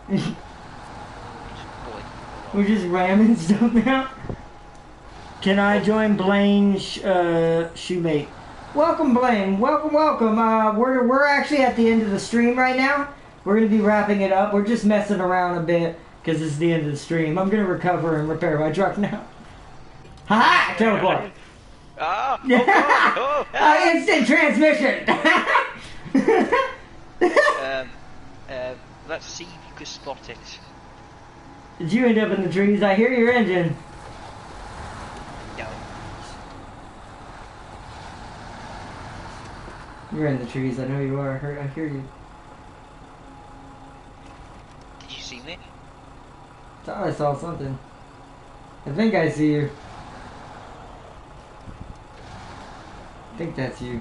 do? We're just ramming stuff now. Can I join Blaine's shoemate? Welcome, Blaine. Welcome. We're actually at the end of the stream right now. We're gonna be wrapping it up. We're just messing around a bit because it's the end of the stream. I'm gonna recover and repair my truck now. Ha! Teleport. Instant transmission. Let's see if you can spot it. Did you end up in the trees? I hear your engine. No. You're in the trees. I know you are. I hear you. Did you see me? Thought I saw something. I think I see you. I think that's you.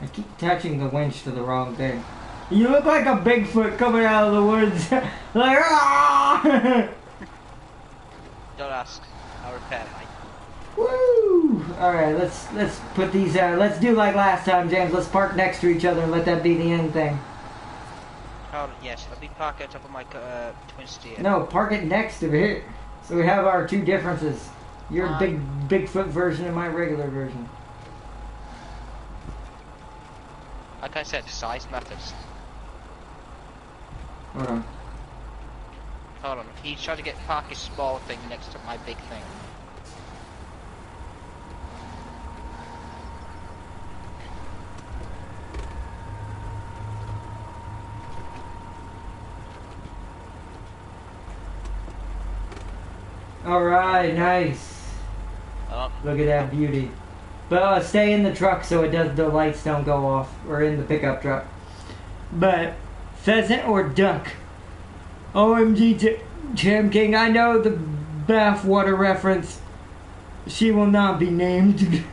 I keep attaching the winch to the wrong thing. You look like a Bigfoot coming out of the woods. Like, ah! Don't ask. I'll repair it, mate. Woo! Alright, let's put these let's do like last time, James. Let's park next to each other and let that be the end thing. Oh, yes, let me park at the top of my twin steer. No, park it next to it. So we have our two differences. Your Bigfoot version and my regular version. Like I said, size matters. Hold on. Hold on, he's trying to park his small thing next to my big thing. Alright, nice. Oh. Look at that beauty. But stay in the truck so the lights don't go off. Or in the pickup truck. But pheasant or duck? OMG, Jam King, I know the bathwater reference. She will not be named.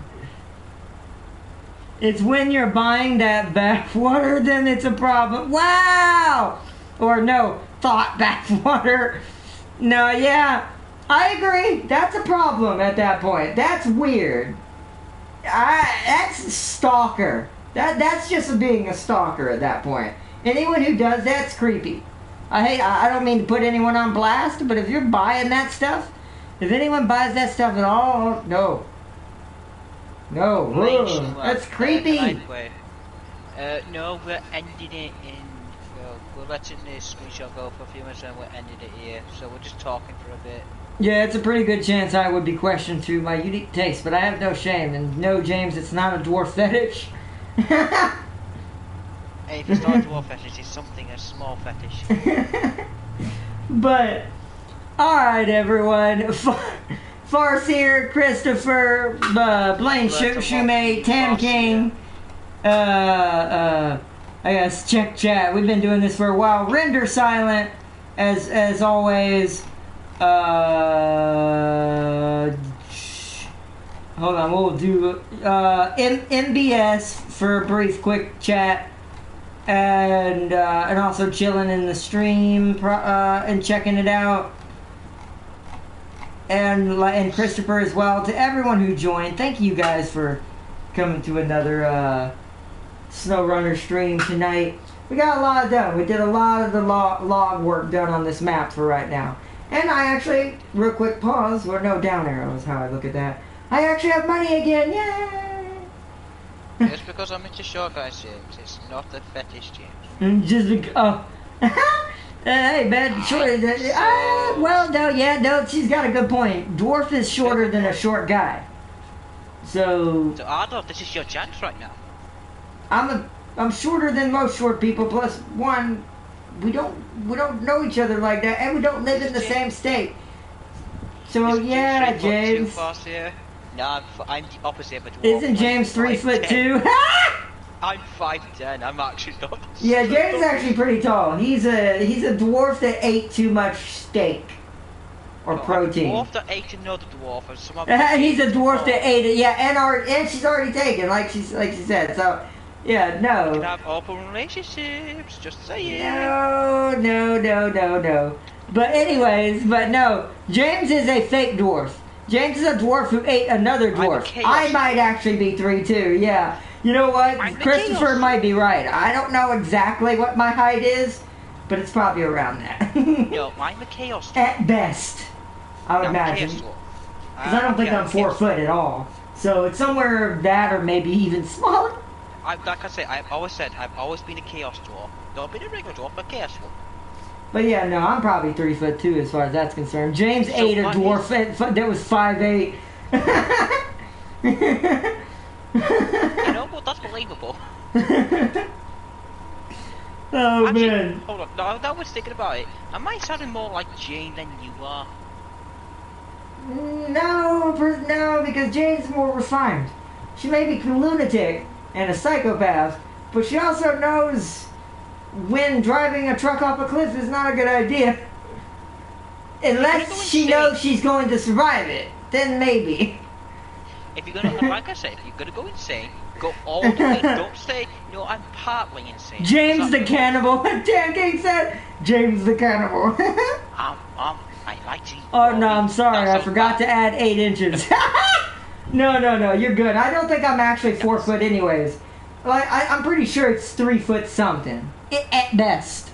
It's when you're buying that bathwater, then it's a problem. Wow! Or no, thought bathwater. No, yeah, I agree. That's a problem at that point. That's weird. That's stalker. That's just being a stalker at that point. Anyone who does that's creepy. I don't mean to put anyone on blast, but if you're buying that stuff, if anyone buys that stuff at all, no. No, ugh, that's creepy. No, we're ending it in. We're letting this screenshot go for a few minutes and we're ending it here. So we're just talking for a bit. Yeah, it's a pretty good chance I would be questioned through my unique taste, but I have no shame. And no, James, it's not a dwarf fetish. Hey, if it's not a dwarf fetish, it's something, a small fetish. But, alright everyone. Farseer, Christopher, Blaine Shoemate, Tam King, I guess check chat. We've been doing this for a while. Render silent, as always. Hold on, we'll do MBS for a brief, quick chat, and also chilling in the stream and checking it out, and Christopher as well. To everyone who joined, thank you guys for coming to another Snowrunner stream tonight. We got a lot done. We did a lot of the log work done on this map for right now. And I actually, real quick pause, or no, down arrow is how I look at that. I actually have money again, yay! Just because I'm into short guys, James, it's not a fetish, James. Just because, hey man, short, well, no, she's got a good point. Dwarf is shorter than a short guy. So Arnold, this is your chance right now. I'm shorter than most short people, plus one, we don't know each other like that, and we don't live in the same state. So yeah, James. No, I'm the opposite, but isn't James 3'2"? I'm 5'10". I'm actually not. Yeah, James is actually pretty tall. He's a dwarf that ate too much steak or protein. A dwarf that ate another dwarf, and some he's a dwarf that ate it. Yeah, and she's already taken, like she said. So. Yeah, no. You can have open relationships, just saying. No. But anyways, no. James is a fake dwarf. James is a dwarf who ate another dwarf. I might actually be 3'2", yeah. You know what? Christopher might be right. I don't know exactly what my height is, but it's probably around that. No, I'm a chaos dwarf. At best, I would imagine. Because I don't think I'm 4 foot at all. So it's somewhere that or maybe even smaller. Like I say, I've always been a chaos dwarf. Not been a regular dwarf, but chaos dwarf. But yeah, no, I'm probably 3'2" as far as that's concerned. James ate a dwarf that was 5'8". You know what? That's believable. Oh actually, man. Hold on. Now I was thinking about it. Am I sounding more like Jane than you are? No, because Jane's more refined. She may be a lunatic and a psychopath, but she also knows when driving a truck off a cliff is not a good idea. Unless she knows she's going to survive it, then maybe. If you're gonna, like I said, if you're gonna go insane, go all the way. Don't say, no, I'm partly insane. James the cannibal. Dan King said, James the cannibal. I like to eat. Oh no, I'm sorry. I forgot to add 8 inches. No, you're good. I don't think I'm actually 4 foot anyways. Like, I'm pretty sure it's 3 foot something. At best.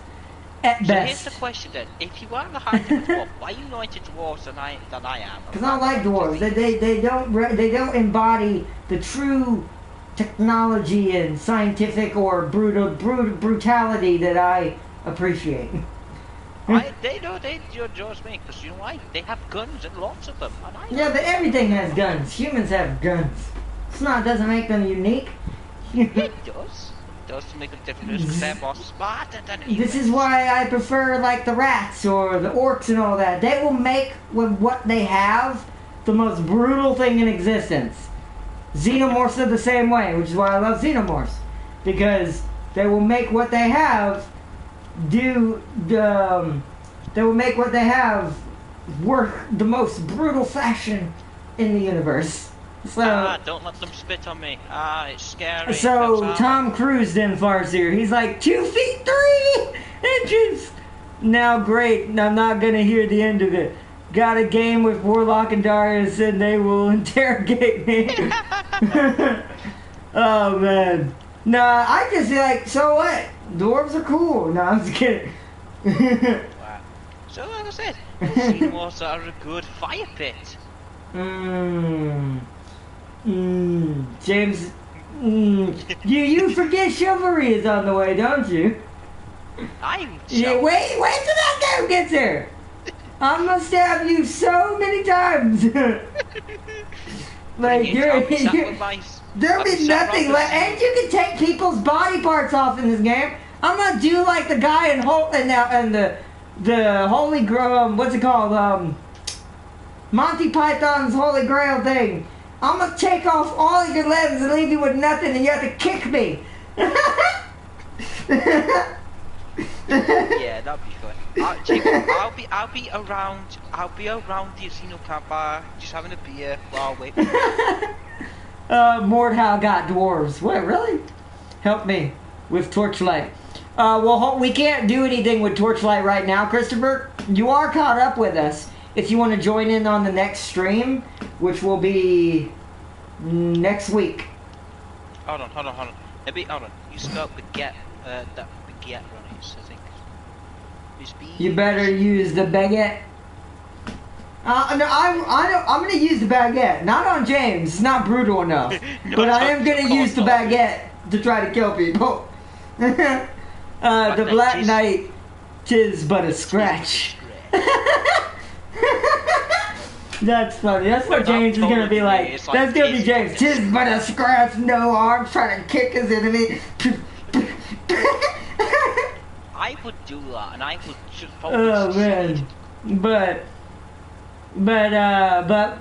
At so best. Here's the question then. If you are the height of a dwarf, why are you not into dwarves than I am? Because I like dwarves. They don't embody the true technology and scientific or brutality that I appreciate. They judge me because you know why? They have guns and lots of them. And yeah, but everything has guns. Humans have guns. It's not doesn't make them unique. It does. It does to make them different because they're more smarter than humans. This is why I prefer like the rats or the orcs and all that. They will make with what they have the most brutal thing in existence. Xenomorphs are the same way, which is why I love xenomorphs, because they will make what they have they will make what they have work the most brutal fashion in the universe. So don't let them spit on me. It's scary. So Tom Cruise then Farseer, he's like 2 feet 3 inches. Now great, I'm not gonna hear the end of it. Got a game with Warlock and Darius and they will interrogate me. Oh man. Nah, I just like, so what? Dwarves are cool. No, I'm just kidding. Wow. So like I said, xenomorphs are a good fire pit. James, you forget chivalry is on the way, don't you? Yeah, wait till that game gets there. I'm gonna stab you so many times. Like there'll be nothing left, and you can take people's body parts off in this game. I'm gonna do like the guy in the Holy Grail. What's it called? Monty Python's Holy Grail thing. I'm gonna take off all of your limbs and leave you with nothing, and you have to kick me. Yeah, that'd be fun. I'll be around the casino camp bar, just having a beer while waiting. Mordhau got dwarves. What, really? Help me with Torchlight. Well, we can't do anything with Torchlight right now, Christopher. You are caught up with us. If you want to join in on the next stream, which will be next week. Hold on. Hold on. You spelled baguette, that baguette running, I think. You better use the baguette. No, I'm going to use the baguette. Not on James. It's not brutal enough. No, but I am going to use the baguette to try to kill people. The Black Knight, 'tis but a scratch. That's funny. That's what James is going to be like. That's going to be James. 'Tis but a scratch, no arms, trying to kick his enemy. I would do that, and I would just focus. Oh man, but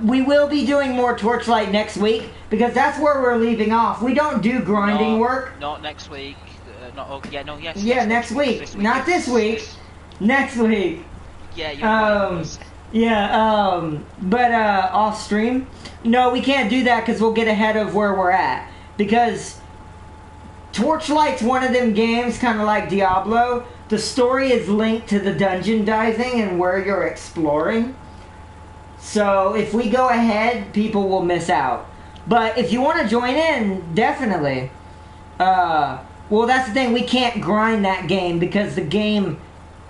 we will be doing more Torchlight next week because that's where we're leaving off. We don't do grinding work. Not next week. Next week. Not this week. Next week. Yeah, you're right. But off stream. No, we can't do that because we'll get ahead of where we're at. Because Torchlight's one of them games, kind of like Diablo. The story is linked to the dungeon diving and where you're exploring. So if we go ahead, people will miss out. But if you want to join in, definitely. Well, that's the thing. We can't grind that game because the game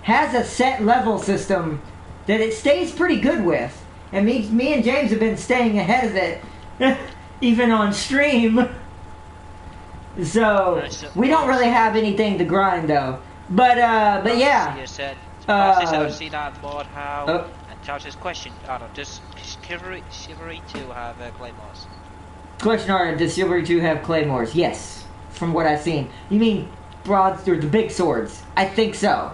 has a set level system that it stays pretty good with. And me and James have been staying ahead of it, even on stream. So we don't really have anything to grind though. But yeah. You said, I've seen that board how. And Charles says, question, does Chivalry 2 have claymores? Question, does Chivalry 2 have claymores? Yes, from what I've seen. You mean the big swords? I think so.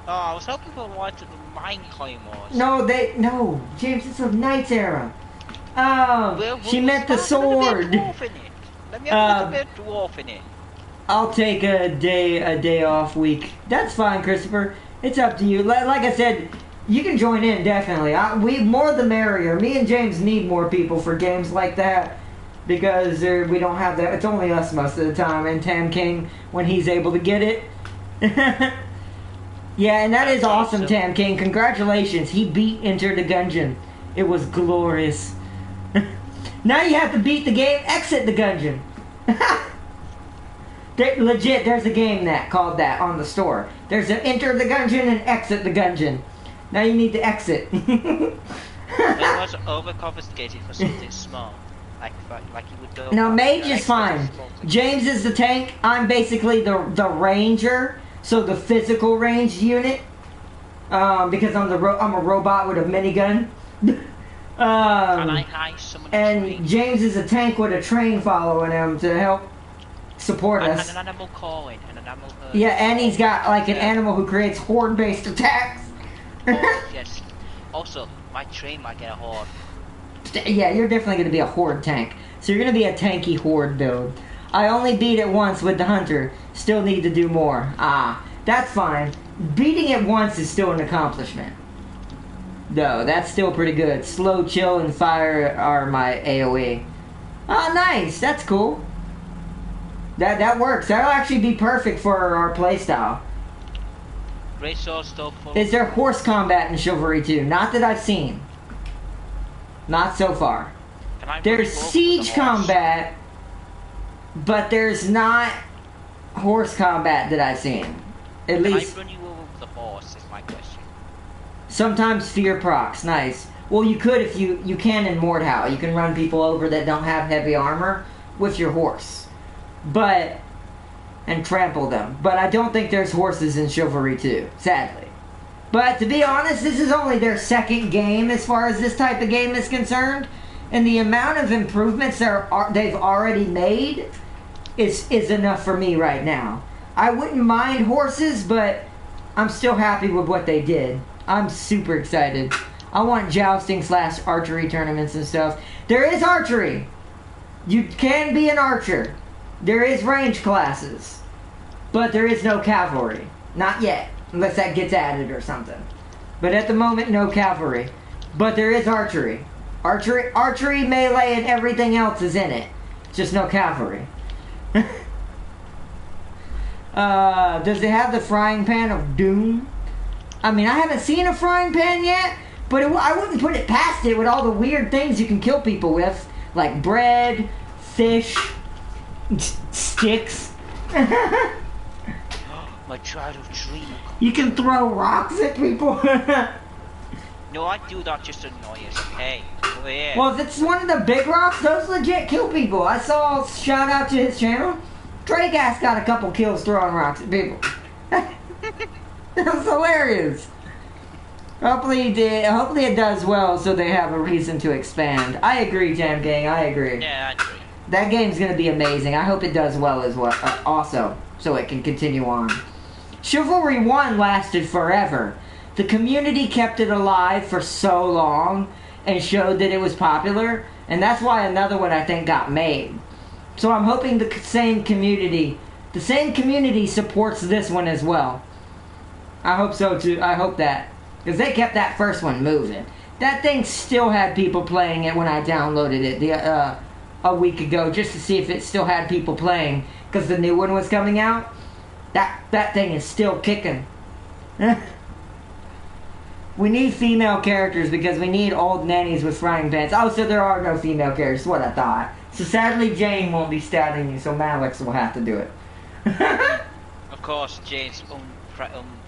Oh, I was hoping for one to mine claymores. No, James, it's a Knight's era. She meant the sword. Let me have a little bit of dwarf in it. I'll take a day off week. That's fine, Christopher. It's up to you. Like I said, you can join in definitely. We more the merrier. Me and James need more people for games like that because we don't have that. It's only us most of the time, and Tam King when he's able to get it. Yeah, and that is awesome, Tam King. Congratulations. He beat Enter the Gungeon. It was glorious. Now you have to beat the game, exit the Gungeon. Legit, there's a game called that on the store. There's an Enter the Gungeon and Exit the Gungeon. Now you need to exit. It was overcomplicated for something small. Like you would go... No, Mage is fine. James is the tank. I'm basically the Ranger. So the physical range unit, because I'm a robot with a minigun. And James is a tank with a train following him to help support us. And an animal calling, and an animal... yeah, and he's got like an animal who creates horde-based attacks. Yes. Also, my train might get a horde. Yeah, you're definitely going to be a horde tank. So you're going to be a tanky horde build. I only beat it once with the hunter. Still need to do more. That's fine. Beating it once is still an accomplishment. No, that's still pretty good. Slow, chill, and fire are my AoE. Oh, nice. That's cool. That works. That'll actually be perfect for our playstyle. Great sword still full. Is there horse combat in Chivalry 2? Not that I've seen. Not so far. There's siege combat, but there's not horse combat that I've seen. At least. Can I run you over with the horse? Is my question. Sometimes fear procs. Nice. Well, you could if you can in Mordhau. You can run people over that don't have heavy armor with your horse, and trample them. But I don't think there's horses in Chivalry 2, sadly. But to be honest, this is only their second game as far as this type of game is concerned. And the amount of improvements they've already made is enough for me right now. I wouldn't mind horses, but I'm still happy with what they did. I'm super excited. I want jousting / archery tournaments and stuff. There is archery. You can be an archer. There is range classes. But there is no cavalry. Not yet. Unless that gets added or something. But at the moment, no cavalry. But there is archery. Archery, melee, and everything else is in it. Just no cavalry. Does it have the frying pan of doom? I mean, I haven't seen a frying pan yet, but I wouldn't put it past it with all the weird things you can kill people with. Like bread, fish, sticks. My child of dream. You can throw rocks at people. No, I do that just to annoy us. Hey, over here. Well, if it's one of the big rocks, those legit kill people. I saw, shout out to his channel, Dragas got a couple kills throwing rocks at people. That was hilarious. Hopefully it does well so they have a reason to expand. I agree, Jam Gang, I agree. Yeah, I agree. That game's going to be amazing. I hope it does well as well, also, so it can continue on. Chivalry 1 lasted forever. The community kept it alive for so long and showed that it was popular, and that's why another one I think got made. So I'm hoping the same community supports this one as well. I hope so too. I hope that, because they kept that first one moving. That thing still had people playing it when I downloaded it a week ago, just to see if it still had people playing, because the new one was coming out. That thing is still kicking. We need female characters because we need old nannies with frying pans. Oh, so there are no female characters. What I thought. So sadly, Jane won't be stabbing you, so Malix will have to do it. Of course, Jane's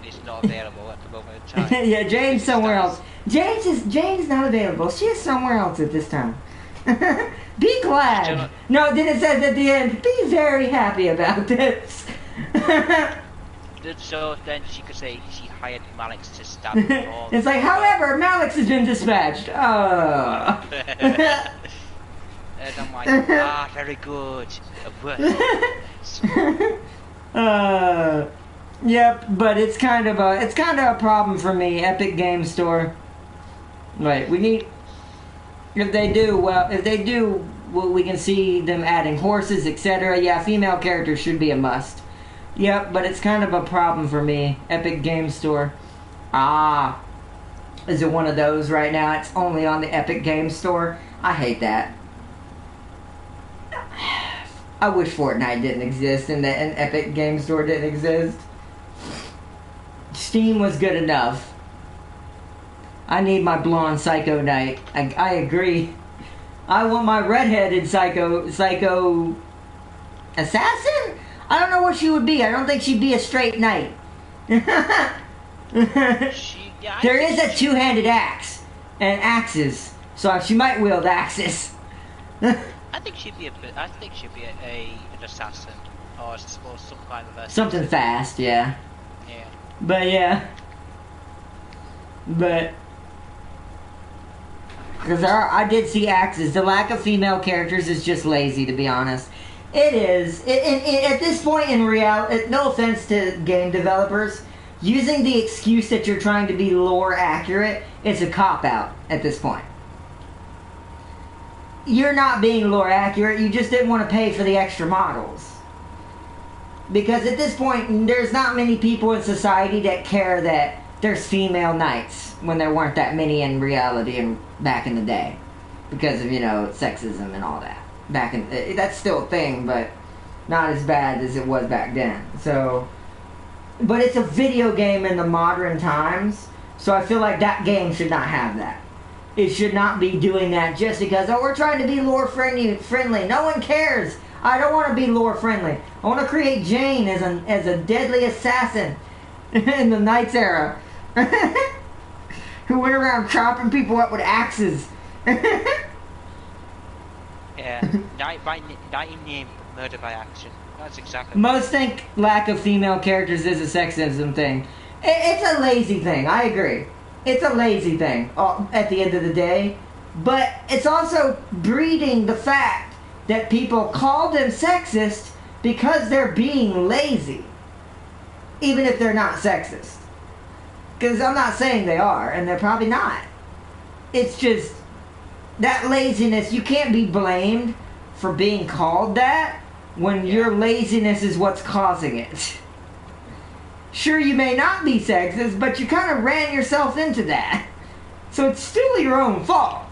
is not available at the moment in time. Yeah, Jane's somewhere else. Jane's not available. She is somewhere else at this time. Be glad. No, then it says at the end, be very happy about this. So then she could say she hired Malix to stab her all. It's like, however, Malix has been dispatched. Oh. And I'm like, very good. Yep, but it's kind of a problem for me. Epic Game Store. Right, we need. If they do we can see them adding horses, etc. Yeah, female characters should be a must. Yep, but it's kind of a problem for me. Epic Game Store. Ah. Is it one of those right now? It's only on the Epic Game Store. I hate that. I wish Fortnite didn't exist and that an Epic Game Store didn't exist. Steam was good enough. I need my blonde Psycho Knight. I agree. I want my redheaded Psycho Assassin? I don't know what she would be. I don't think she'd be a straight knight. There is a two-handed axe. And axes. So she might wield axes. I think she'd be an assassin. Or some kind of a... Something fast, yeah. Yeah. But yeah. But... Because I did see axes. The lack of female characters is just lazy, to be honest. It is. At this point in reality, no offense to game developers, using the excuse that you're trying to be lore accurate, it's a cop-out at this point. You're not being lore accurate, you just didn't want to pay for the extra models. Because at this point, there's not many people in society that care that there's female knights when there weren't that many in reality and back in the day. Because of, sexism and all that. That's still a thing, but not as bad as it was back then. So, but it's a video game in the modern times, so I feel like that game should not have that. It should not be doing that just because, we're trying to be lore friendly. No one cares. I don't want to be lore friendly. I want to create Jane as a deadly assassin in the Knights era. Who went around chopping people up with axes. Yeah, knight in name, murder by action. That's exactly. Most think lack of female characters is a sexism thing. It's a lazy thing, I agree. It's a lazy thing at the end of the day. But it's also breeding the fact that people call them sexist because they're being lazy. Even if they're not sexist. Because I'm not saying they are, and they're probably not. It's just that laziness, you can't be blamed for being called that when your laziness is what's causing it. Sure, you may not be sexist, but you kind of ran yourself into that. So it's still your own fault.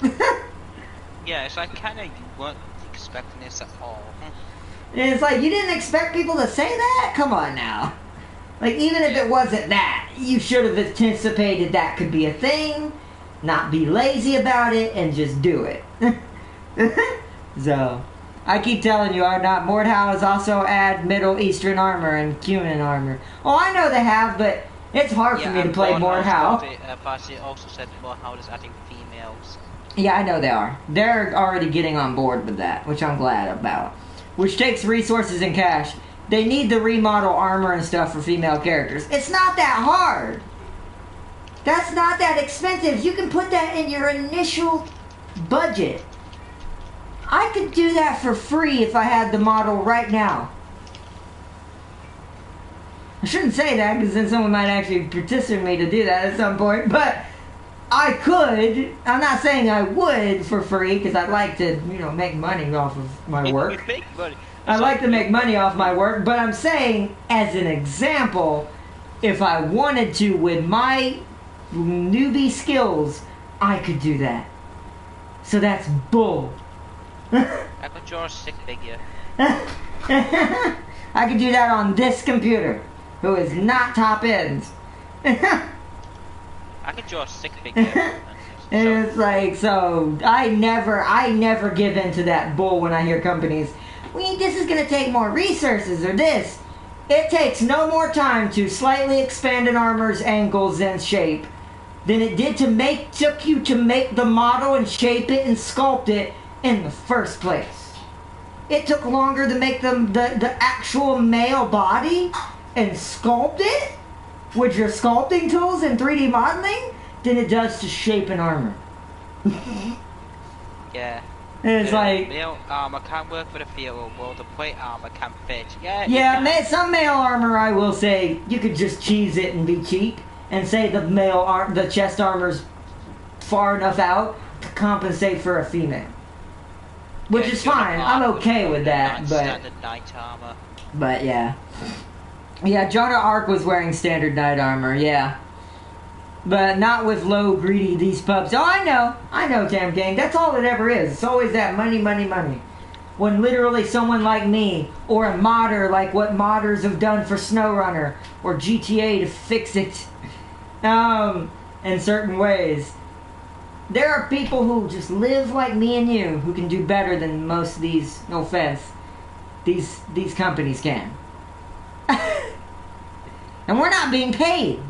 Yeah, it's like kind of you weren't expecting this at all. And it's like, you didn't expect people to say that? Come on now. Like, even if it wasn't that, you should have anticipated that could be a thing, not be lazy about it, and just do it. So, I keep telling you, Mordhau has also add Middle Eastern armor and Cuman armor. Oh, I know they have, but it's hard for me to play Mordhau. But it also said Mordhau is adding females. Yeah, I know they are. They're already getting on board with that, which I'm glad about. Which takes resources and cash. They need the remodel armor and stuff for female characters. It's not that hard. That's not that expensive. You can put that in your initial budget. I could do that for free if I had the model right now. I shouldn't say that because then someone might actually petition me to do that at some point, but I could. I'm not saying I would for free because I'd like to, make money off of my work. Make money. I like to make money off my work, but I'm saying, as an example, if I wanted to with my newbie skills, I could do that. So that's bull. I could draw a sick figure. I could do that on this computer, who is not top end. I could draw a sick figure. And it's like, so I never give in to that bull when I hear companies, this is going to take more resources or this. It takes no more time to slightly expand an armor's angles and shape than it did took you to make the model and shape it and sculpt it in the first place. It took longer to make the actual male body and sculpt it with your sculpting tools and 3D modeling than it does to shape an armor. Yeah. And it's like... Male armor can't work for the field, well the plate armor can fit. Yeah, some male armor, I will say, you could just cheese it and be cheap and say the chest armor's far enough out to compensate for a female. which is fine. I'm okay with that, but standard knight armor. But yeah, Joan of Arc was wearing standard knight armor. Yeah, but not with low greedy these pups. Oh, I know, Tam Gang. That's all it ever is. It's always that money, money, money. When literally someone like me, or a modder like what modders have done for Snowrunner, or GTA to fix it, in certain ways. There are people who just live like me and you, who can do better than most of these, no offense, these companies can. And we're not being paid.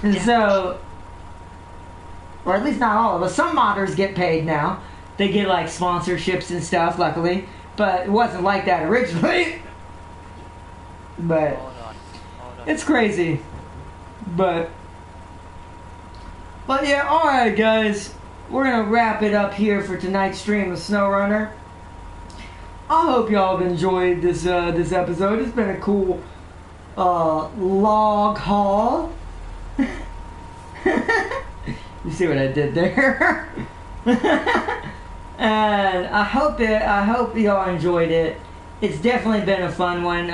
And so... Or at least not all of us. Some modders get paid now. They get like sponsorships and stuff, luckily. But it wasn't like that originally. But Hold on. it's crazy. But yeah, alright guys. We're gonna wrap it up here for tonight's stream of Snowrunner. I hope y'all have enjoyed this episode. It's been a cool log haul. You see what I did there? And I hope y'all enjoyed it. It's definitely been a fun one.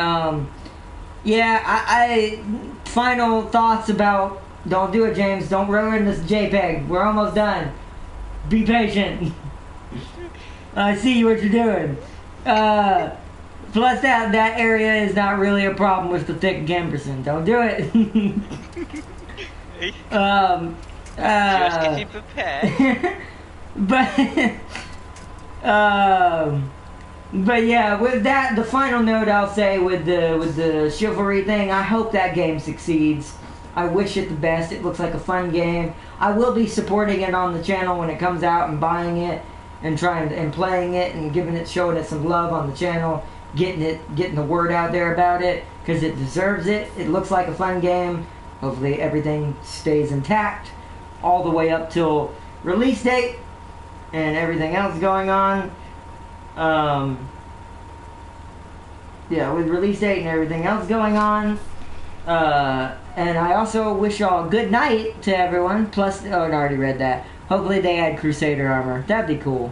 Yeah, I final thoughts about, don't do it, James. Don't ruin this JPEG. We're almost done. Be patient. I see what you're doing. Plus that area is not really a problem with the thick Gamberson. Don't do it. Just getting prepared. But yeah, with that, the final note I'll say with the chivalry thing, I hope that game succeeds. I wish it the best. It looks like a fun game. I will be supporting it on the channel when it comes out and buying it and playing it and showing it some love on the channel, getting the word out there about it because it deserves it. It looks like a fun game. Hopefully everything stays intact all the way up till release date and everything else going on. Yeah, with release date and everything else going on. And I also wish y'all a good night to everyone. Plus, I already read that. Hopefully they add Crusader armor. That'd be cool.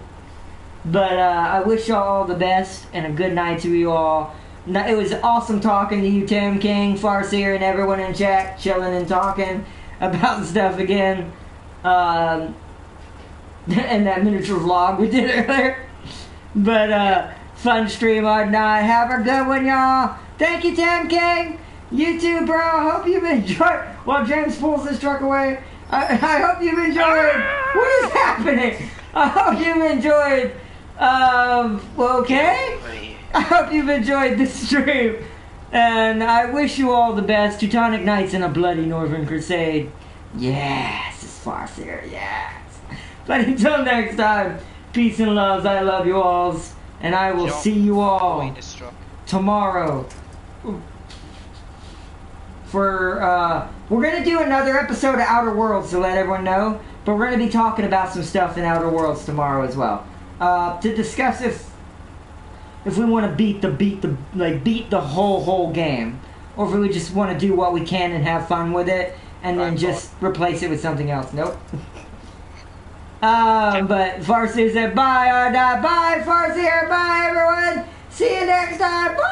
But I wish y'all all the best and a good night to you all. It was awesome talking to you, Tim King, Farseer, and everyone in chat, chilling and talking about stuff again. And that miniature vlog we did earlier. But fun stream on night. Have a good one, y'all. Thank you, Tim King. You too, bro. I hope you've enjoyed. While James pulls this truck away, I hope you've enjoyed. What is happening? I hope you've enjoyed. Okay. I hope you've enjoyed this stream. And I wish you all the best. Teutonic Knights in a bloody Northern Crusade. Yes, it's Farseer. Yes. But until next time, peace and loves. I love you alls. And I will see you all tomorrow. For we're gonna do another episode of Outer Worlds to let everyone know, but we're gonna be talking about some stuff in Outer Worlds tomorrow as well, to discuss if we want to beat the whole game, or if we just want to do what we can and have fun with it, and then just replace it with something else. Nope. But Farseer said bye, bye, Farseer, bye everyone. See you next time. Bye.